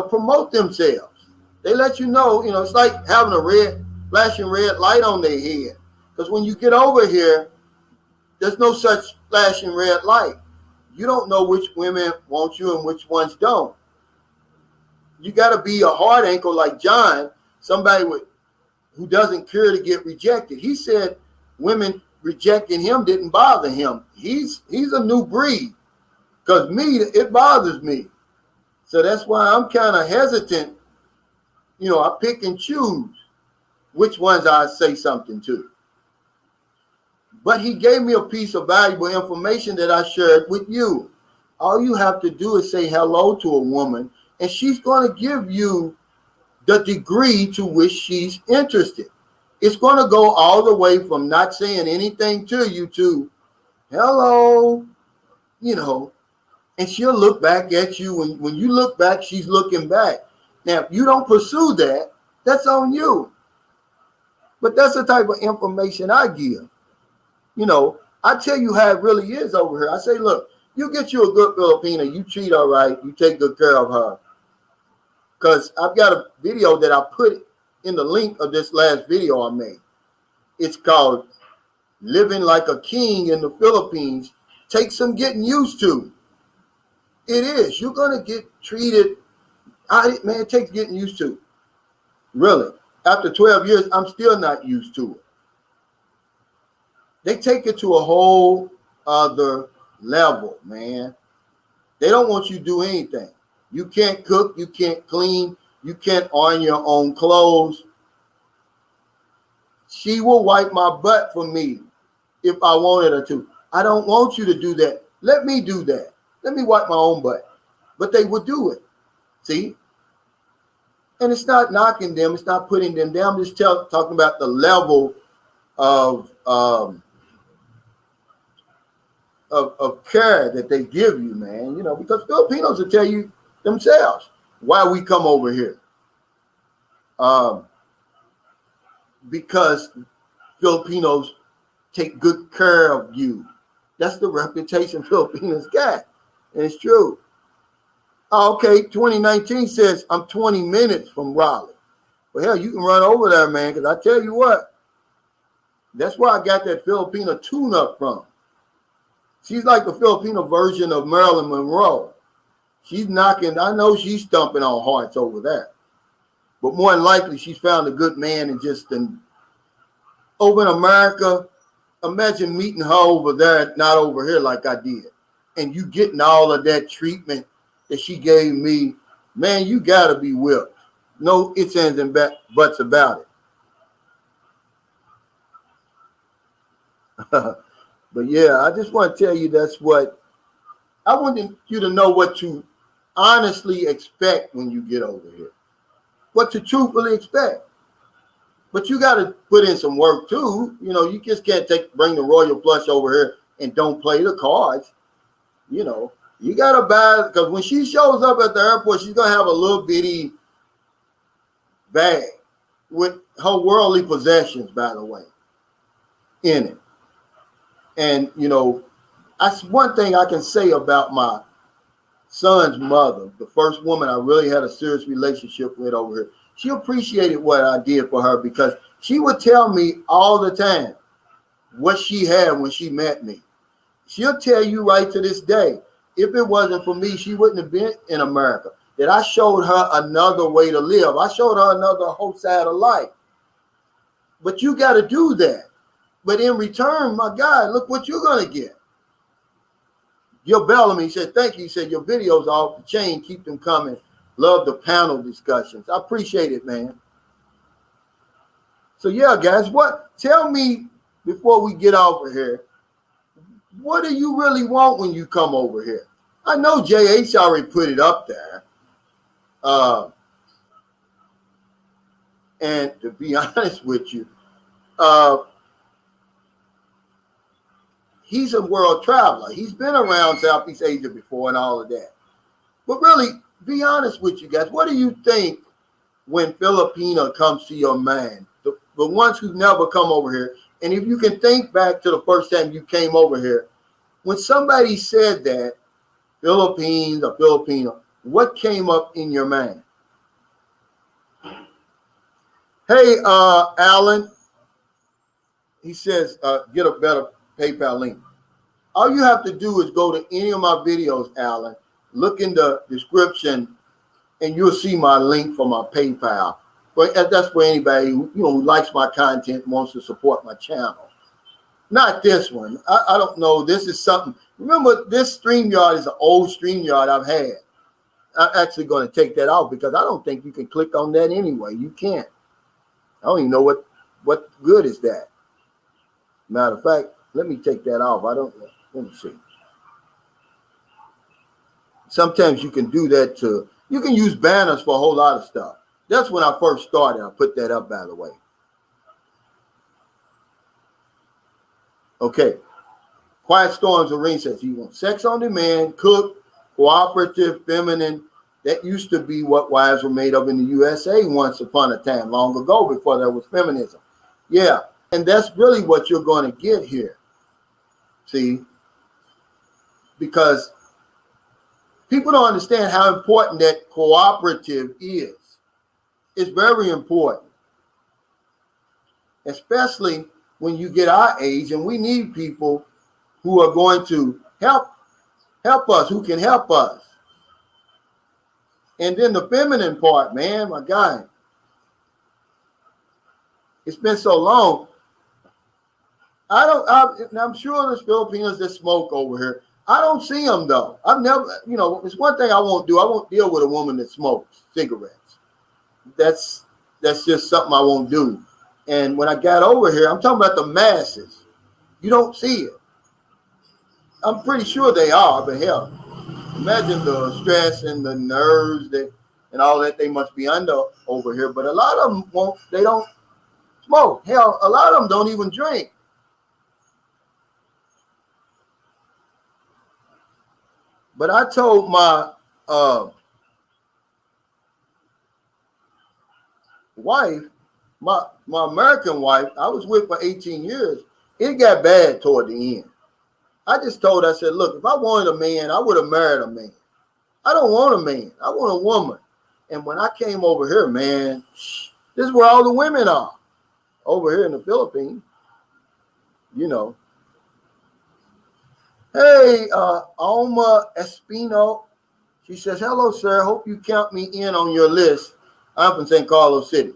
A: promote themselves. They let you know, it's like having a flashing red light on their head. Because when you get over here, there's no such flashing red light. You don't know which women want you and which ones don't. You got to be a hard ankle like John, somebody who doesn't care to get rejected. He said women rejecting him didn't bother him. He's a new breed. Because it bothers me. So that's why I'm kind of hesitant. I pick and choose which ones I say something to. But he gave me a piece of valuable information that I shared with you. All you have to do is say hello to a woman, and she's going to give you the degree to which she's interested. It's going to go all the way from not saying anything to you to hello, and she'll look back at you. When you look back, she's looking back. Now, if you don't pursue that, that's on you. But that's the type of information I give. I tell you how it really is over here. I say, look, you get you a good Filipina, you treat her right, you take good care of her. Because I've got a video that I put in the link of this last video I made. It's called Living Like a King in the Philippines. Takes some getting used to. It is. You're going to get treated. It takes getting used to. Really. After 12 years, I'm still not used to it. They take it to a whole other level, man. They don't want you to do anything. You can't cook. You can't clean. You can't iron your own clothes. She will wipe my butt for me if I wanted her to. I don't want you to do that. Let me do that. Let me wipe my own butt. But they would do it. See? And it's not knocking them. It's not putting them down. I'm just talking about the level of care that they give you, man. You know, because Filipinos will tell you themselves why we come over here. Because Filipinos take good care of you. That's the reputation Filipinos got. And it's true. Okay, 2019 says I'm 20 minutes from Raleigh. Well, hell, you can run over there, man, because I tell you what, that's where I got that Filipino tune-up from. She's like the Filipino version of Marilyn Monroe. She's knocking, I know she's stomping on hearts over there. But more than likely, she's found a good man and over in America, imagine meeting her over there, not over here like I did. And you getting all of that treatment that she gave me, man, you got to be whipped. No ifs, ands, and buts about it. But yeah, I just want to tell you that's what, I want you to know what to honestly expect when you get over here. What to truthfully expect. But you got to put in some work too. You know, you just can't bring the royal flush over here and don't play the cards. You know, you got to buy, because when she shows up at the airport, she's going to have a little bitty bag with her worldly possessions, by the way, in it. And, you know, that's one thing I can say about my son's mother, the first woman I really had a serious relationship with over here. She appreciated what I did for her because she would tell me all the time what she had when she met me. She'll tell you right to this day, if it wasn't for me, she wouldn't have been in America. That I showed her another way to live. I showed her another whole side of life. But you got to do that. But in return, my God, look what you're going to get. Your Bellamy said, thank you. He said, your videos are off the chain. Keep them coming. Love the panel discussions. I appreciate it, man. So, yeah, guys, tell me before we get over here, what do you really want when you come over here? I know JH already put it up there. And to be honest with you, he's a world traveler. He's been around Southeast Asia before and all of that. But really, be honest with you guys. What do you think when Filipino comes to your mind? The ones who've never come over here. And if you can think back to the first time you came over here, when somebody said that, Philippines or Filipino, what came up in your mind? Hey, Alan, he says, get a better PayPal link. All you have to do is go to any of my videos, Alan, look in the description, and you'll see my link for my PayPal. But that's for anybody who likes my content, wants to support my channel. Not this one. I don't know. This is something. Remember, this StreamYard is an old StreamYard I've had. I'm actually going to take that out because I don't think you can click on that anyway. You can't. I don't even know what good is that. Matter of fact, let me take that off. Let me see. Sometimes you can do that too. You can use banners for a whole lot of stuff. That's when I first started. I put that up, by the way. Okay. Quiet Storms Arena says you want sex on demand, cook, cooperative, feminine. That used to be what wives were made of in the USA once upon a time, long ago, before there was feminism. Yeah. And that's really what you're going to get here. See? Because people don't understand how important that cooperative is. It's very important. Especially when you get our age, and we need people who are going to help us, who can help us. And then the feminine part, man, my God. It's been so long. I'm sure there's Filipinos that smoke over here. I don't see them, though. I've never, it's one thing I won't do. I won't deal with a woman that smokes cigarettes. that's just something I won't do. And when I got over here, I'm talking about the masses. You don't see it. I'm pretty sure they are, but hell, imagine the stress and the nerves that and all that they must be under over here. But a lot of them won't. They don't smoke. Hell, a lot of them don't even drink. But I told my wife, my American wife, I was with for 18 years. It got bad toward the end. I just told her, I said, look, if I wanted a man, I would have married a man. I don't want a man. I want a woman. And when I came over here, man, this is where all the women are. Over here in the Philippines, you know. Hey, Alma Espino. She says, hello, sir. Hope you count me in on your list. I'm from St. Carlos City.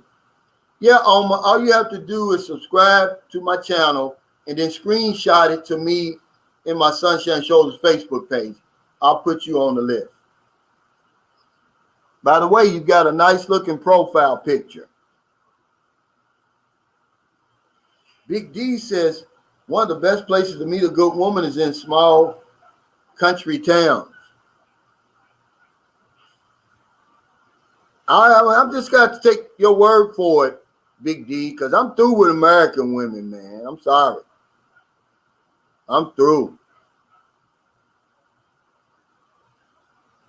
A: Yeah, Alma, all you have to do is subscribe to my channel and then screenshot it to me in my Sunshine Shoulders Facebook page. I'll put you on the list. By the way, you've got a nice looking profile picture. Big D says, one of the best places to meet a good woman is in small country towns. I'm just got to take your word for it, Big D, because I'm through with American women, man. I'm sorry. I'm through.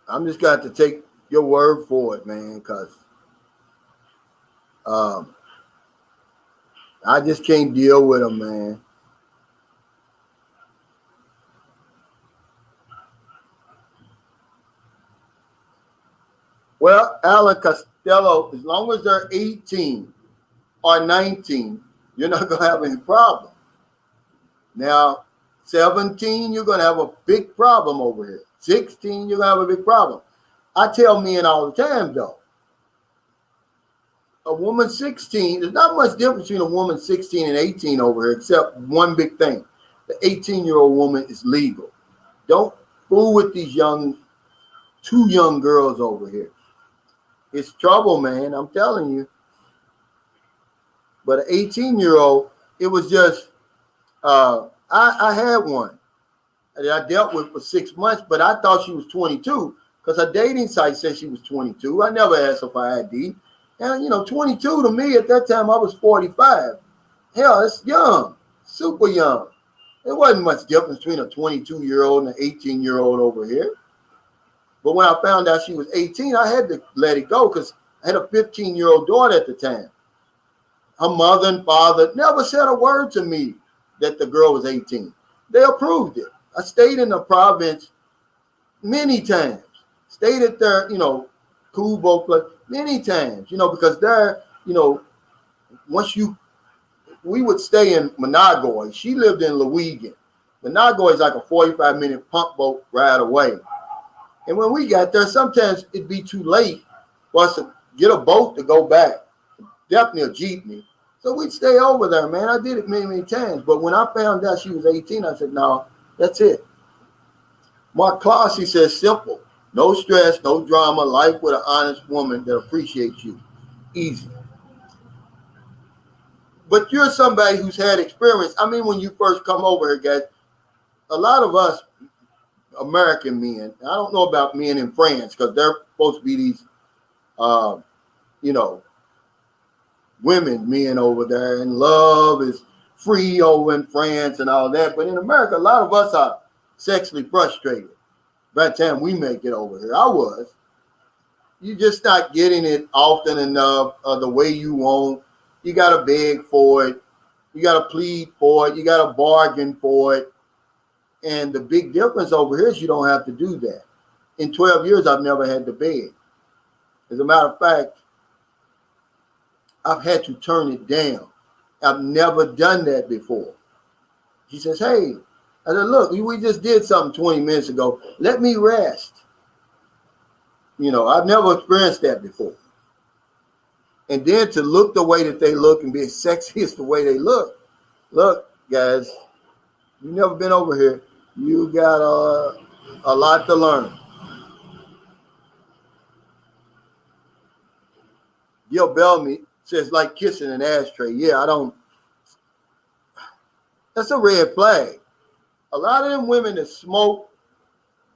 A: I'm just got to take your word for it, man, because I just can't deal with them, man. Well, Alan Costello, as long as they're 18 or 19, you're not going to have any problem. Now, 17, you're going to have a big problem over here. 16, you're going to have a big problem. I tell men all the time, though, a woman 16, there's not much difference between a woman 16 and 18 over here, except one big thing. The 18-year-old woman is legal. Don't fool with these two young girls over here. It's trouble, man. I'm telling you. But an 18-year-old, it was just, I had one that I dealt with for 6 months, but I thought she was 22 because her dating site said she was 22. I never asked her for ID. And, 22 to me at that time, I was 45. Hell, it's young, super young. There wasn't much difference between a 22-year-old and an 18-year-old over here. But when I found out she was 18, I had to let it go because I had a 15-year-old daughter at the time. Her mother and father never said a word to me that the girl was 18. They approved it. I stayed in the province many times. Stayed at their, Kubo place many times, because there, we would stay in Managua. She lived in Lewigan. Managua is like a 45-minute pump boat ride away. And when we got there, sometimes it'd be too late for us to get a boat to go back. Definitely a jeepney. So we'd stay over there, man. I did it many, many times. But when I found out she was 18, I said, no, that's it. Mark Claus, he says, simple. No stress, no drama. Life with an honest woman that appreciates you. Easy. But you're somebody who's had experience. I mean, when you first come over here, guys, a lot of us American men, I don't know about men in France because they're supposed to be these, men over there, and love is free over in France and all that. But in America, a lot of us are sexually frustrated by the time we make it over here. I was. You're just not getting it often enough the way you want. You got to beg for it. You got to plead for it. You got to bargain for it. And the big difference over here is you don't have to do that. In 12 years, I've never had to beg. As a matter of fact, I've had to turn it down. I've never done that before. He says, hey, I said, look, we just did something 20 minutes ago. Let me rest. I've never experienced that before. And then to look the way that they look and be as sexy as the way they look. Look, guys, you've never been over here. You got a lot to learn. Gil Bellamy says like kissing an ashtray. Yeah, I don't. That's a red flag. A lot of them women that smoke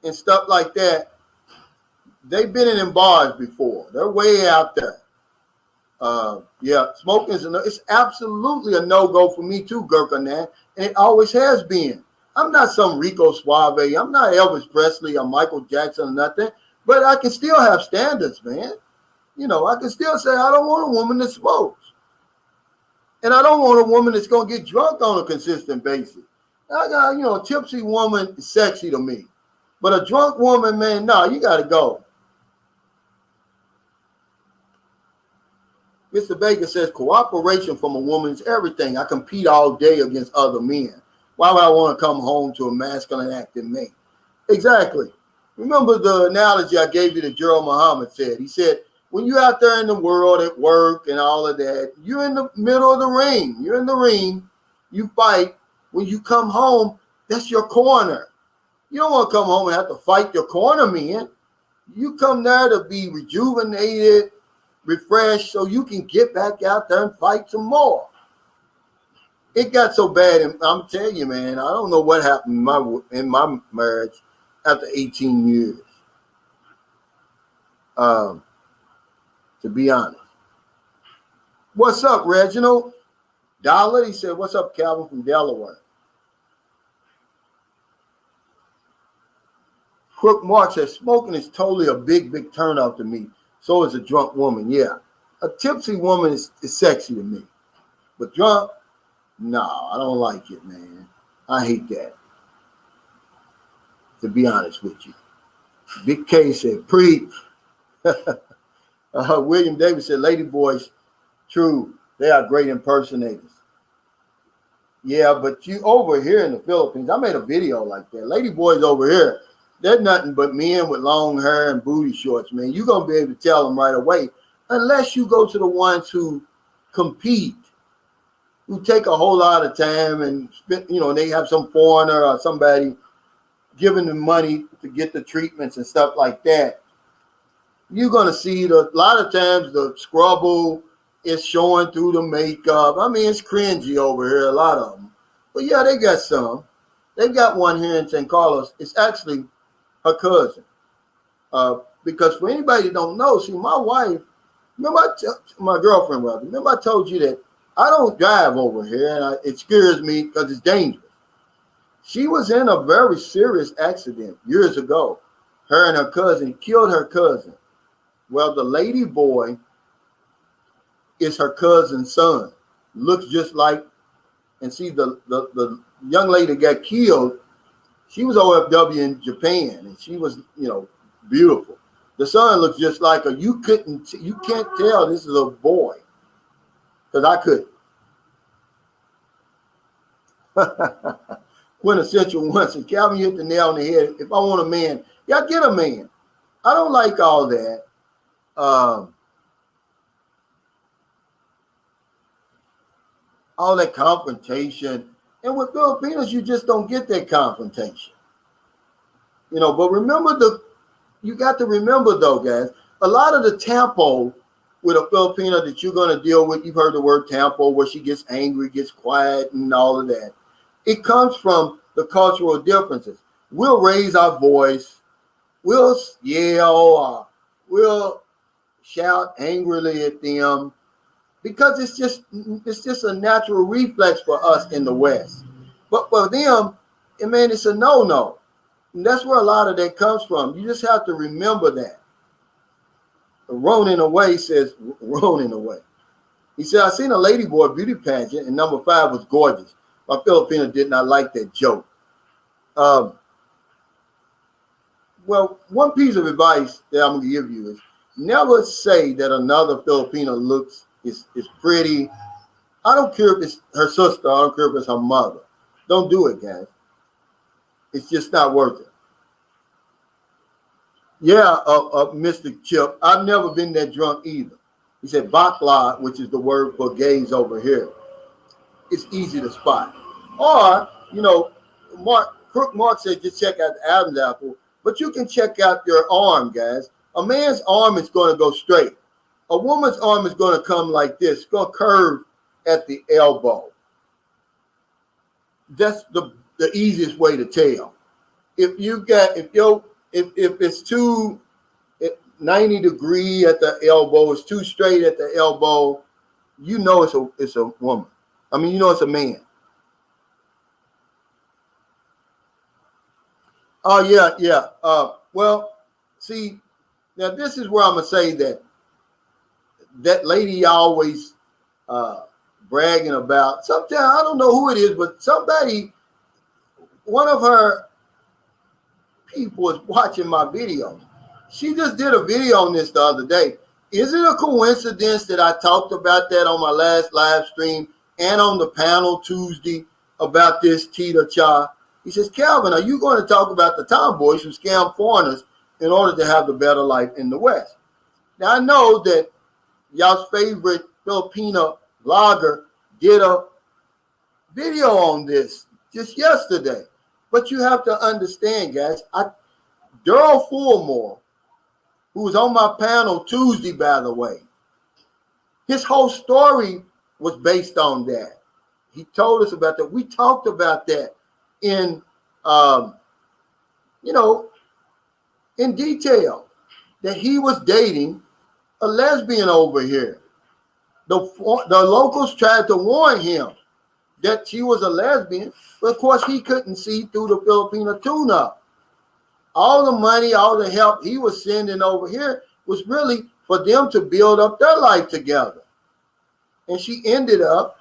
A: and stuff like that, they've been in them bars before. They're way out there. Yeah, smoking is it's absolutely a no-go for me too, Gurkhanan, and it always has been. I'm not some Rico Suave. I'm not Elvis Presley or Michael Jackson or nothing, but I can still have standards, man. You know, I can still say I don't want a woman that smokes. And I don't want a woman that's going to get drunk on a consistent basis. I got, a tipsy woman is sexy to me. But a drunk woman, man, no, you got to go. Mr. Baker says, cooperation from a woman is everything. I compete all day against other men. Why would I want to come home to a masculine acting man? Exactly. Remember the analogy I gave you that Gerald Muhammad said. He said, when you're out there in the world at work and all of that, you're in the middle of the ring. You're in the ring. You fight. When you come home, that's your corner. You don't want to come home and have to fight your corner man. You come there to be rejuvenated, refreshed, so you can get back out there and fight some more. It got so bad, and I'm telling you, man, I don't know what happened in my marriage after 18 years. To be honest. What's up, Reginald? Dollar, he said, what's up, Calvin from Delaware? Crook Mark says, smoking is totally a big, big turn off to me. So is a drunk woman. Yeah. A tipsy woman is sexy to me. But drunk, no, I don't like it, man. I hate that. To be honest with you. Big K said, preach. William Davis said, lady boys, true, they are great impersonators. Yeah, but you over here in the Philippines, I made a video like that. Lady boys over here, they're nothing but men with long hair and booty shorts, man. You're going to be able to tell them right away, unless you go to the ones who compete, who take a whole lot of time and, they have some foreigner or somebody giving them money to get the treatments and stuff like that. You're going to see a lot of times the scrubble is showing through the makeup. I mean, it's cringy over here, a lot of them. But yeah, they got some. They've got one here in San Carlos. It's actually her cousin. Because for anybody that don't know, see, my wife, my girlfriend, rather, remember I told you that I don't drive over here, and it scares me because it's dangerous. She was in a very serious accident years ago. Her and her cousin killed her cousin. Well, the lady boy is her cousin's son. Looks just like, and see, the young lady got killed. She was OFW in Japan, and she was, beautiful. The son looks just like her. You can't tell this is a boy, because I couldn't. Quintessential once, and Calvin hit the nail on the head. If I want a man, yeah, get a man. I don't like all that. All that confrontation. And with Filipinos, you just don't get that confrontation. But remember you got to remember though, guys, a lot of the tempo with a Filipino that you're going to deal with, you've heard the word tempo, where she gets angry, gets quiet, and all of that. It comes from the cultural differences. We'll raise our voice, we'll yell, we'll shout angrily at them, because it's just a natural reflex for us in the West. But for them, it's a no-no. And that's where a lot of that comes from. You just have to remember that. Ronin Away says, Ronin Away. He said, I seen a ladyboy beauty pageant and number 5 was gorgeous. My Filipino did not like that joke. Well, one piece of advice that I'm going to give you is never say that another Filipino is pretty. I don't care if it's her sister. I don't care if it's her mother. Don't do it, guys. It's just not worth it. Yeah, Mr. Chip, I've never been that drunk either. He said bakla, which is the word for gays over here. It's easy to spot. Or, Crook Mark said just check out the Adam's apple, but you can check out your arm, guys. A man's arm is going to go straight. A woman's arm is going to come like this. It's going to curve at the elbow. That's the easiest way to tell. If it's too 90 degree at the elbow, it's too straight at the elbow, you know it's a woman. I mean, you know it's a man. Oh yeah. Well, see, now this is where I'm gonna say that lady always bragging about. Sometimes I don't know who it is, but one of her people is watching my videos. She just did a video on this the other day. Is it a coincidence that I talked about that on my last live stream and on the panel Tuesday about this Tita Cha? He says, Calvin, are you going to talk about the tomboys who scam foreigners in order to have the better life in the West? Now, I know that y'all's favorite Filipino vlogger did a video on this just yesterday. But you have to understand, guys, Daryl Fulmore, who was on my panel Tuesday, by the way, his whole story was based on that. He told us about that. We talked about that in detail, that he was dating a lesbian over here. The locals tried to warn him that she was a lesbian, but of course he couldn't see through the Filipino tune-up. All the money, all the help he was sending over here was really for them to build up their life together. And she ended up,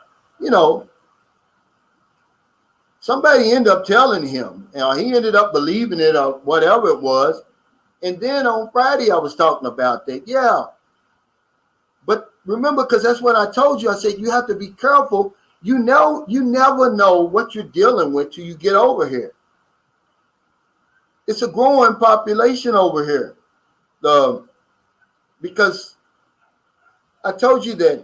A: somebody ended up telling him, he ended up believing it or whatever it was. And then on Friday, I was talking about that. Yeah. But remember, because that's what I told you. I said, you have to be careful. You never know what you're dealing with till you get over here. It's a growing population over here. Because I told you that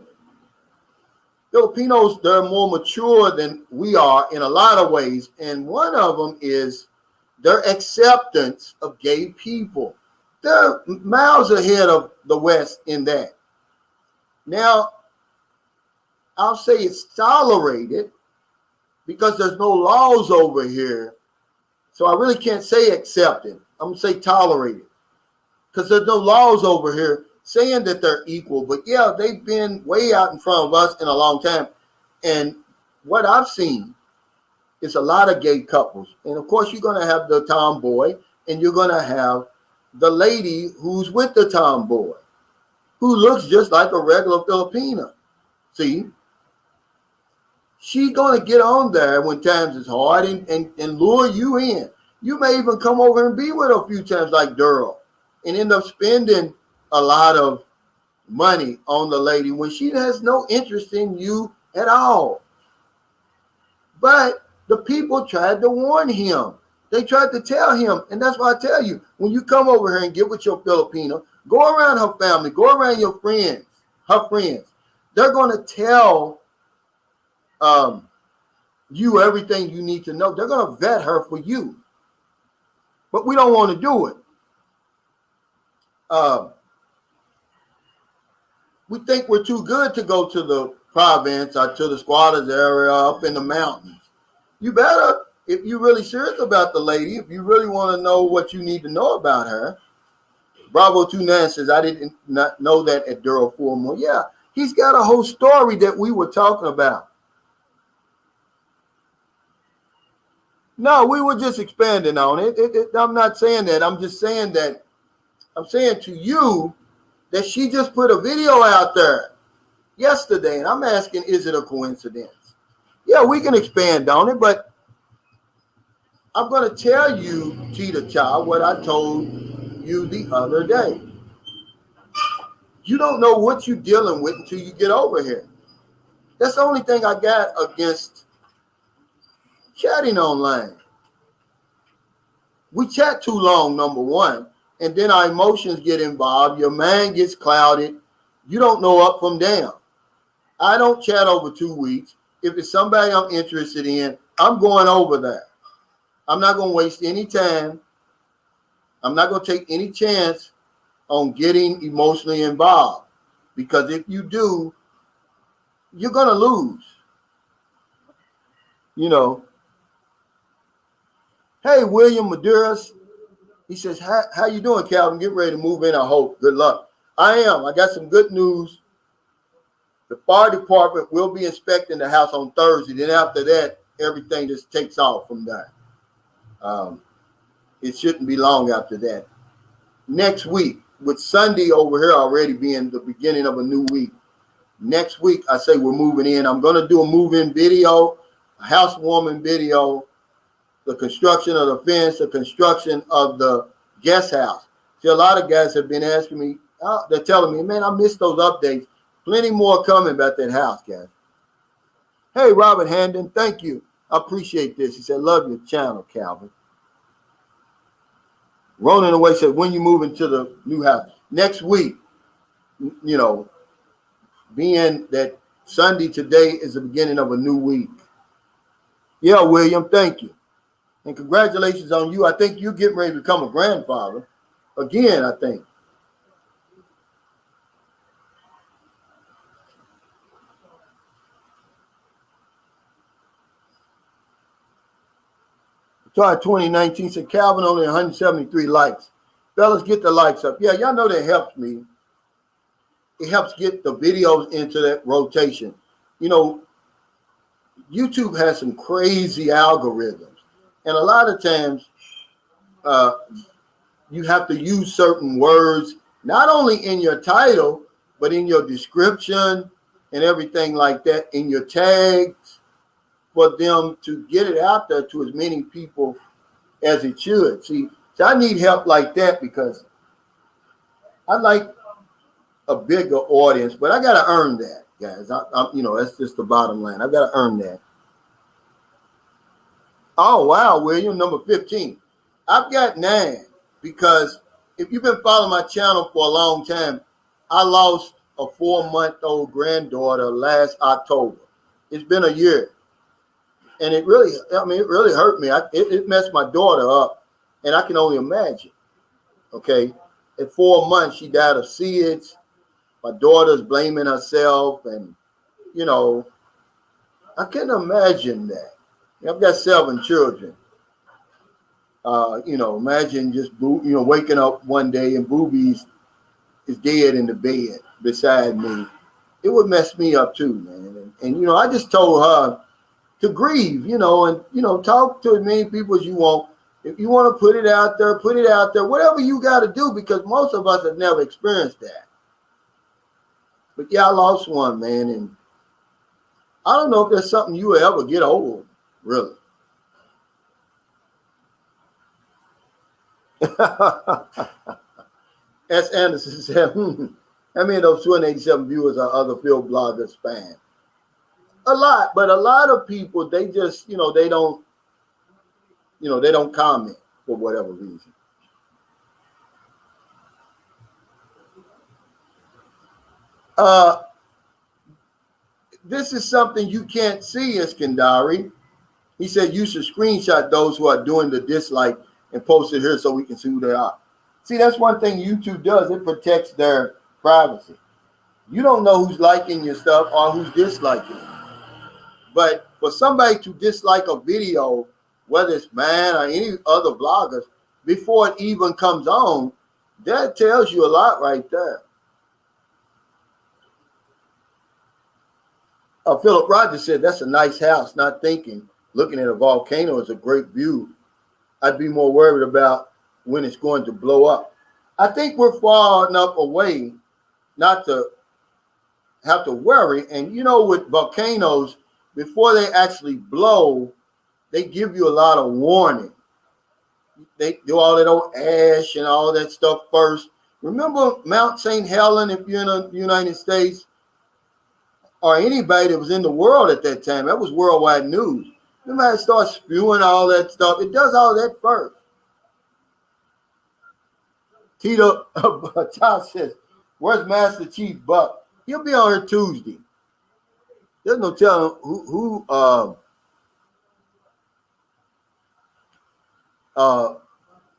A: Filipinos, they're more mature than we are in a lot of ways. And one of them is their acceptance of gay people. They're miles ahead of the West in that. Now, I'll say it's tolerated because there's no laws over here. So I really can't say accepted. I'm going to say tolerated because there's no laws over here saying that they're equal. But yeah, they've been way out in front of us in a long time. And what I've seen is a lot of gay couples. And of course, you're going to have the tomboy and you're going to have the lady who's with the tomboy who looks just like a regular Filipina. See? She's going to get on there when times is hard and lure you in. You may even come over and be with her a few times like Daryl and end up spending a lot of money on the lady when she has no interest in you at all. But the people tried to warn him. They tried to tell him. And that's why I tell you, when you come over here and get with your Filipino, go around her family, go around your friends, her friends. They're going to tell you everything you need to know. They're going to vet her for you. But we don't want to do it. We think we're too good to go to the province or to the squatters area up in the mountains. You better, if you're really serious about the lady, if you really want to know what you need to know about her. Bravo 29 says, I did not know that at Daryl Fulmore. Yeah, he's got a whole story that we were talking about. No, we were just expanding on it. I'm not saying that. I'm just saying that. I'm saying to you that she just put a video out there yesterday, and I'm asking, is it a coincidence? Yeah, we can expand on it, but I'm going to tell you, Tita Cha, what I told you the other day. You don't know what you're dealing with until you get over here. That's the only thing I got against chatting online. We chat too long, number one, and then our emotions get involved. Your mind gets clouded. You don't know up from down. I don't chat over 2 weeks. If it's somebody I'm interested in, I'm going over there. I'm not going to waste any time. I'm not going to take any chance on getting emotionally involved. because if you do, you're going to lose. You know. Hey, William Maduras. He says, how you doing, Calvin? Get ready to move in, I hope. Good luck. I am. I got some good news. The fire department will be inspecting the house on Thursday. Then after that, everything just takes off from there. It shouldn't be long after that. Next week, with Sunday over here already being the beginning of a new week, next week, I say we're moving in. I'm going to do a move-in video, a housewarming video, the construction of the fence, the construction of the guest house. See, a lot of guys have been asking me, they're telling me, man, I missed those updates. Plenty more coming about that house, guys. Hey, Robert Handon, thank you. I appreciate this. He said, love your channel, Calvin. Ronan away said, when you move into the new house? Next week, you know, being that Sunday today is the beginning of a new week. Yeah, William, thank you. And congratulations on you. I think you're getting ready to become a grandfather. Again, I think. Sorry, 2019 said Calvin only 173 likes. Fellas, get the likes up. Yeah, y'all know that helps me. It helps get the videos into that rotation. You know, YouTube has some crazy algorithms. And a lot of times you have to use certain words, not only in your title, but in your description and everything like that, in your tags, for them to get it out there to as many people as it should. See, so I need help like that because I like a bigger audience, but I got to earn that, guys. You know, that's just the bottom line. I've got to earn that. Oh, wow, William, number 15. I've got 9 because if you've been following my channel for a long time, I lost a 4-month-old granddaughter last October. It's been a year. And it really, it really hurt me. It messed my daughter up, and I can only imagine. Okay, at 4 months, she died of SIDS. My daughter's blaming herself, and you know, I can't imagine that. I've got 7 children. You know, imagine just waking up one day and Boobies is dead in the bed beside me. It would mess me up too, man. And you know, I just told her to grieve, you know, and, you know, talk to as many people as you want. If you want to put it out there, put it out there, whatever you got to do, because most of us have never experienced that. But yeah, I lost one, man. And I don't know if there's something you will ever get over, really. S. Anderson said, how many of those 287 viewers are other field bloggers spam? A lot, but a lot of people, they just, you know, they don't comment for whatever reason. This is something you can't see, Iskandari. He said you should screenshot those who are doing the dislike and post it here so we can see who they are. See, that's one thing YouTube does. It protects their privacy. You don't know who's liking your stuff or who's disliking it. But for somebody to dislike a video, whether it's mine or any other bloggers, before it even comes on, that tells you a lot right there. Philip Rogers said, that's a nice house, not thinking. Looking at a volcano is a great view. I'd be more worried about when it's going to blow up. I think we're far enough away not to have to worry. And, you know, with volcanoes, before they actually blow, they give you a lot of warning. They do all that old ash and all that stuff first. Remember Mount St. Helens, if you're in the United States, or anybody that was in the world at that time, that was worldwide news. Remember how it starts spewing all that stuff? It does all that first. Tito Todd says, where's Master Chief Buck? He'll be on here Tuesday. There's no telling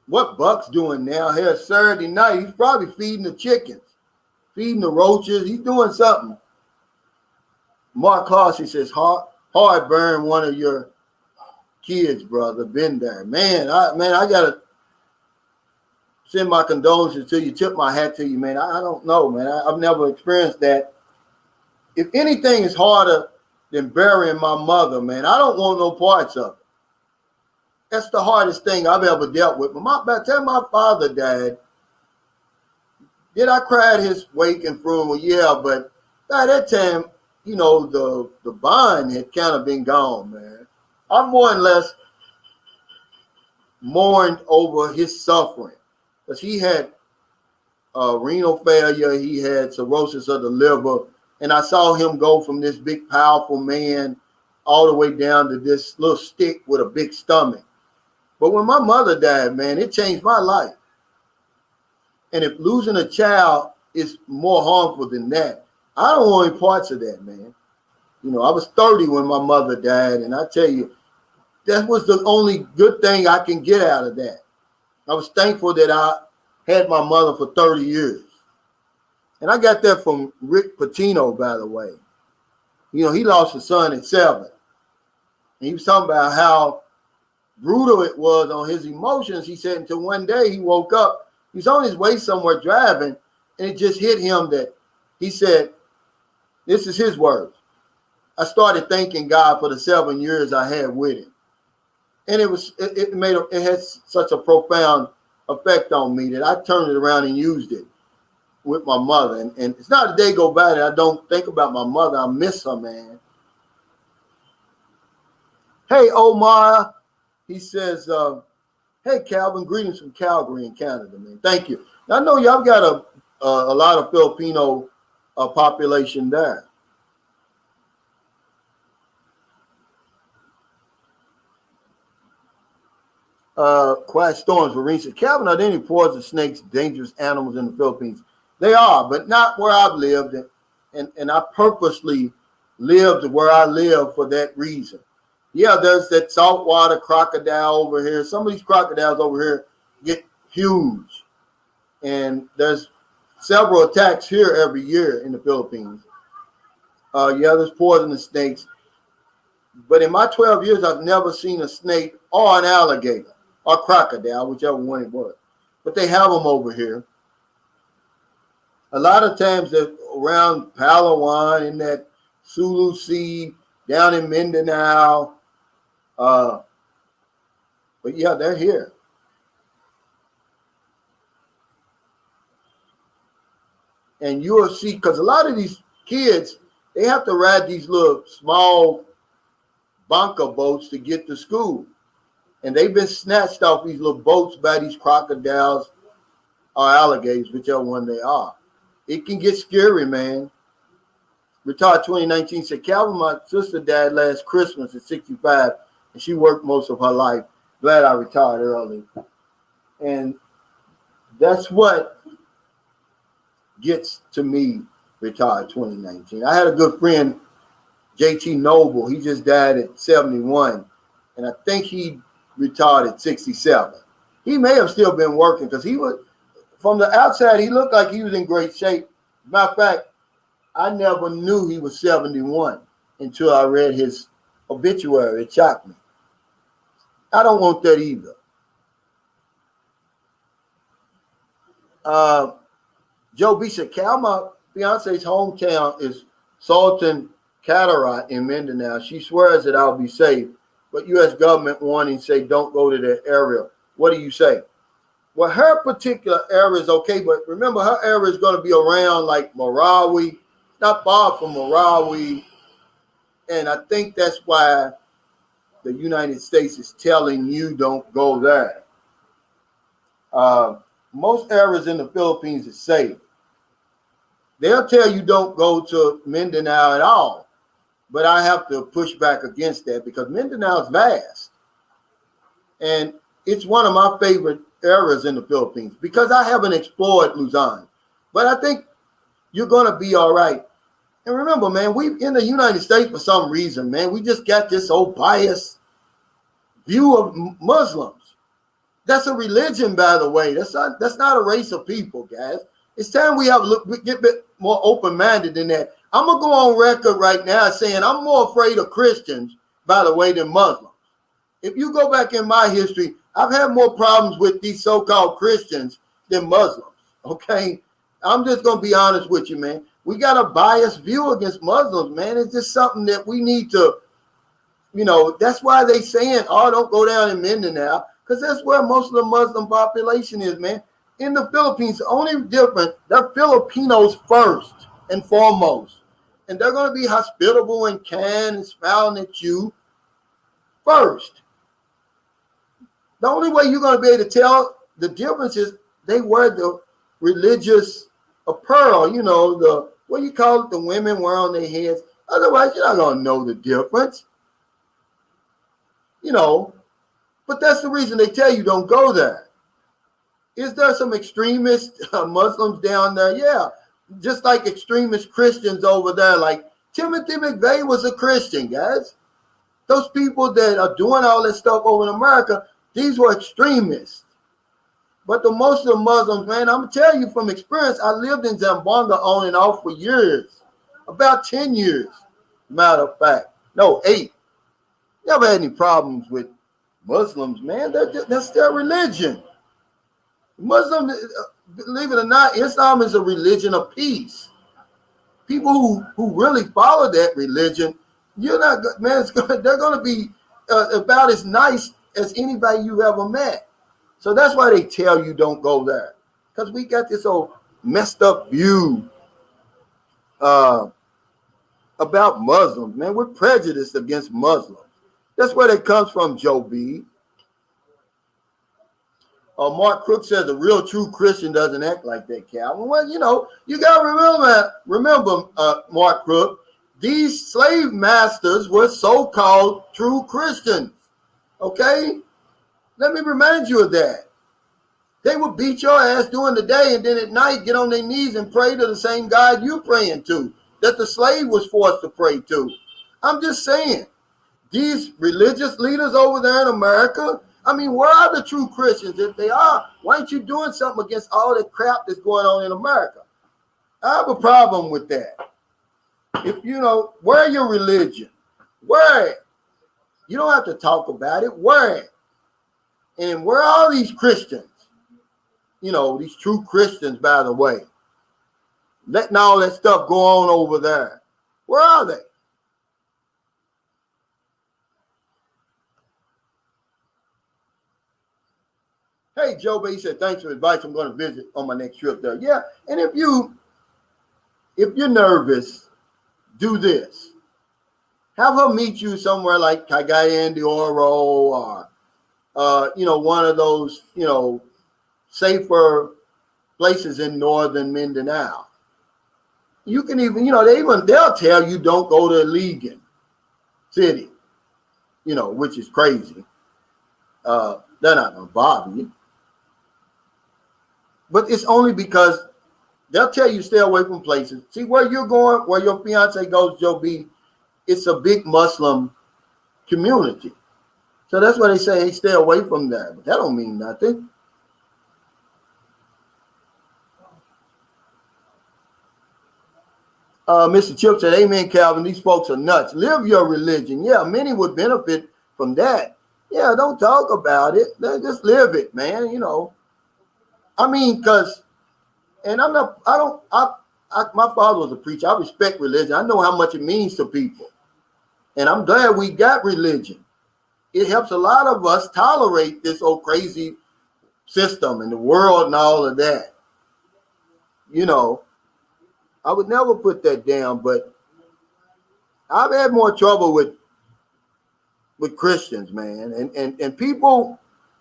A: what Buck's doing now. Here Saturday night, he's probably feeding the chickens, feeding the roaches. He's doing something. Mark Clark, he says, hard burn one of your kids, brother. Been there. Man, I gotta send my condolences to you, tip my hat to you, man. I don't know, man. I've never experienced that. If anything is harder than burying my mother, man, I don't want no parts of it. That's the hardest thing I've ever dealt with. But by the time my father died, did I cry at his wake and funeral? Yeah, but by that time, you know, the bond had kind of been gone, man. I more or less mourned over his suffering because he had renal failure, he had cirrhosis of the liver, and I saw him go from this big, powerful man all the way down to this little stick with a big stomach. But when my mother died, man, it changed my life. And if losing a child is more harmful than that, I don't want any parts of that, man. You know, I was 30 when my mother died, and I tell you, that was the only good thing I can get out of that. I was thankful that I had my mother for 30 years. And I got that from Rick Pitino, by the way. You know, he lost a son at 7. And he was talking about how brutal it was on his emotions. He said until one day he woke up, he's on his way somewhere driving, and it just hit him that he said, this is his words, I started thanking God for the 7 years I had with him. And it had such a profound effect on me that I turned it around and used it with my mother. And it's not a day go by that I don't think about my mother. I miss her, man. Hey, Omar, he says, hey, Calvin, greetings from Calgary in Canada, man. Thank you. Now, I know y'all got a lot of Filipino population there. Quiet Storms, Vereen said, Calvin, are there any poisonous snakes, dangerous animals in the Philippines? They are, but not where I've lived. And I purposely lived where I live for that reason. Yeah, there's that saltwater crocodile over here. Some of these crocodiles over here get huge. And there's several attacks here every year in the Philippines. Yeah, there's poisonous snakes. But in my 12 years, I've never seen a snake or an alligator or crocodile, whichever one it was. But they have them over here. A lot of times they're around Palawan, in that Sulu Sea, down in Mindanao. But yeah, they're here. And you will see, because a lot of these kids, they have to ride these little small bunker boats to get to school. And they've been snatched off these little boats by these crocodiles or alligators, whichever one they are. It can get scary, man. Retired 2019 said, Calvin, my sister died last Christmas at 65, and she worked most of her life. Glad I retired early. And that's what gets to me, retired 2019. I had a good friend, JT Noble. He just died at 71, and I think he retired at 67. He may have still been working because he was, from the outside, he looked like he was in great shape. Matter of fact, I never knew he was 71 until I read his obituary. It shocked me. I don't want that either. Joe B said, Cal, my fiance's hometown is Saltwater Crocodile in Mindanao. She swears that I'll be safe, but U.S. government warning say don't go to that area. What do you say? Well, her particular area is okay, but remember, her area is going to be around like Marawi, not far from Marawi, and I think that's why the United States is telling you don't go there. Most areas in the Philippines is safe. They'll tell you don't go to Mindanao at all, but I have to push back against that because Mindanao is vast, and it's one of my favorite areas in the Philippines because I haven't explored Luzon, but I think you're going to be all right. And remember, man, we in the United States for some reason, man, we just got this old biased view of Muslims. That's a religion, by the way. That's not a race of people, guys. It's time we get a bit more open-minded than that. I'm going to go on record right now saying I'm more afraid of Christians, by the way, than Muslims. If you go back in my history, I've had more problems with these so-called Christians than Muslims, okay? I'm just going to be honest with you, man. We got a biased view against Muslims, man. It's just something that we need to, that's why they saying, oh, don't go down in Mindanao, because that's where most of the Muslim population is, man. In the Philippines, the only difference, they're Filipinos first and foremost. And they're going to be hospitable and kind and smiling at you first. The only way you're going to be able to tell the difference is they wear the religious apparel, what you call it, the women wear on their heads. Otherwise, you're not going to know the difference. But that's the reason they tell you don't go there. Is there some extremist Muslims down there? Yeah. Just like extremist Christians over there. Like Timothy McVeigh was a Christian, guys. Those people that are doing all this stuff over in America, these were extremists. But most of the Muslims, man, I'm going to tell you from experience, I lived in Zamboanga on and off for years. About 10 years, matter of fact. No, 8. Never had any problems with Muslims, man. That's their religion. Muslims, believe it or not, Islam is a religion of peace. People who really follow that religion, they're going to be about as nice as anybody you've ever met. So that's why they tell you don't go there. Because we got this old messed up view about Muslims, man. We're prejudiced against Muslims. That's where that comes from, Joe B. Mark Crook says a real true Christian doesn't act like that, Calvin. Well, you got to remember, Mark Crook, these slave masters were so-called true Christians. Okay? Let me remind you of that. They would beat your ass during the day and then at night get on their knees and pray to the same God you're praying to, that the slave was forced to pray to. I'm just saying, these religious leaders over there in America, where are the true Christians? If they are, why aren't you doing something against all the crap that's going on in America? I have a problem with that. If wear your religion, wear it. You don't have to talk about it, wear it. And where are all these Christians? These true Christians, by the way, letting all that stuff go on over there. Where are they? Hey, Joe B said, thanks for the advice. I'm going to visit on my next trip there. Yeah, and if you're nervous, do this. Have her meet you somewhere like Cagayan de Oro or, one of those, safer places in northern Mindanao. You can even, they'll tell you don't go to Ligan City, which is crazy. They're not going to bother you. But it's only because they'll tell you stay away from places. See, where you're going, where your fiance goes, Joe B, it's a big Muslim community. So that's why they say, hey, stay away from that. But that don't mean nothing. Mr. Chip said, amen, Calvin. These folks are nuts. Live your religion. Yeah, many would benefit from that. Yeah, don't talk about it. Just live it, man. Because, and my father was a preacher. I respect religion. I know how much it means to people. And I'm glad we got religion. It helps a lot of us tolerate this old crazy system and the world and all of that. I would never put that down, but I've had more trouble with Christians, man. And people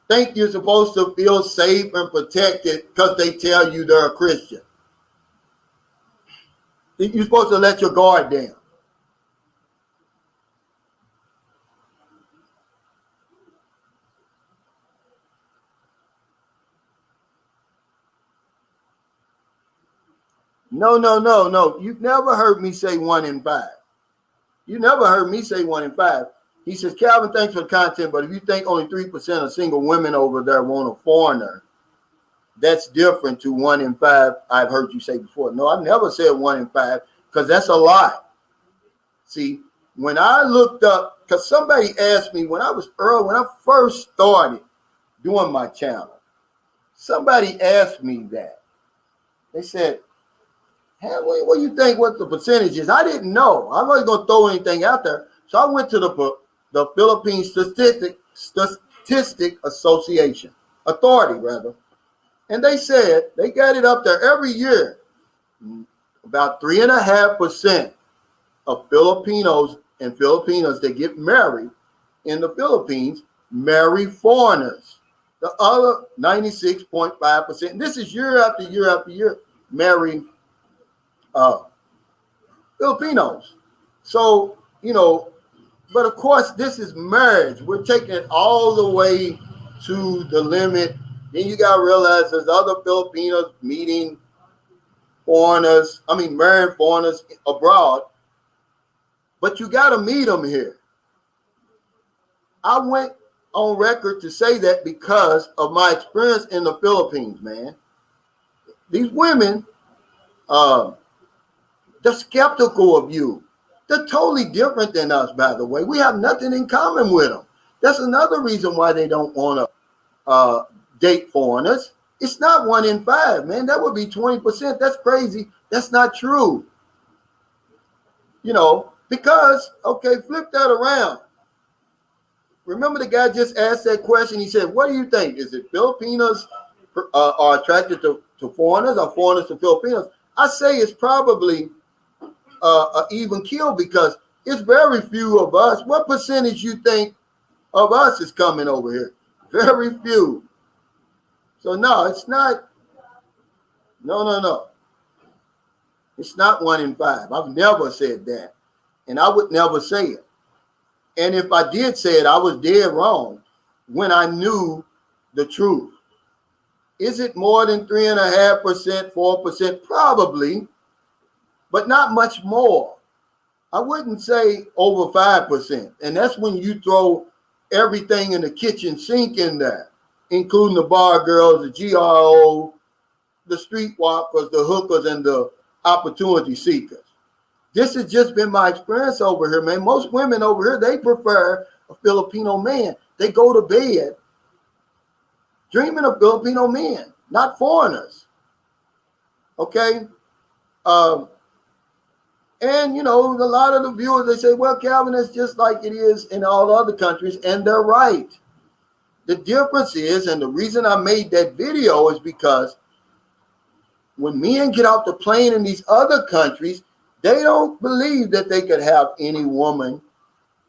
A: think you're supposed to feel safe and protected because they tell you they're a Christian. You're supposed to let your guard down. No. You've never heard me say 1 in 5. You never heard me say 1 in 5. He says, Calvin, thanks for the content, but if you think only 3% of single women over there want a foreigner, that's different to 1 in 5. I've heard you say before. No, I never said 1 in 5 because that's a lie. See, when I looked up, because somebody asked me when I first started doing my channel, somebody asked me that. They said, hey, what do you think what the percentage is? I didn't know. I wasn't going to throw anything out there. So I went to the Philippine Statistic Association, Authority rather. And they said they got it up there every year. About 3.5% of Filipinos and Filipinas that get married in the Philippines marry foreigners. The other 96.5%, and this is year after year after year, marry Filipinos. So, but of course, this is marriage. We're taking it all the way to the limit. Then you got to realize there's other Filipinos marrying foreigners abroad. But you got to meet them here. I went on record to say that because of my experience in the Philippines, man. These women, they're skeptical of you. They're totally different than us, by the way. We have nothing in common with them. That's another reason why they don't want to date foreigners. It's not 1 in 5, man. That would be 20%. That's crazy. That's not true. Because, okay, flip that around. Remember the guy just asked that question. He said, what do you think? Is it Filipinos are attracted to foreigners or foreigners to Filipinos? I say it's probably an even kill because it's very few of us. What percentage you think of us is coming over here? Very few. So no, it's not. No. It's not 1 in 5. I've never said that. And I would never say it. And if I did say it, I was dead wrong when I knew the truth. Is it more than 3.5%, 4%? Probably, but not much more. I wouldn't say over 5%. And that's when you throw everything in the kitchen sink in there, including the bar girls, the GRO, the streetwalkers, the hookers, and the opportunity seekers. This has just been my experience over here, man. Most women over here, they prefer a Filipino man. They go to bed dreaming of Filipino men, not foreigners. Okay? And, a lot of the viewers, they say, well, Calvin, it's just like it is in all other countries, and they're right. The difference is, and the reason I made that video is because when men get off the plane in these other countries, they don't believe that they could have any woman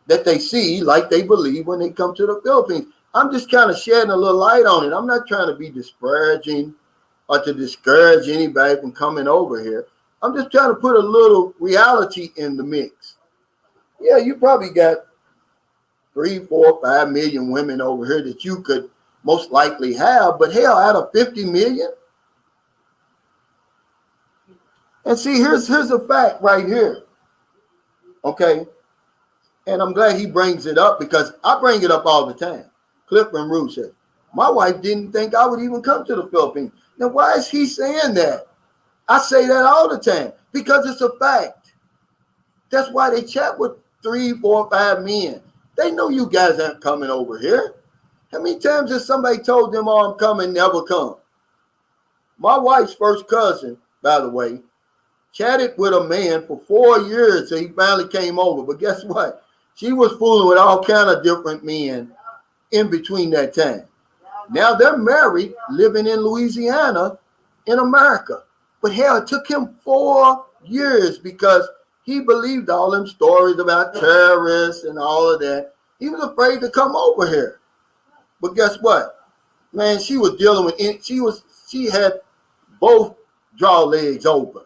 A: that they see like they believe when they come to the Philippines. I'm just kind of shedding a little light on it. I'm not trying to be disparaging or to discourage anybody from coming over here. I'm just trying to put a little reality in the mix. Yeah, you probably got 3, 4, 5 million women over here that you could most likely have, but hell, out of 50 million. And see, here's a fact right here. Okay. And I'm glad he brings it up because I bring it up all the time. Clifton Root says, my wife didn't think I would even come to the Philippines. Now, why is he saying that? I say that all the time because it's a fact. That's why they chat with 3, 4, 5 men. They know you guys aren't coming over here. How many times has somebody told them, oh, I'm coming, never come? My wife's first cousin, by the way, chatted with a man for 4 years till he finally came over. But guess what? She was fooling with all kind of different men in between that time. Now they're married, living in Louisiana, in America. But hell, it took him 4 years because he believed all them stories about terrorists and all of that. He was afraid to come over here. But guess what? Man, she was dealing with it. She had both draw legs open.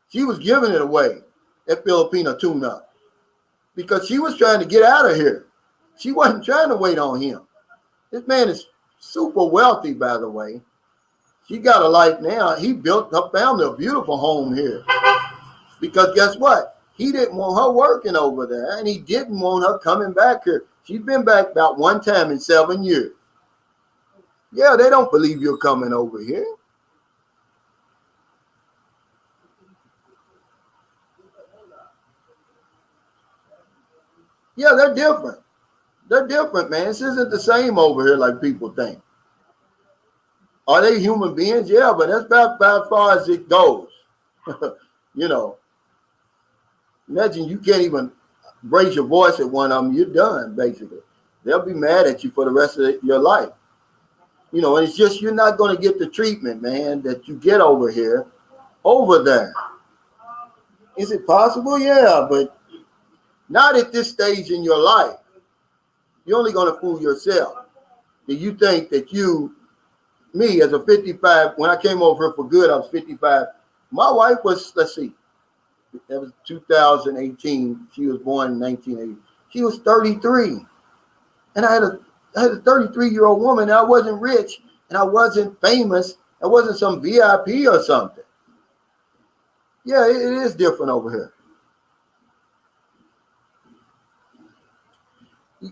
A: She was giving it away at Filipino tune-up because she was trying to get out of here. She wasn't trying to wait on him. This man is super wealthy, by the way. She got a life now. He built her family a beautiful home here because guess what? He didn't want her working over there, and he didn't want her coming back here. She's been back about one time in 7 years. Yeah, they don't believe you're coming over here. Yeah, they're different. They're different, man. This isn't the same over here like people think. Are they human beings? Yeah, but that's about as far as it goes. You know, imagine you can't even raise your voice at one of them. You're done, basically. They'll be mad at you for the rest of your life. You know, and it's just you're not going to get the treatment, man, that you get over here, over there. Is it possible? Yeah, but not at this stage in your life. You're only going to fool yourself. Do you think that me as a 55, when I came over here for good, I was 55. My wife was, let's see, that was 2018. She was born in 1980. She was 33. And I had a 33-year-old woman, and I wasn't rich, and I wasn't famous. I wasn't some VIP or something. Yeah, it is different over here.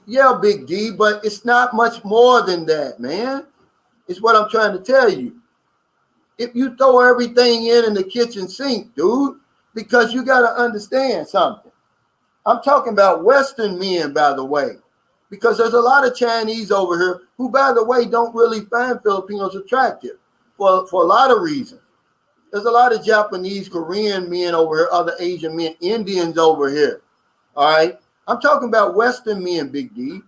A: Yeah, Big D, but it's not much more than that, man. It's what I'm trying to tell you. If you throw everything in the kitchen sink, dude, because you got to understand something. I'm talking about Western men, by the way, because there's a lot of Chinese over here who, by the way, don't really find Filipinos attractive for a lot of reasons. There's a lot of Japanese, Korean men over here, other Asian men, Indians over here. All right. I'm talking about Western men, Big D,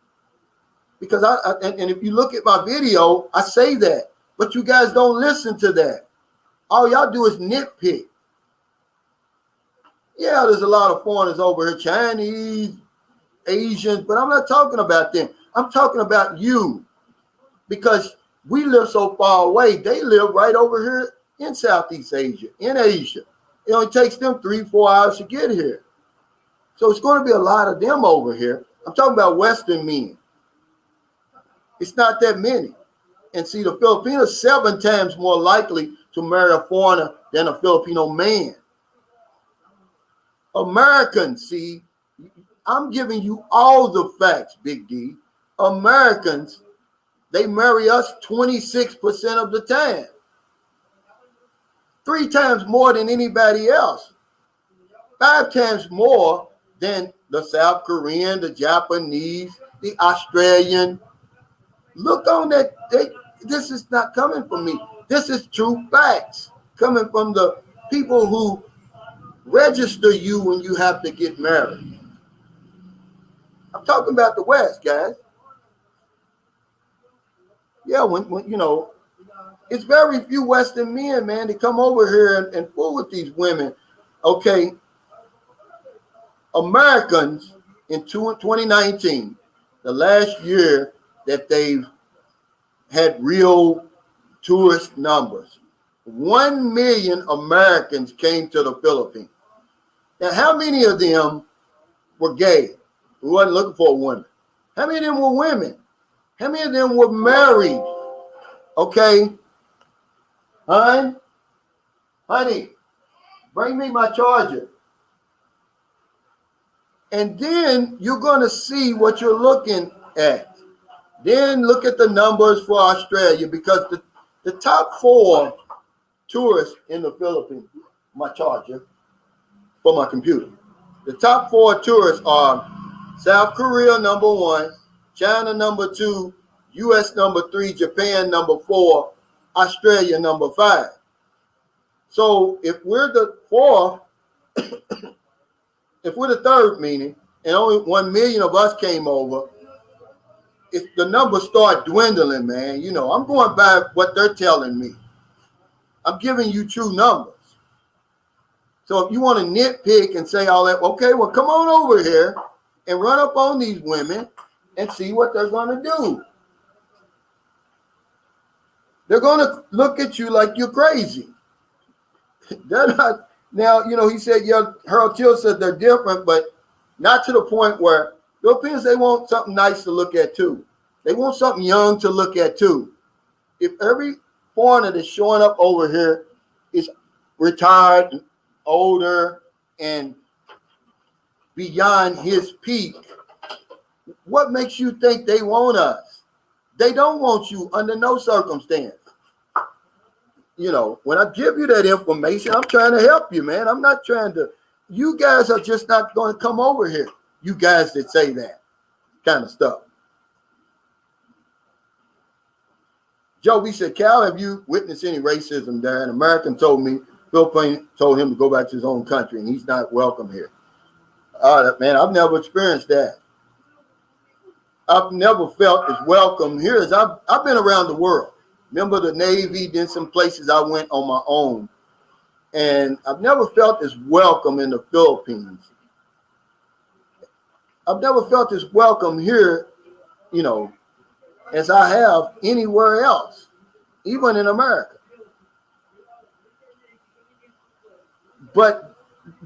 A: because and if you look at my video, I say that, but you guys don't listen to that. All y'all do is nitpick. Yeah, there's a lot of foreigners over here, Chinese, Asians, but I'm not talking about them. I'm talking about you, because we live so far away. They live right over here in Southeast Asia, in Asia. It only takes them 3-4 hours to get here. So it's going to be a lot of them over here. I'm talking about Western men. It's not that many. And see, the Filipinos 7 times more likely to marry a foreigner than a Filipino man. Americans, see, I'm giving you all the facts, Big D. Americans, they marry us 26% of the time. 3 times more than anybody else. 5 times more than the South Korean, the Japanese, the Australian. Look on that. This is not coming from me. This is true facts coming from the people who register you when you have to get married. I'm talking about the West, guys. Yeah, when you know, it's very few Western men, man, that come over here and fool with these women. Okay, Americans in 2019, the last year that they've had real tourist numbers, 1 million Americans came to the Philippines. Now, how many of them were gay? Who wasn't looking for a woman? How many of them were women? How many of them were married? Okay, honey, bring me my charger. And then you're going to see what you're looking at. Then look at the numbers for Australia, because the top 4 tourists in the Philippines, my charger for my computer. The top 4 tourists are South Korea number 1, China number 2, US number 3, Japan number 4, Australia number 5. So if we're the 4th, if we're the 3rd, meaning, and only 1 million of us came over, if the numbers start dwindling, man, you know, I'm going by what they're telling me. I'm giving you true numbers. So if you want to nitpick and say all that, okay, well, come on over here and run up on these women and see what they're going to do. They're going to look at you like you're crazy. They're not. Now, you know, he said, yeah, Harold Till said they're different, but not to the point where Europeans, they want something nice to look at too. They want something young to look at too. If every foreigner that's showing up over here is retired, and older, and beyond his peak, what makes you think they want us? They don't want you under no circumstance. You know, when I give you that information, I'm trying to help you, man. I'm not trying to. You guys are just not going to come over here. You guys that say that kind of stuff. Joe, said, Cal, have you witnessed any racism there? An American told me, Philippines told him to go back to his own country and he's not welcome here. Man, I've never experienced that. I've never felt as welcome here as I've been around the world. Remember the Navy, then some places I went on my own. And I've never felt as welcome in the Philippines. I've never felt as welcome here, you know, as I have anywhere else, even in America. But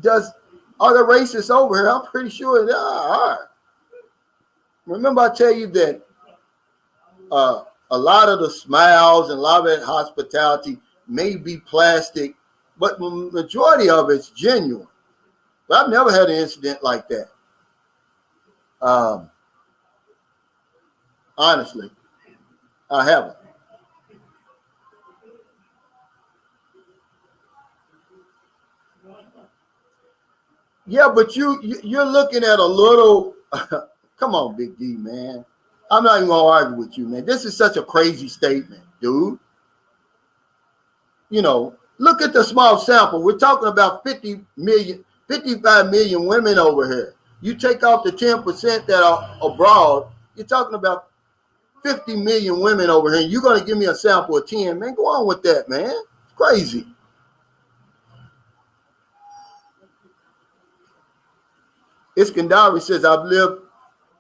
A: are there racists over here? I'm pretty sure there are. Remember I tell you that a lot of the smiles and a lot of that hospitality may be plastic, but the majority of it's genuine. But I've never had an incident like that. Honestly, I haven't. Yeah, but you're looking at a little. Come on, Big D, man. I'm not even gonna argue with you, man. This is such a crazy statement, dude. You know, look at the small sample. We're talking about 55 million women over here. You take off the 10% that are abroad, you're talking about 50 million women over here. You're going to give me a sample of 10, man. Go on with that, man. It's crazy. Iskandari says, I've lived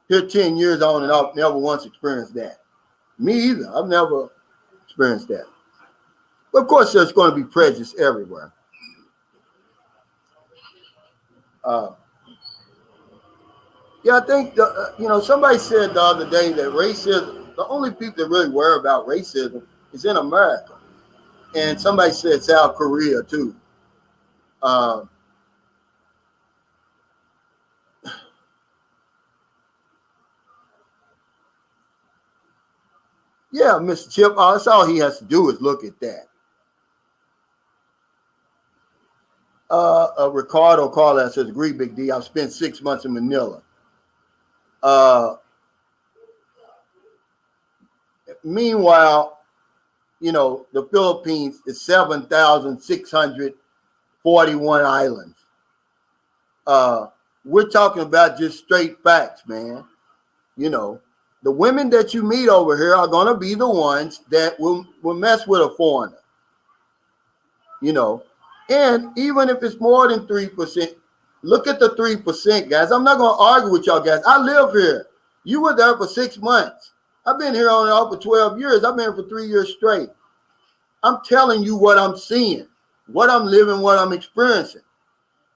A: here 10 years on and I've never once experienced that. Me either. I've never experienced that. But of course, there's going to be prejudice everywhere. Yeah, I think, somebody said the other day that racism, the only people that really worry about racism is in America. And somebody said South Korea, too. Yeah, Mr. Chip, that's all he has to do is look at that. Ricardo Carla says, agree, Big D. I've spent 6 months in Manila. Meanwhile, the Philippines is 7,641 islands. We're talking about just straight facts, man. The women that you meet over here are going to be the ones that will mess with a foreigner. And even if it's more than 3%, look at the 3%, guys. I'm not going to argue with y'all guys. I live here. You were there for 6 months. I've been here on and off for 12 years. I've been here for 3 years straight. I'm telling you what I'm seeing, what I'm living, what I'm experiencing.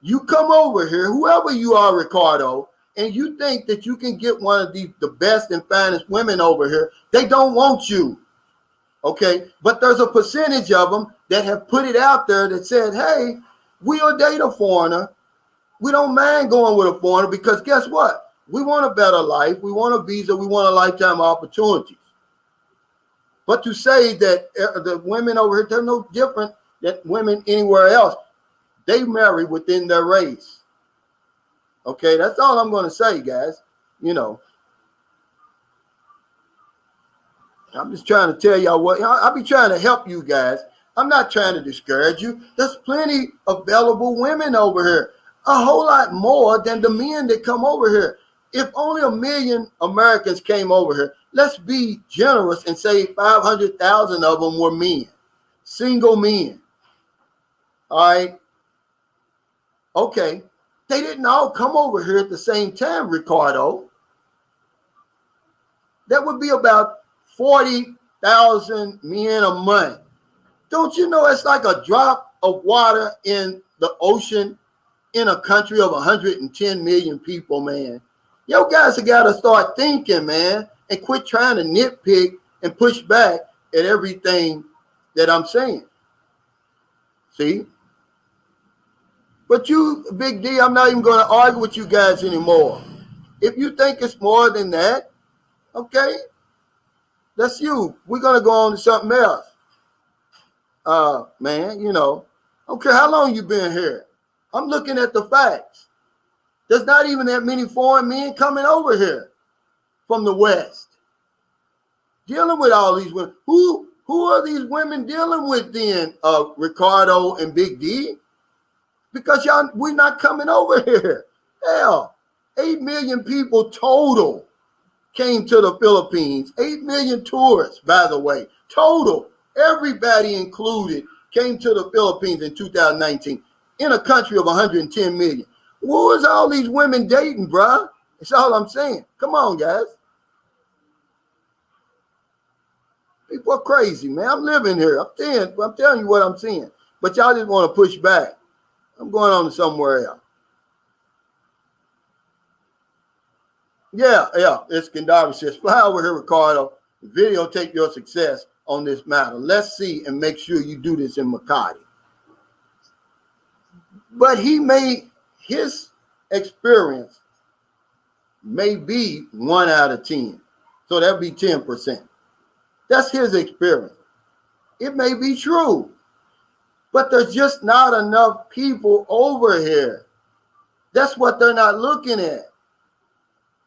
A: You come over here, whoever you are, Ricardo, and you think that you can get one of the best and finest women over here, they don't want you. Okay? But there's a percentage of them that have put it out there that said, hey, we'll date a foreigner. We don't mind going with a foreigner because guess what? We want a better life. We want a visa. We want a lifetime opportunities. But to say that the women over here, they're no different than women anywhere else. They marry within their race. Okay, that's all I'm going to say, guys. I'm just trying to tell y'all what I'll be trying to help you guys. I'm not trying to discourage you. There's plenty available women over here, a whole lot more than the men that come over here. If only 1 million Americans came over here, let's be generous and say 500,000 of them were men, single men. All right. Okay. They didn't all come over here at the same time, Ricardo. That would be about 40,000 men a month. Don't you know it's like a drop of water in the ocean in a country of 110 million people, man? Yo guys have got to start thinking, man, and quit trying to nitpick and push back at everything that I'm saying. See? But you, Big D, I'm not even going to argue with you guys anymore. If you think it's more than that, okay, That's you. We're gonna go on to something else. Man, you know, I don't care how long you've been here. I'm looking at the facts. There's not even that many foreign men coming over here from the West, dealing with all these women. Who are these women dealing with then, Ricardo and Big D? Because y'all, we're not coming over here. Hell, 8 million people total came to the Philippines. 8 million tourists, by the way, total. Everybody included came to the Philippines in 2019 in a country of 110 million. Who is all these women dating, bruh? That's all I'm saying. Come on, guys. People are crazy, man. I'm living here. I'm telling you what I'm seeing. But y'all just want to push back. I'm going on to somewhere else. Yeah. It's Kandari says, fly over here, Ricardo. Videotape your success on this matter. Let's see and make sure you do this in Makati. But he made his experience may be 1 out of 10. So that'd be 10%. That's his experience. It may be true, but there's just not enough people over here. That's what they're not looking at.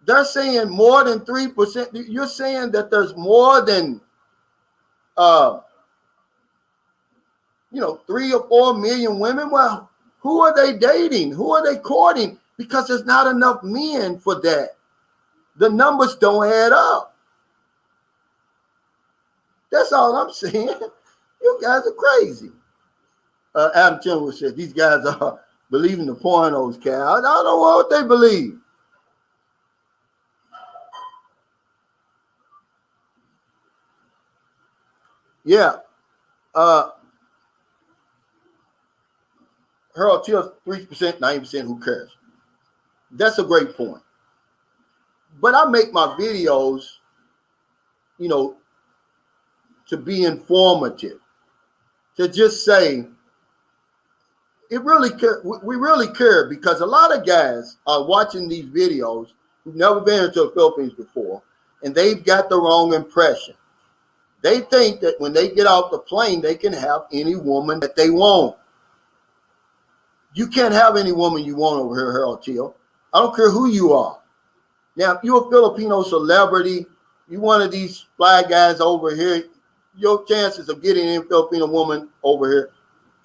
A: They're saying more than 3%. You're saying that there's more than 3 or 4 million women. Well, who are they dating? Who are they courting? Because there's not enough men for that. The numbers don't add up. That's all I'm saying. You guys are crazy. Adam Chenwood said these guys are believing the pornos, Cal. I don't know what they believe. Yeah. Harold Till's 3%, 90%, who cares? That's a great point. But I make my videos, to be informative, to just say, we really care because a lot of guys are watching these videos who've never been into the Philippines before, and they've got the wrong impression. They think that when they get off the plane, they can have any woman that they want. You can't have any woman you want over here, Harold Till. I don't care who you are. Now, if you're a Filipino celebrity, you one of these fly guys over here, your chances of getting a Filipino woman over here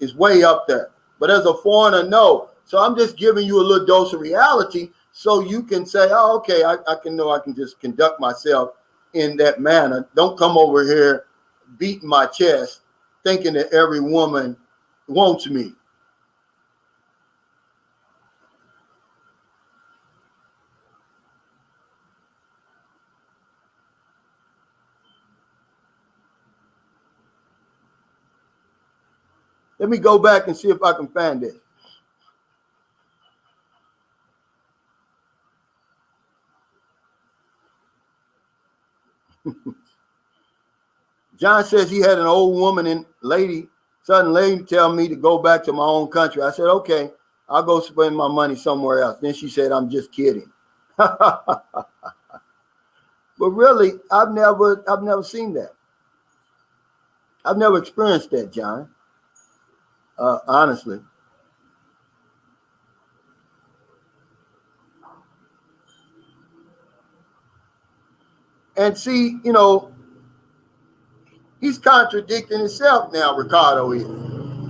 A: is way up there. But as a foreigner, no. So I'm just giving you a little dose of reality so you can say, oh, okay, I can just conduct myself in that manner. Don't come over here beating my chest thinking that every woman wants me. Let me go back and see if I can find it. John says he had an old woman and sudden lady tell me to go back to my own country. I said, okay, I'll go spend my money somewhere else. Then she said, I'm just kidding. But really, I've never seen that. I've never experienced that, John. Honestly. And see, he's contradicting himself now, Ricardo is.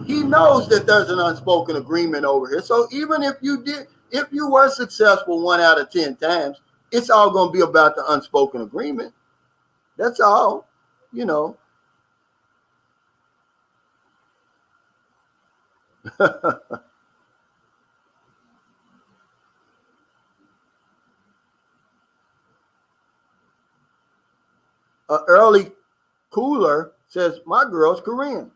A: He knows that there's an unspoken agreement over here. So even if you were successful 1 out of 10 times, it's all going to be about the unspoken agreement. That's all, Early Cooler says, my girl's Korean.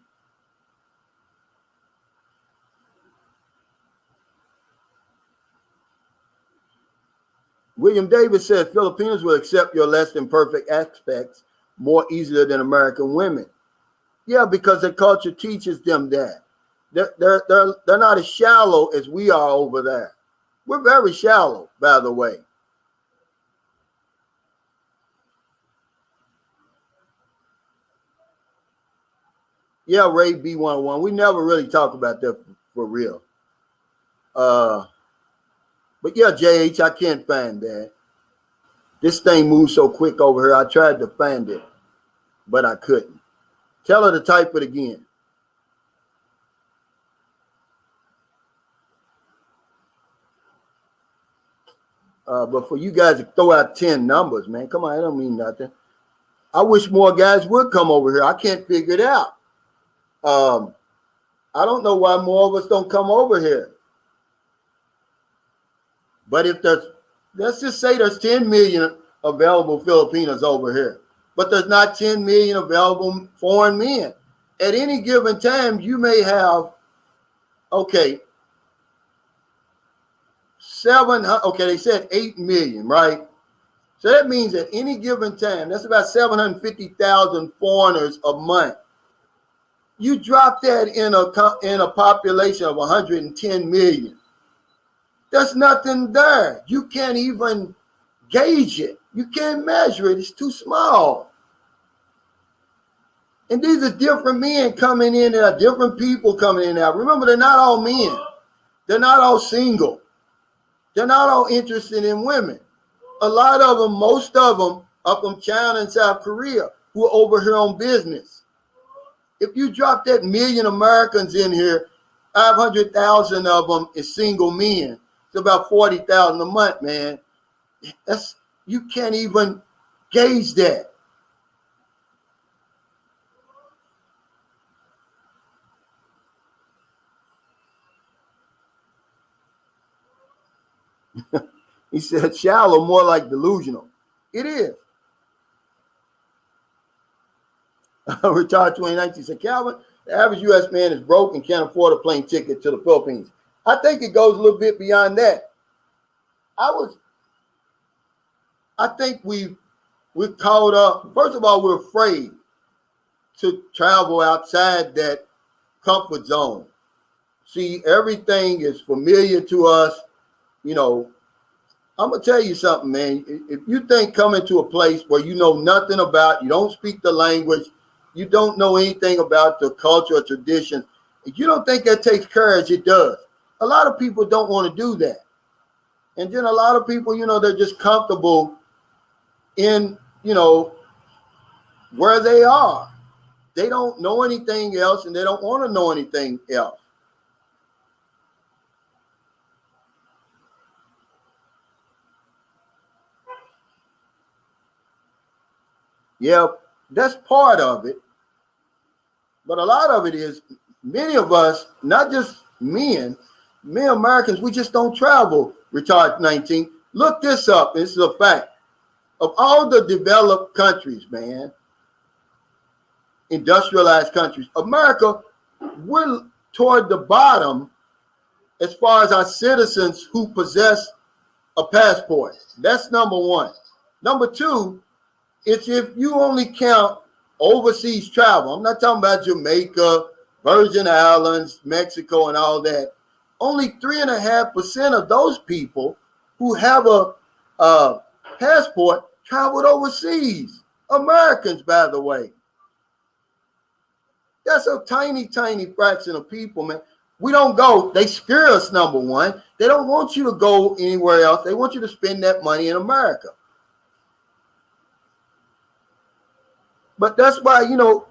A: William Davis says, Filipinos will accept your less than perfect aspects more easily than American women. Yeah, because the culture teaches them that. They're not as shallow as we are over there. We're very shallow, by the way. Yeah, Ray B101. We never really talk about that for real. But yeah, JH, I can't find that. This thing moves so quick over here. I tried to find it, but I couldn't. Tell her to type it again. But for you guys to throw out 10 numbers, man, come on, that don't mean nothing. I wish more guys would come over here. I can't figure it out. I don't know why more of us don't come over here. But if there's, let's just say there's 10 million available Filipinos over here, but there's not 10 million available foreign men. At any given time, you may have, okay, 700, okay, they said 8 million, right? So that means at any given time, that's about 750,000 foreigners a month. You drop that in a population of 110 million. There's nothing there. You can't even gauge it. You can't measure it. It's too small. And these are different men coming in and different people coming in now. Remember, they're not all men. They're not all single. They're not all interested in women. A lot of them, most of them, are from China and South Korea who are over here on business. If you drop that million Americans in here, 500,000 of them is single men. It's about 40,000 a month, man. That's, you can't even gauge that. He said shallow, more like delusional. It is. Retired 2019 said, Calvin, the average U.S. man is broke and can't afford a plane ticket to the Philippines. I think it goes a little bit beyond that. I think we're caught up. First of all, we're afraid to travel outside that comfort zone. See, everything is familiar to us. You know, I'm going to tell you something, man. If you think coming to a place where you know nothing about, you don't speak the language, you don't know anything about the culture or traditions, if you don't think that takes courage, it does. A lot of people don't want to do that. And then a lot of people, you know, they're just comfortable in, you know, where they are. They don't know anything else and they don't want to know anything else. Yeah, that's part of it. But a lot of it is many of us, not just men Americans, we just don't travel. Retired 19. Look this up. This is a fact. Of all the developed countries, man, industrialized countries, America, we're toward the bottom as far as our citizens who possess a passport. That's number one. Number two, it's if you only count overseas travel. I'm not talking about Jamaica, Virgin Islands, Mexico, and all that. Only 3.5% of those people who have a passport traveled overseas. Americans, by the way. That's a tiny, tiny fraction of people, man. We don't go. They scare us, number one. They don't want you to go anywhere else. They want you to spend that money in America. But that's why, you know,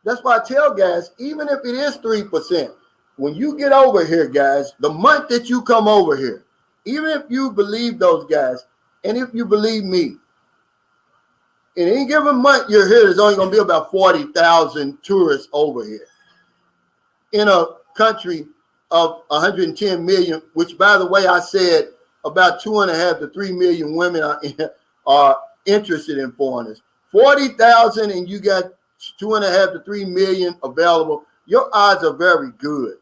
A: that's why I tell guys, even if it is 3%, when you get over here, guys, the month that you come over here, even if you believe those guys, and if you believe me, in any given month you're here, there's only going to be about 40,000 tourists over here in a country of 110 million, which, by the way, I said about 2.5 to 3 million women are interested in foreigners. 40,000 and you got 2.5 to 3 million available. Your odds are very good.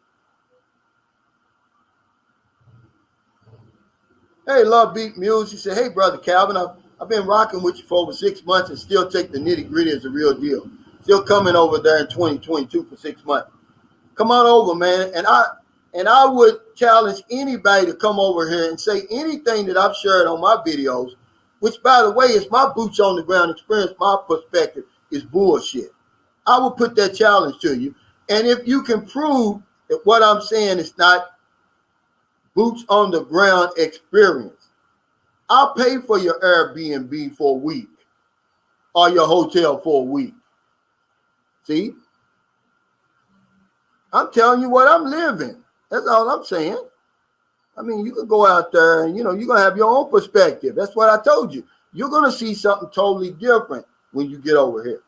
A: Hey, Love Beat Muse. He said, hey, Brother Calvin, I've been rocking with you for over 6 months and still take the nitty gritty as a real deal. Still coming over there in 2022 for 6 months. Come on over, man. And I would challenge anybody to come over here and say anything that I've shared on my videos, which, by the way, is my boots on the ground experience. My perspective is bullshit. I will put that challenge to you. And if you can prove that what I'm saying is not boots on the ground experience, I'll pay for your Airbnb for a week or your hotel for a week. See? I'm telling you what I'm living. That's all I'm saying. I mean, you can go out there and, you're going to have your own perspective. That's what I told you. You're going to see something totally different when you get over here.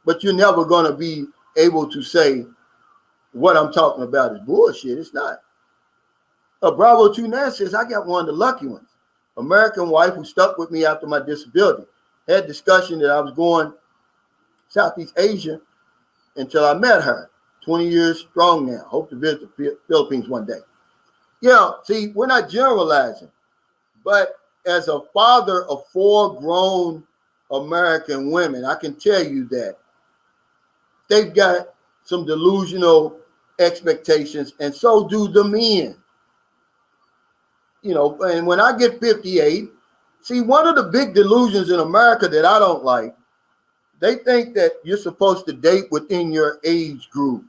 A: But you're never going to be able to say what I'm talking about is bullshit. It's not. Bravo 29 says, I got one of the lucky ones. American wife who stuck with me after my disability. Had discussion that I was going Southeast Asia until I met her. 20 years strong now. Hope to visit the Philippines one day. Yeah, see, we're not generalizing. But as a father of 4 grown American women, I can tell you that they've got some delusional expectations, and so do the men. And when I get 58, see, one of the big delusions in America that I don't like, they think that you're supposed to date within your age group.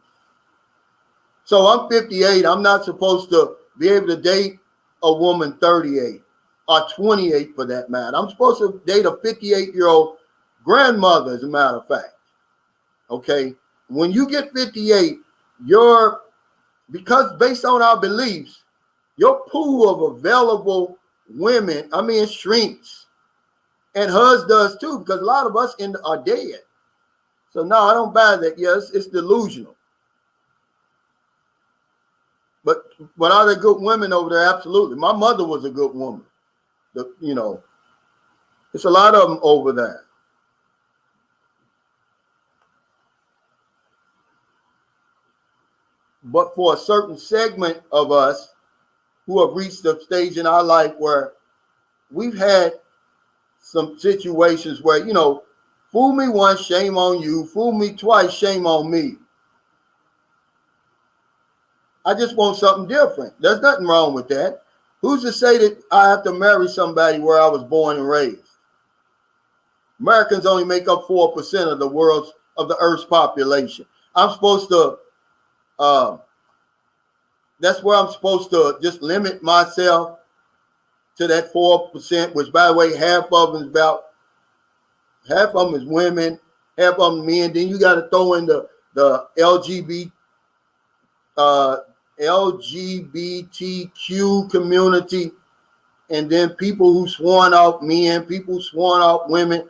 A: So I'm 58. I'm not supposed to be able to date a woman 38 or 28 for that matter. I'm supposed to date a 58-year-old grandmother, as a matter of fact. Okay? When you get 58, because based on our beliefs, your pool of available women, shrinks. And hers does too, because a lot of us are dead. So no, I don't buy that. Yes, it's delusional. But are there good women over there? Absolutely. My mother was a good woman. It's a lot of them over there. But for a certain segment of us who have reached the stage in our life where we've had some situations where, fool me once, shame on you. Fool me twice, shame on me. I just want something different. There's nothing wrong with that. Who's to say that I have to marry somebody where I was born and raised? Americans only make up 4% of the Earth's population. I'm supposed to, that's where I'm supposed to just limit myself to that 4%, which, by the way, half of them is women, half of them men. Then you got to throw in the LGBTQ community, and then people who sworn out men, people who sworn out women.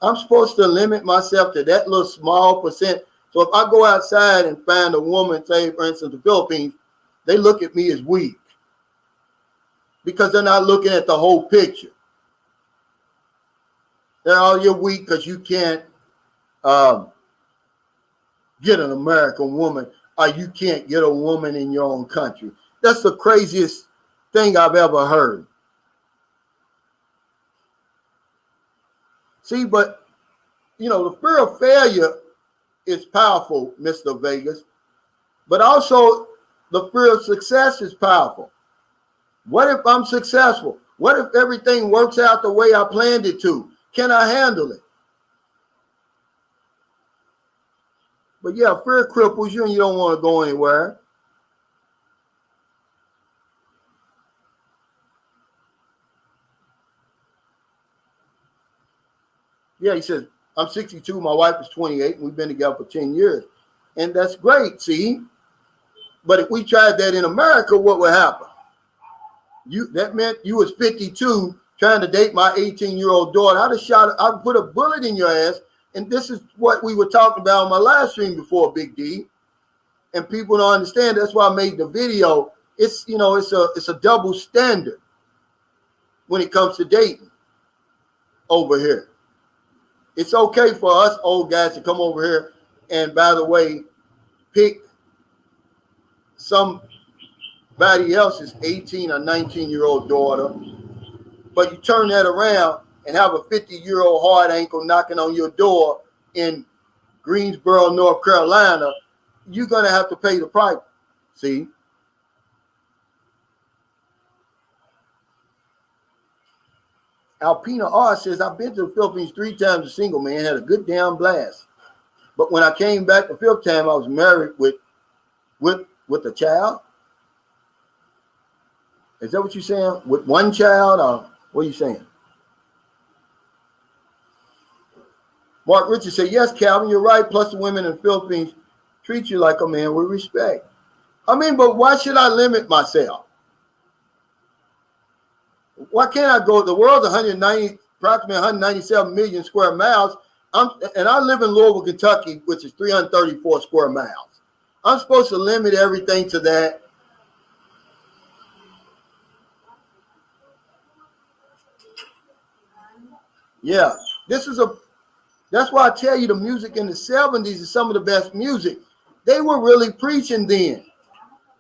A: I'm supposed to limit myself to that little small percent. So if I go outside and find a woman, say, for instance, the Philippines, they look at me as weak because they're not looking at the whole picture. You're weak because you can't get an American woman, or you can't get a woman in your own country. That's the craziest thing I've ever heard. See, but, the fear of failure is powerful, Mr. Vegas, but also the fear of success is powerful. What if I'm successful? What if everything works out the way I planned it to? Can I handle it? But yeah, fear cripples you and you don't want to go anywhere. Yeah, he says, I'm 62, my wife is 28, and we've been together for 10 years. And that's great, see? But if we tried that in America, what would happen? That meant you was 52 trying to date my 18-year-old daughter. I'd put a bullet in your ass. And this is what we were talking about on my live stream before, Big D. And people don't understand. That's why I made the video. It's a double standard when it comes to dating over here. It's okay for us old guys to come over here and, by the way, pick somebody else's 18 or 19-year-old daughter, but you turn that around and have a 50-year-old hard ankle knocking on your door in Greensboro, North Carolina, you're going to have to pay the price. See? Alpina R says, I've been to the Philippines 3 times as a single man, had a good damn blast. But when I came back the fifth time, I was married with a child. Is that what you're saying? With one child, or what are you saying? Mark Richards said, yes, Calvin, you're right. Plus the women in the Philippines treat you like a man with respect. I mean, but why should I limit myself? Why can't I go? The world's approximately 197 million square miles. And I live in Louisville, Kentucky, which is 334 square miles. I'm supposed to limit everything to that. Yeah, that's why I tell you the music in the 70s is some of the best music. They were really preaching then.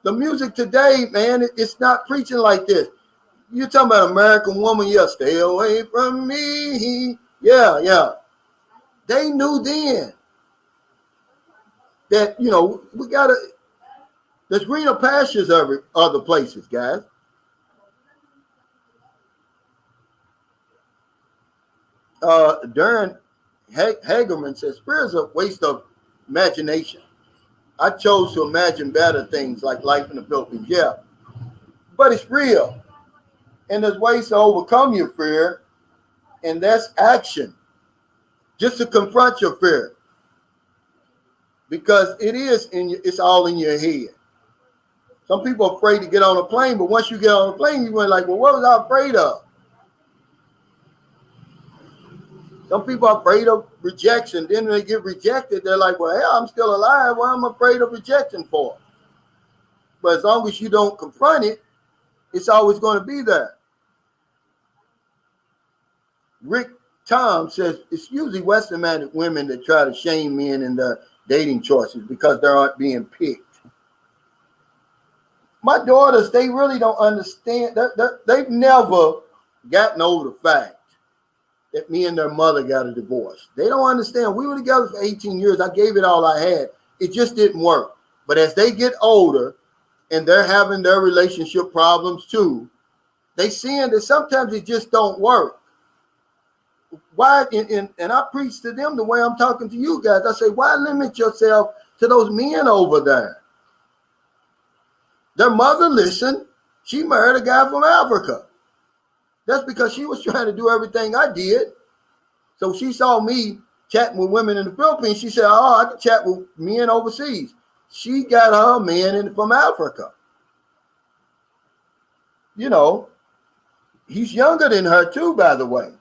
A: The music today, man, it's not preaching like this. You're talking about American Woman, yeah, stay away from me. Yeah. They knew then that, there's greener pastures other places, guys. Darren Hagerman says, fear is a waste of imagination. I chose to imagine better things like life in the Philippines. Yeah, but it's real. And there's ways to overcome your fear, and that's action. Just to confront your fear. Because it's all in your head. Some people are afraid to get on a plane, but once you get on a plane, you went like, well, what was I afraid of? Some people are afraid of rejection. Then when they get rejected, they're like, well, hell, I'm still alive. What am I afraid of rejection for? But as long as you don't confront it, it's always going to be there. Rick Tom says, it's usually Western-minded women that try to shame men in their dating choices because they aren't being picked. My daughters, they really don't understand. They've never gotten over the fact that me and their mother got a divorce. They don't understand. We were together for 18 years. I gave it all I had. It just didn't work. But as they get older and they're having their relationship problems too, they seeing that sometimes it just don't work. Why? And I preach to them the way I'm talking to you guys. I say, why limit yourself to those men over there? Their mother listened. She married a guy from Africa. That's because she was trying to do everything I did. So she saw me chatting with women in the Philippines. She said, oh, I can chat with men overseas. She got her man from Africa. He's younger than her too, by the way.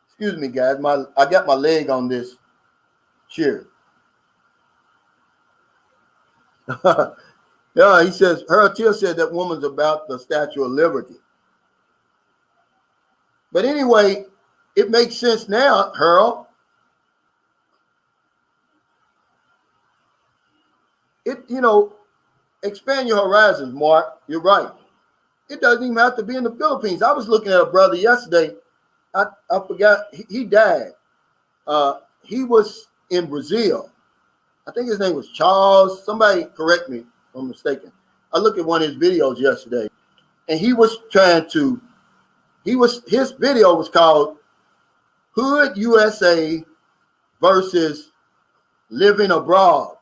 A: Excuse me, guys. I got my leg on this chair. Yeah, he says, Harold Till said that woman's about the Statue of Liberty. But anyway, it makes sense now, Harold. Expand your horizons, Mark. You're right. It doesn't even have to be in the Philippines. I was looking at a brother yesterday. I forgot. He died. He was in Brazil. I think his name was Charles. Somebody correct me if I'm mistaken. I looked at one of his videos yesterday, and his video was called Hood USA versus Living Abroad.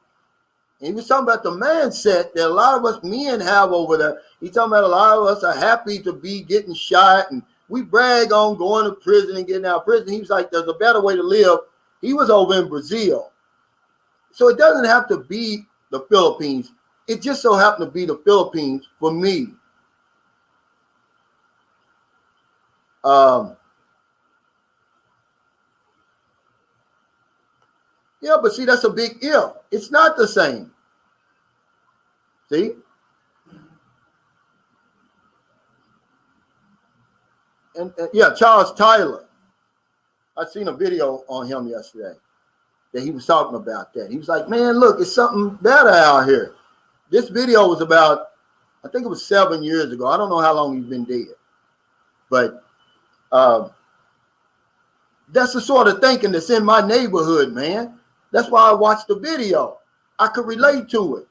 A: And he was talking about the mindset that a lot of us men have over there. He's talking about a lot of us are happy to be getting shot, and we brag on going to prison and getting out of prison. He was like, there's a better way to live. He was over in Brazil. So it doesn't have to be the Philippines. It just so happened to be the Philippines for me. Yeah, but see, that's a big if. It's not the same. See? And yeah, Charles Tyler. I seen a video on him yesterday that he was talking about that. He was like, man, look, it's something better out here. This video was about, I think it was 7 years ago. I don't know how long he's been dead. But that's the sort of thinking that's in my neighborhood, man. That's why I watched the video. I could relate to it.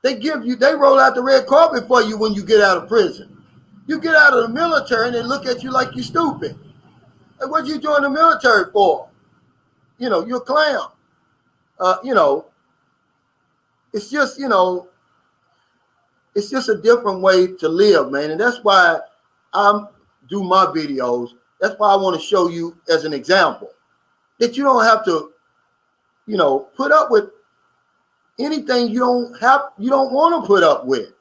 A: They roll out the red carpet for you when you get out of prison. You get out of the military and they look at you like you're stupid. Like, what you join the military for? you're a clown. It's just, it's just a different way to live, man. And that's why I do my videos. That's why I want to show you as an example that you don't have to, put up with anything you don't want to put up with.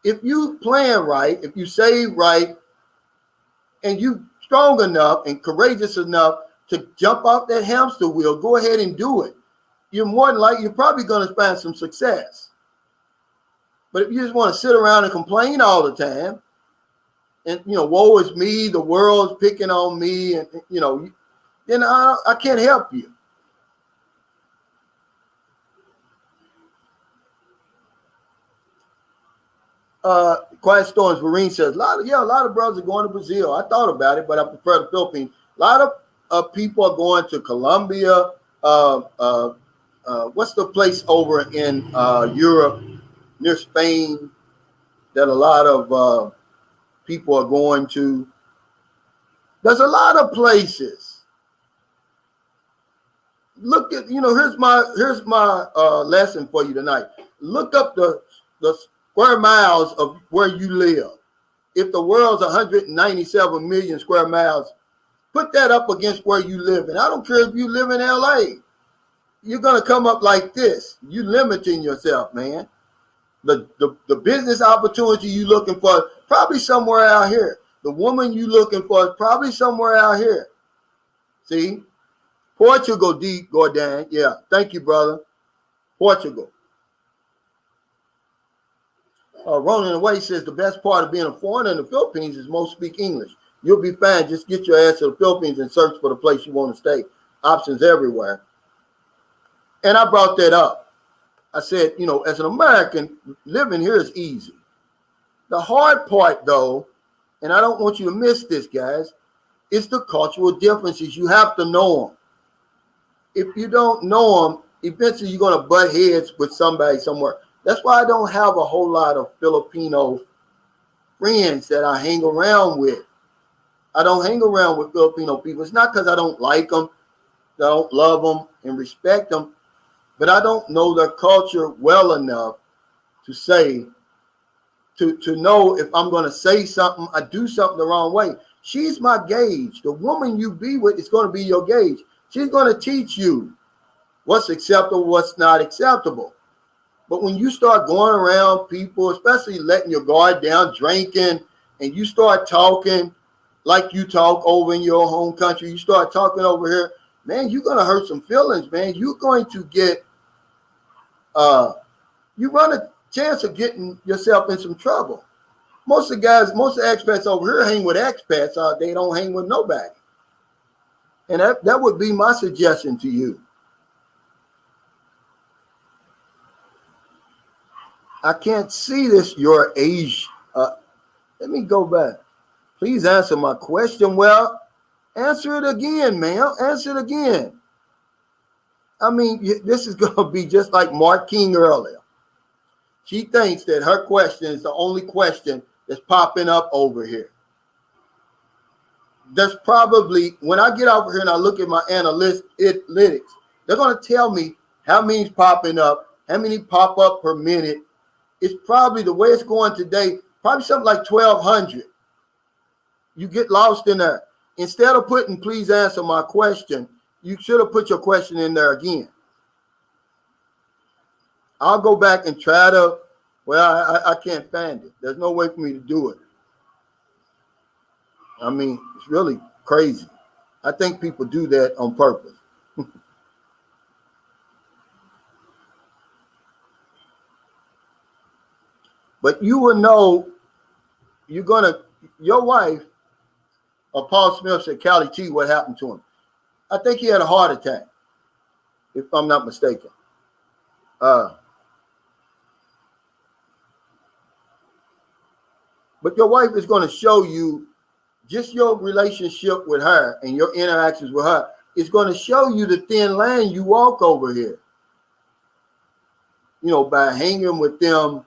A: If you plan right, if you save right, and you strong enough and courageous enough to jump off that hamster wheel, go ahead and do it. You're more than likely, you're probably going to find some success. But if you just want to sit around and complain all the time, and woe is me, the world's picking on me, and then I can't help you. Quiet Storms, Marine says, a lot of brothers are going to Brazil. I thought about it, but I prefer the Philippines. A lot of people are going to Colombia. What's the place over in Europe near Spain that a lot of people are going to? There's a lot of places. Look at, here's my lesson for you tonight. Look up the square miles of where you live. If the world's 197 million square miles, put that up against where you live. And I don't care if you live in LA, you're going to come up like this. You're limiting yourself, man. The business opportunity you're looking for, probably somewhere out here. The woman you're looking for is probably somewhere out here. See? Portugal, D. Gordon. Yeah. Thank you, brother. Portugal. Ronan Away says the best part of being a foreigner in the Philippines is most speak English. You'll be fine. Just get your ass to the Philippines and search for the place you want to stay. Options everywhere. And I brought that up. I said, as an American, living here is easy. The hard part, though, and I don't want you to miss this, guys, is the cultural differences. You have to know them. If you don't know them, eventually you're going to butt heads with somebody somewhere. That's why I don't have a whole lot of Filipino friends that I hang around with. I don't hang around with Filipino people. It's not because I don't like them, I don't love them and respect them, but I don't know their culture well enough to say, to know if I'm going to say something, I do something the wrong way. She's my gauge. The woman you be with is going to be your gauge. She's going to teach you what's acceptable, what's not acceptable. But when you start going around people, especially letting your guard down, drinking, and you start talking like you talk over in your home country, you start talking over here, man, you're going to hurt some feelings, man. You're going to get, you run a chance of getting yourself in some trouble. Most of the expats over here hang with expats. They don't hang with nobody. And that would be my suggestion to you. I can't see this, your age. Let me go back. Please answer my question. Well, answer it again, ma'am. Answer it again. I mean, this is going to be just like Mark King earlier. She thinks that her question is the only question that's popping up over here. There's probably, when I get over here and I look at my analytics, they're going to tell me how many's popping up, how many pop up per minute. It's probably the way it's going today, probably something like 1,200. You get lost in there. Instead of putting, please answer my question, you should have put your question in there again. I'll go back and try to, I can't find it. There's no way for me to do it. I mean, it's really crazy. I think people do that on purpose. But you will know, your wife, or Paul Smith said, Callie T, what happened to him? I think he had a heart attack, if I'm not mistaken. But your wife is going to show you just your relationship with her and your interactions with her. It's going to show you the thin line you walk over here. By hanging with them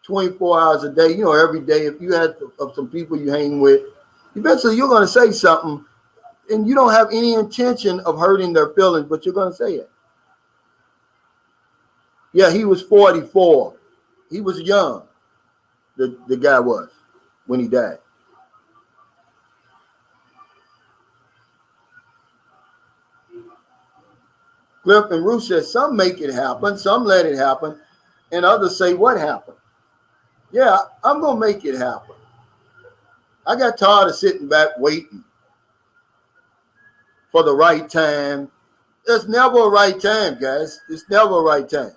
A: 24 hours a day, every day. If you had some people you hang with, eventually you're going to say something and you don't have any intention of hurting their feelings, but you're going to say it. Yeah, he was 44. He was young. The guy was when he died. Cliff and Ruth says some make it happen, some let it happen, and others say what happened. Yeah, I'm going to make it happen. I got tired of sitting back waiting for the right time. There's never a right time, guys. It's never a right time.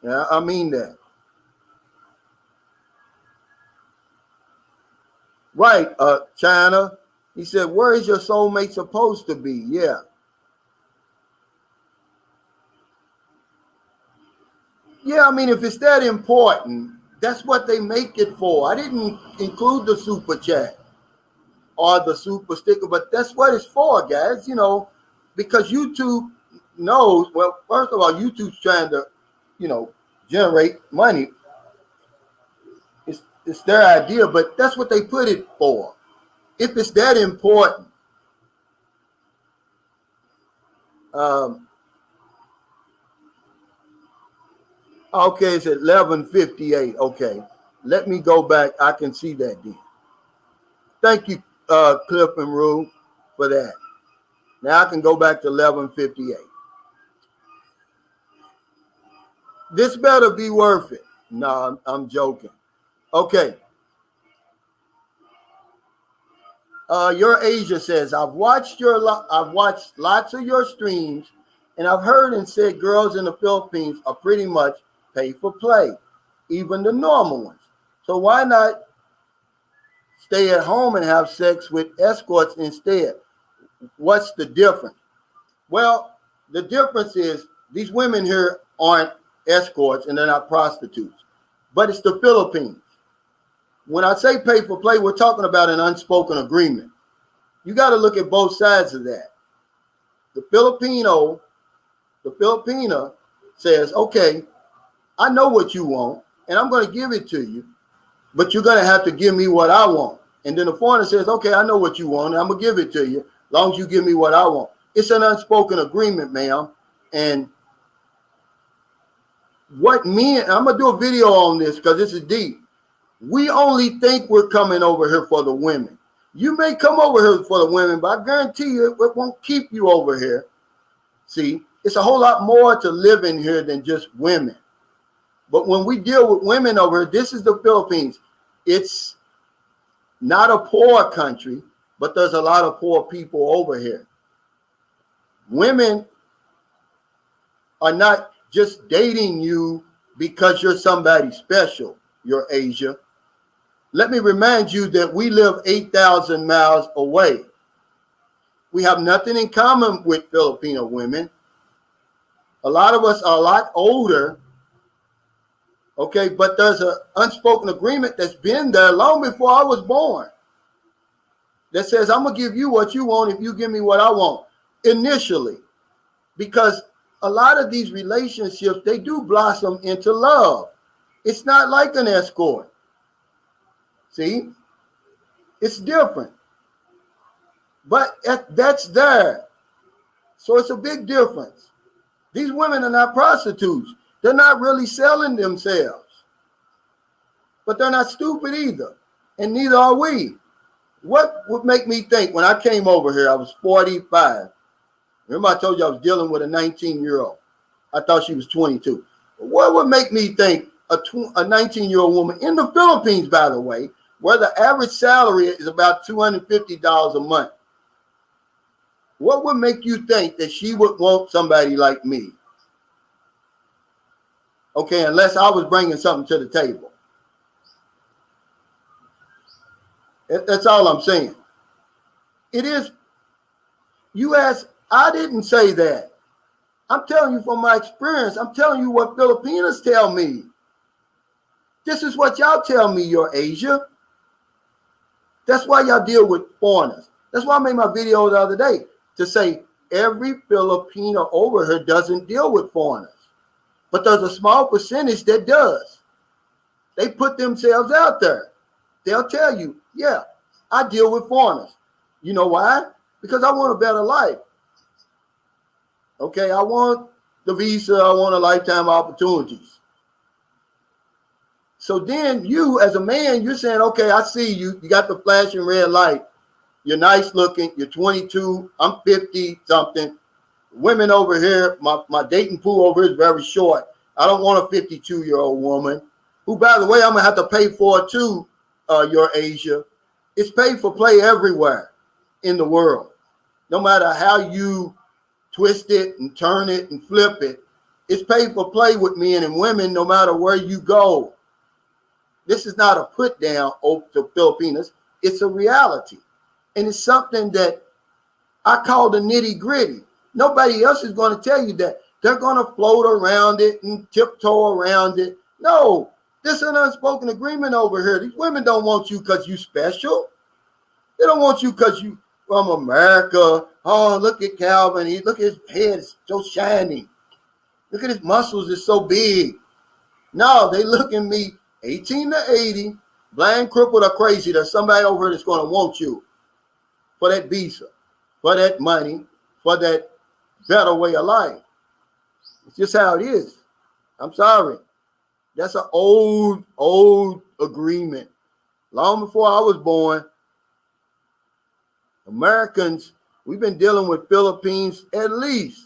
A: Yeah, I mean that. Right, China. He said, where is your soulmate supposed to be? Yeah. Yeah, I mean, if it's that important, that's what they make it for. I didn't include the super chat or the super sticker, but that's what it's for, guys, you know, because YouTube knows, well, first of all, YouTube's trying to, you know, generate money. It's their idea, but that's what they put it for. If it's that important. Okay, it's at 11:58. Okay, let me go back. I can see that then. Thank you, Cliff and Rue, for that. Now I can go back to 11:58. This better be worth it. No, I'm joking. Okay. Your Asia says, I've watched lots of your streams, and I've heard and said girls in the Philippines are pretty much pay for play, even the normal ones. So why not stay at home and have sex with escorts instead? What's the difference? Well, the difference is these women here aren't escorts and they're not prostitutes, but it's the Philippines. When I say pay for play, we're talking about an unspoken agreement. You got to look at both sides of that. The Filipina says, okay, I know what you want, and I'm going to give it to you, but you're going to have to give me what I want. And then the foreigner says, okay, I know what you want, and I'm going to give it to you, as long as you give me what I want. It's an unspoken agreement, ma'am. And what men, I'm going to do a video on this because this is deep. We only think we're coming over here for the women. You may come over here for the women, but I guarantee you it won't keep you over here. See, it's a whole lot more to live in here than just women. But when we deal with women over here, this is the Philippines. It's not a poor country, but there's a lot of poor people over here. Women are not just dating you because you're somebody special, you're Asia. Let me remind you that we live 8,000 miles away. We have nothing in common with Filipino women. A lot of us are a lot older, okay, but there's an unspoken agreement that's been there long before I was born that says, I'm going to give you what you want if you give me what I want initially, because a lot of these relationships, they do blossom into love. It's not like an escort. See, it's different, but that's there. So it's a big difference. These women are not prostitutes. They're not really selling themselves, but they're not stupid either. And neither are we. What would make me think when I came over here, I was 45. Remember I told you I was dealing with a 19-year-old. I thought she was 22. What would make me think a 19-year-old woman in the Philippines, by the way, where the average salary is about $250 a month, what would make you think that she would want somebody like me? Okay, unless I was bringing something to the table. That's all I'm saying. It is, you ask, I didn't say that. I'm telling you from my experience. I'm telling you what Filipinos tell me. This is what y'all tell me, you're Asia. That's why y'all deal with foreigners. That's why I made my video the other day to say every Filipino over here doesn't deal with foreigners. But there's a small percentage that does. They put themselves out there. They'll tell you, Yeah, I deal with foreigners. You know why? Because I want a better life. Okay, I want the visa. I want a lifetime opportunities. So then you, as a man, you're saying, okay, I see you. You got the flashing red light. You're nice looking. You're 22. I'm 50 something. Women over here, my dating pool over here is very short. I don't want a 52-year-old woman who, by the way, I'm going to have to pay for too, your Asia. It's pay for play everywhere in the world. No matter how you twist it and turn it and flip it, it's pay for play with men and women no matter where you go. This is not a put down to Filipinos. It's a reality. And it's something that I call the nitty gritty. Nobody else is going to tell you that. They're going to float around it and tiptoe around it. No, this is an unspoken agreement over here. These women don't want you because you special. They don't want you because you from America. Oh, look at Calvin. Look at his head. It's so shiny. Look at his muscles. It's so big. No, they look at me 18 to 80, blind, crippled, or crazy. There's somebody over here that's going to want you for that visa, for that money, for that better way of life. It's just how it is. I'm sorry. That's an old agreement. Long before I was born, Americans, we've been dealing with Philippines at least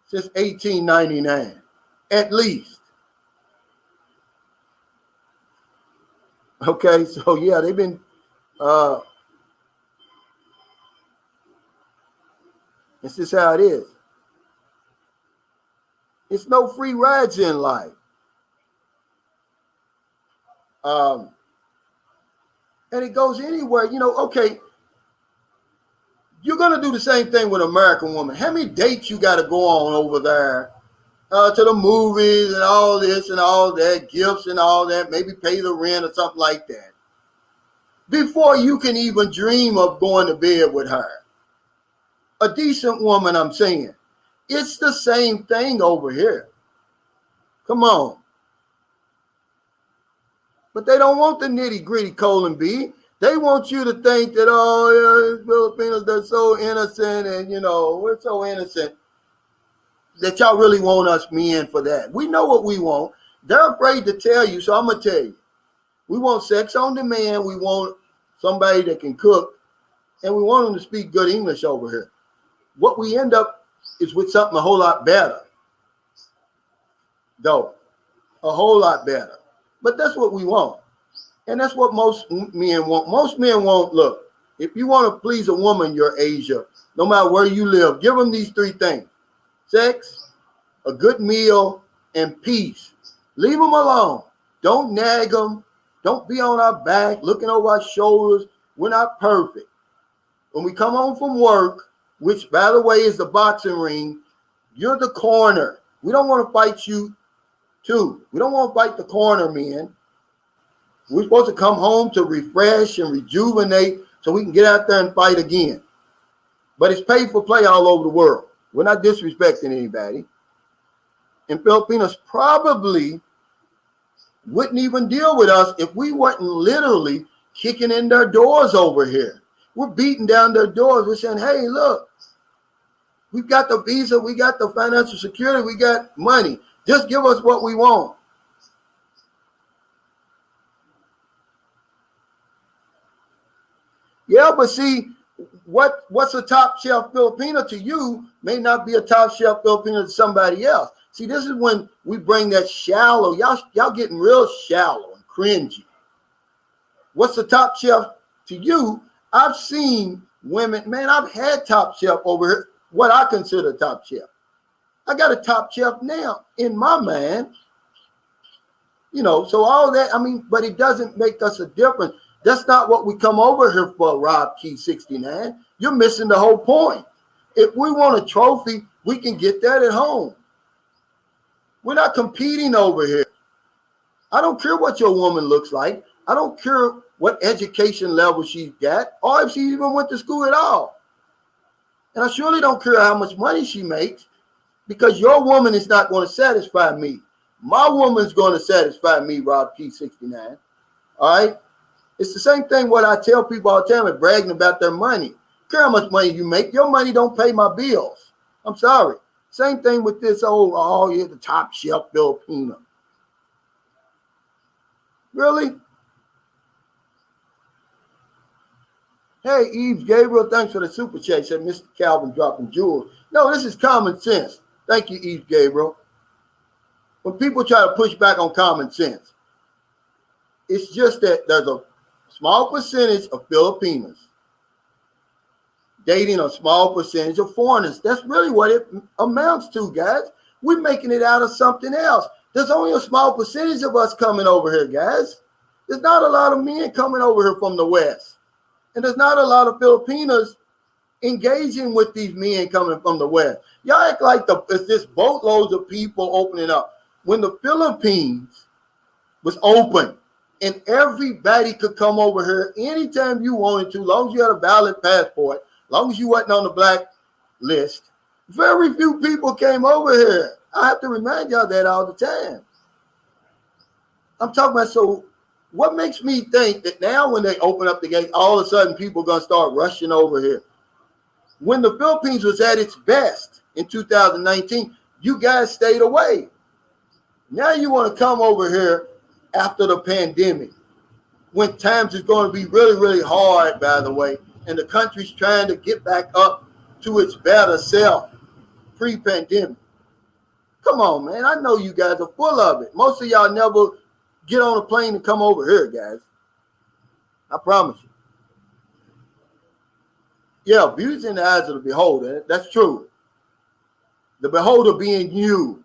A: since 1899. At least. Okay, so yeah, they've been this is how it is. It's no free rides in life. And it goes anywhere. You know, okay, you're going to do the same thing with an American woman. How many dates you got to go on over there to the movies and all this and all that, gifts and all that, maybe pay the rent or something like that, before you can even dream of going to bed with her? A decent woman, I'm saying. It's the same thing over here. Come on. But they don't want the nitty-gritty colon B. They want you to think that, oh, yeah, Filipinos, they're so innocent and, you know, we're so innocent that y'all really want us men for that. We know what we want. They're afraid to tell you, so I'm going to tell you. We want sex on demand. We want somebody that can cook, and we want them to speak good English over here. What we end up is with something a whole lot better, though. A whole lot better. But that's what we want. And that's what most men want. Most men want, look, if you want to please a woman, you're Asia, no matter where you live, give them these three things: sex, a good meal, and peace. Leave them alone. Don't nag them. Don't be on our back, looking over our shoulders. We're not perfect. When we come home from work, which, by the way, is the boxing ring, you're the corner. We don't want to fight you, too. We don't want to fight the corner, men. We're supposed to come home to refresh and rejuvenate so we can get out there and fight again. But it's paid for play all over the world. We're not disrespecting anybody. And Filipinos probably wouldn't even deal with us if we weren't literally kicking in their doors over here. We're beating down their doors. We're saying, hey, look, we've got the visa, we got the financial security, we got money. Just give us what we want. Yeah, but see, what's a top shelf Filipino to you may not be a top shelf Filipino to somebody else. See, this is when we bring that shallow. Y'all getting real shallow and cringy. What's the top shelf to you? I've seen women, man, I've had top shelf over here, what I consider top shelf. I got a top shelf now in my mind. You know, so all that, I mean, but it doesn't make us a difference. That's not what we come over here for, Rob Key 69. You're missing the whole point. If we want a trophy, we can get that at home. We're not competing over here. I don't care what your woman looks like. I don't care what education level she's got or if she even went to school at all. And I surely don't care how much money she makes, because your woman is not going to satisfy me. My woman's going to satisfy me, Rob Key 69. All right? It's the same thing what I tell people all the time and bragging about their money. Care how much money you make. Your money don't pay my bills. I'm sorry. Same thing with this you're the top shelf Filipino. Really? Hey, Eve Gabriel, thanks for the super chat. Said Mr. Calvin dropping jewels. No, this is common sense. Thank you, Eve Gabriel. When people try to push back on common sense, it's just that there's a small percentage of Filipinos dating a small percentage of foreigners. That's really what it amounts to, guys. We're making it out of something else. There's only a small percentage of us coming over here, guys. There's not a lot of men coming over here from the West. And there's not a lot of Filipinos engaging with these men coming from the West. Y'all act like it's this boatloads of people opening up. When the Philippines was open and everybody could come over here anytime you wanted to, as long as you had a valid passport, as long as you wasn't on the black list, very few people came over here. I have to remind y'all that all the time. I'm talking about, so what makes me think that now when they open up the gate, all of a sudden people are going to start rushing over here? When the Philippines was at its best in 2019, you guys stayed away. Now you want to come over here after the pandemic, when times is going to be really, really hard, by the way, and the country's trying to get back up to its better self pre-pandemic. Come on, man. I know you guys are full of it. Most of y'all never get on a plane and come over here, guys. I promise you. Yeah, beauty's in the eyes of the beholder. That's true. The beholder being you.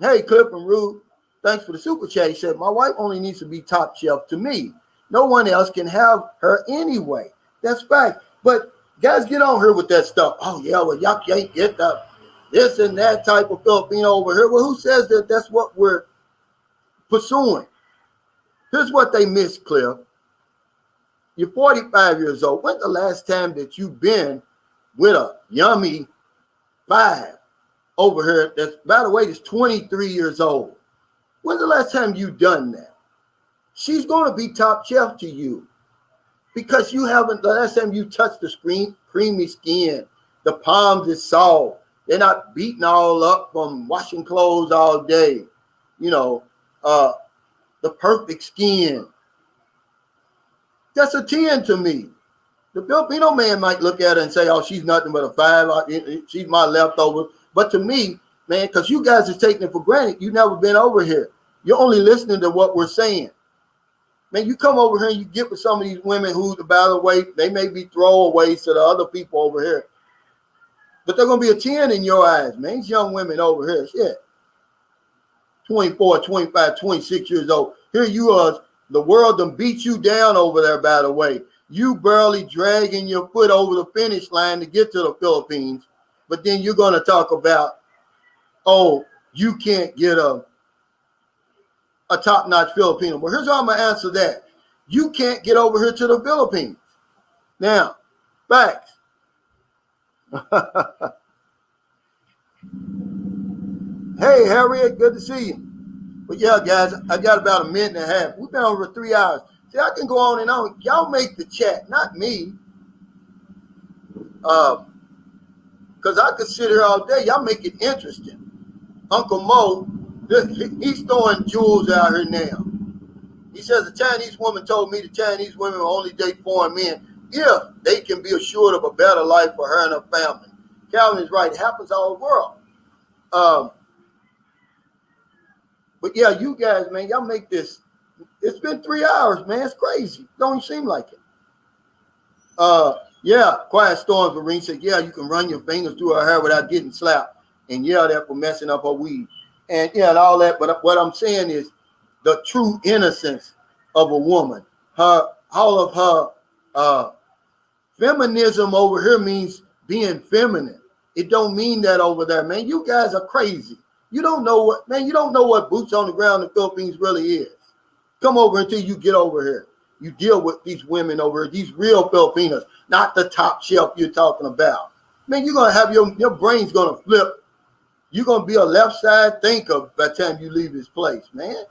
A: Hey, Cliff and Rude, thanks for the super chat. He said, my wife only needs to be top shelf to me. No one else can have her anyway. That's fact. But guys, get on here with that stuff. Oh, yeah, well, y'all can't get this and that type of Filipino over here. Well, who says that that's what we're pursuing? Here's what they miss, Cliff. You're 45 years old. When's the last time that you've been with a yummy 5 over here that's, by the way, is 23 years old? When's the last time you done that? She's going to be top shelf to you because you haven't, the last time you touched the creamy skin, the palms is soft. They're not beating all up from washing clothes all day. You know, the perfect skin. That's a 10 to me. The Filipino man might look at her and say, oh, she's nothing but a 5. She's my leftover. But to me, man, because you guys are taking it for granted, you've never been over here. You're only listening to what we're saying. Man, you come over here and you get with some of these women who, by the way, they may be throwaways to the other people over here. But they're going to be a 10 in your eyes, man. These young women over here, shit. 24, 25, 26 years old. Here you are. The world done beat you down over there, by the way. You barely dragging your foot over the finish line to get to the Philippines. But then you're going to talk about, oh, you can't get a top-notch Filipino. Well, here's how I'm going to answer that. You can't get over here to the Philippines. Now, facts. Hey, Harriet, good to see you. But yeah, guys, I got about a minute and a half. We've been over 3 hours. See, I can go on and on. Y'all make the chat, not me. Because I could sit here all day. Y'all make it interesting. Uncle Mo, he's throwing jewels out here now. He says a Chinese woman told me the Chinese women will only date foreign men if they can be assured of a better life for her and her family. Calvin is right. It happens all over the world. But yeah, you guys, man, y'all make this. It's been 3 hours, man. It's crazy. Don't even seem like it. Yeah, Quiet Storms, Marine said, yeah, you can run your fingers through her hair without getting slapped and yell at for messing up her weave. And yeah, and all that. But what I'm saying is the true innocence of a woman. All of her feminism over here means being feminine. It don't mean that over there, man. You guys are crazy. You don't know what, man, you don't know what boots on the ground in the Philippines really is. Come over until you get over here. You deal with these women over here, these real Filipinos, not the top shelf you're talking about. Man, you're going to have your brain's going to flip. You're going to be a left side thinker by the time you leave this place, man.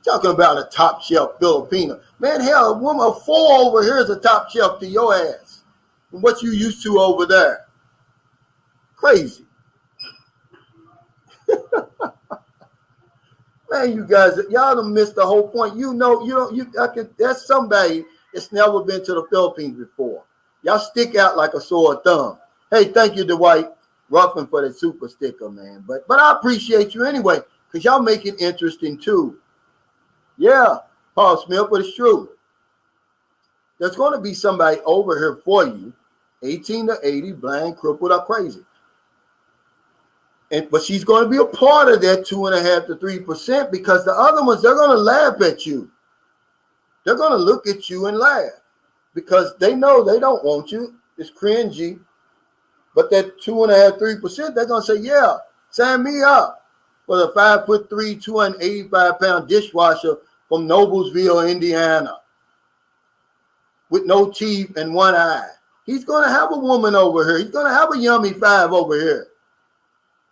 A: Talking about a top shelf Filipino. Man, hell, a woman of 4 over here is a top shelf to your ass. And what you used to over there. Crazy. Man, you guys, y'all done missed the whole point. That's somebody that's never been to the Philippines before. Y'all stick out like a sore thumb. Hey, thank you, Dwight Ruffin, for that super sticker, man. But I appreciate you anyway, because y'all make it interesting too. Yeah, Paul Smith, but it's true. There's going to be somebody over here for you, 18 to 80, blind, crippled, or crazy. But she's going to be a part of that 2.5% to 3%, because the other ones, they're going to laugh at you. They're going to look at you and laugh because they know they don't want you. It's cringy. But that 2.5%, 3%, they're going to say, yeah, sign me up for the 5'3", 285-pound dishwasher from Noblesville, Indiana, with no teeth and one eye. He's going to have a woman over here. He's going to have a yummy 5 over here.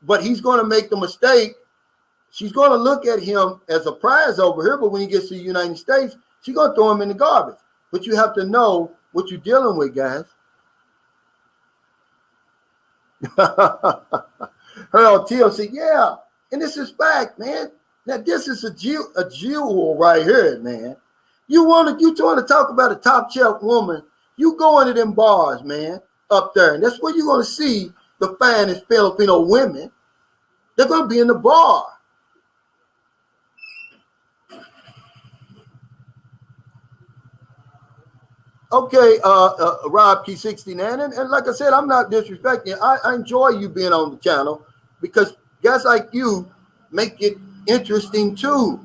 A: But he's going to make the mistake. She's going to look at him as a prize over here, but when he gets to the United States, she's going to throw him in the garbage. But you have to know what you're dealing with, guys. Harold Teal said, yeah, and this is fact, man. Now, this is a jewel right here, man. You want to talk about a top shelf woman, you go into them bars, man, up there, and that's where you're going to see the finest Filipino women. They're going to be in the bar. Okay, Rob Key69, and like I said, I'm not disrespecting. I enjoy you being on the channel because guys like you make it interesting too.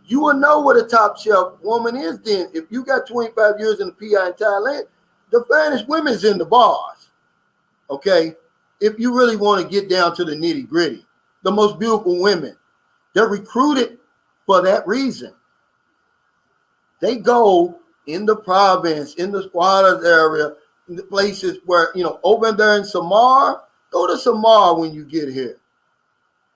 A: You will know what a top shelf woman is then. If you got 25 years in the PI in Thailand, the finest women's in the bars. Okay, if you really want to get down to the nitty gritty, the most beautiful women, they're recruited for that reason. They go in the province, in the squatters area, in the places where, over there in Samar, go to Samar when you get here.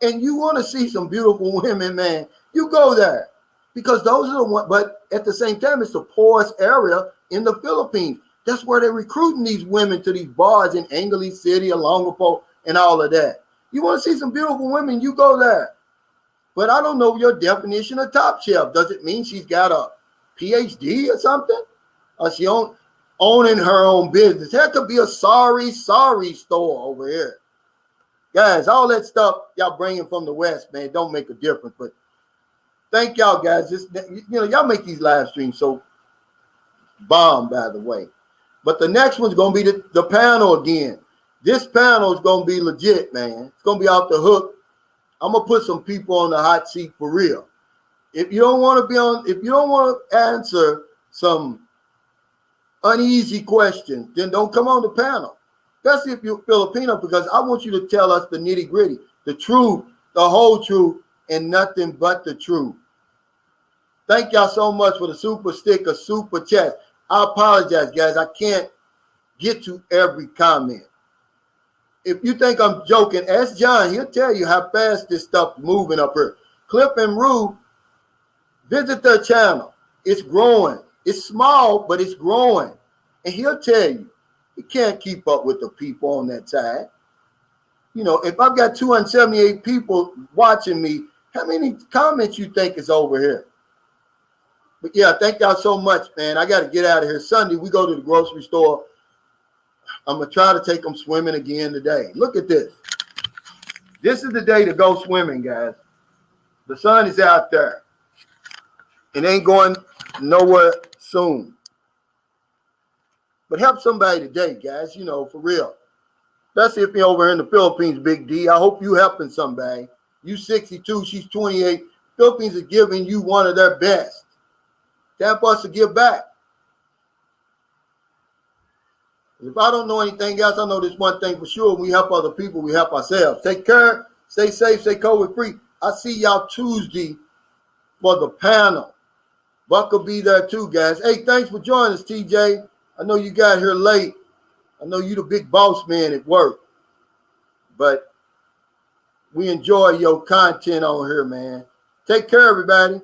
A: And you want to see some beautiful women, man, you go there. Because those are the ones, but at the same time, it's the poorest area in the Philippines. That's where they're recruiting these women to these bars in Angeles City, Olongapo, and all of that. You want to see some beautiful women, you go there. But I don't know your definition of top shelf. Does it mean she's got a PhD or something? Or she owning her own business? That could be a sorry store over here. Guys, all that stuff y'all bringing from the West, man, don't make a difference. But thank y'all, guys. Y'all make these live streams so bomb, by the way. But the next one's going to be the panel again. This panel is going to be legit, man. It's going to be off the hook. I'm going to put some people on the hot seat for real. If you don't want to answer some uneasy questions, then don't come on the panel. Especially if you're Filipino, because I want you to tell us the nitty gritty, the truth, the whole truth, and nothing but the truth. Thank y'all so much for the super sticker, super chat. I apologize, guys. I can't get to every comment. If you think I'm joking, ask John. He'll tell you how fast this stuff is moving up here. Cliff and Rue, visit their channel. It's growing. It's small, but it's growing. And he'll tell you, he can't keep up with the people on that side. If I've got 278 people watching me, how many comments you think is over here? But yeah, thank y'all so much, man. I got to get out of here. Sunday, we go to the grocery store. I'm going to try to take them swimming again today. Look at this. This is the day to go swimming, guys. The sun is out there. It ain't going nowhere soon. But help somebody today, guys, for real. Especially if you're over here in the Philippines, Big D. I hope you helping somebody. You 62, she's 28. Philippines is giving you one of their best. Time for us to give back. If I don't know anything else, I know this one thing for sure. We help other people, we help ourselves. Take care, stay safe, stay COVID free. I see y'all Tuesday for the panel. Buck will be there too, guys. Hey, thanks for joining us, TJ. I know you got here late. I know you the big boss man at work. But we enjoy your content on here, man. Take care, everybody.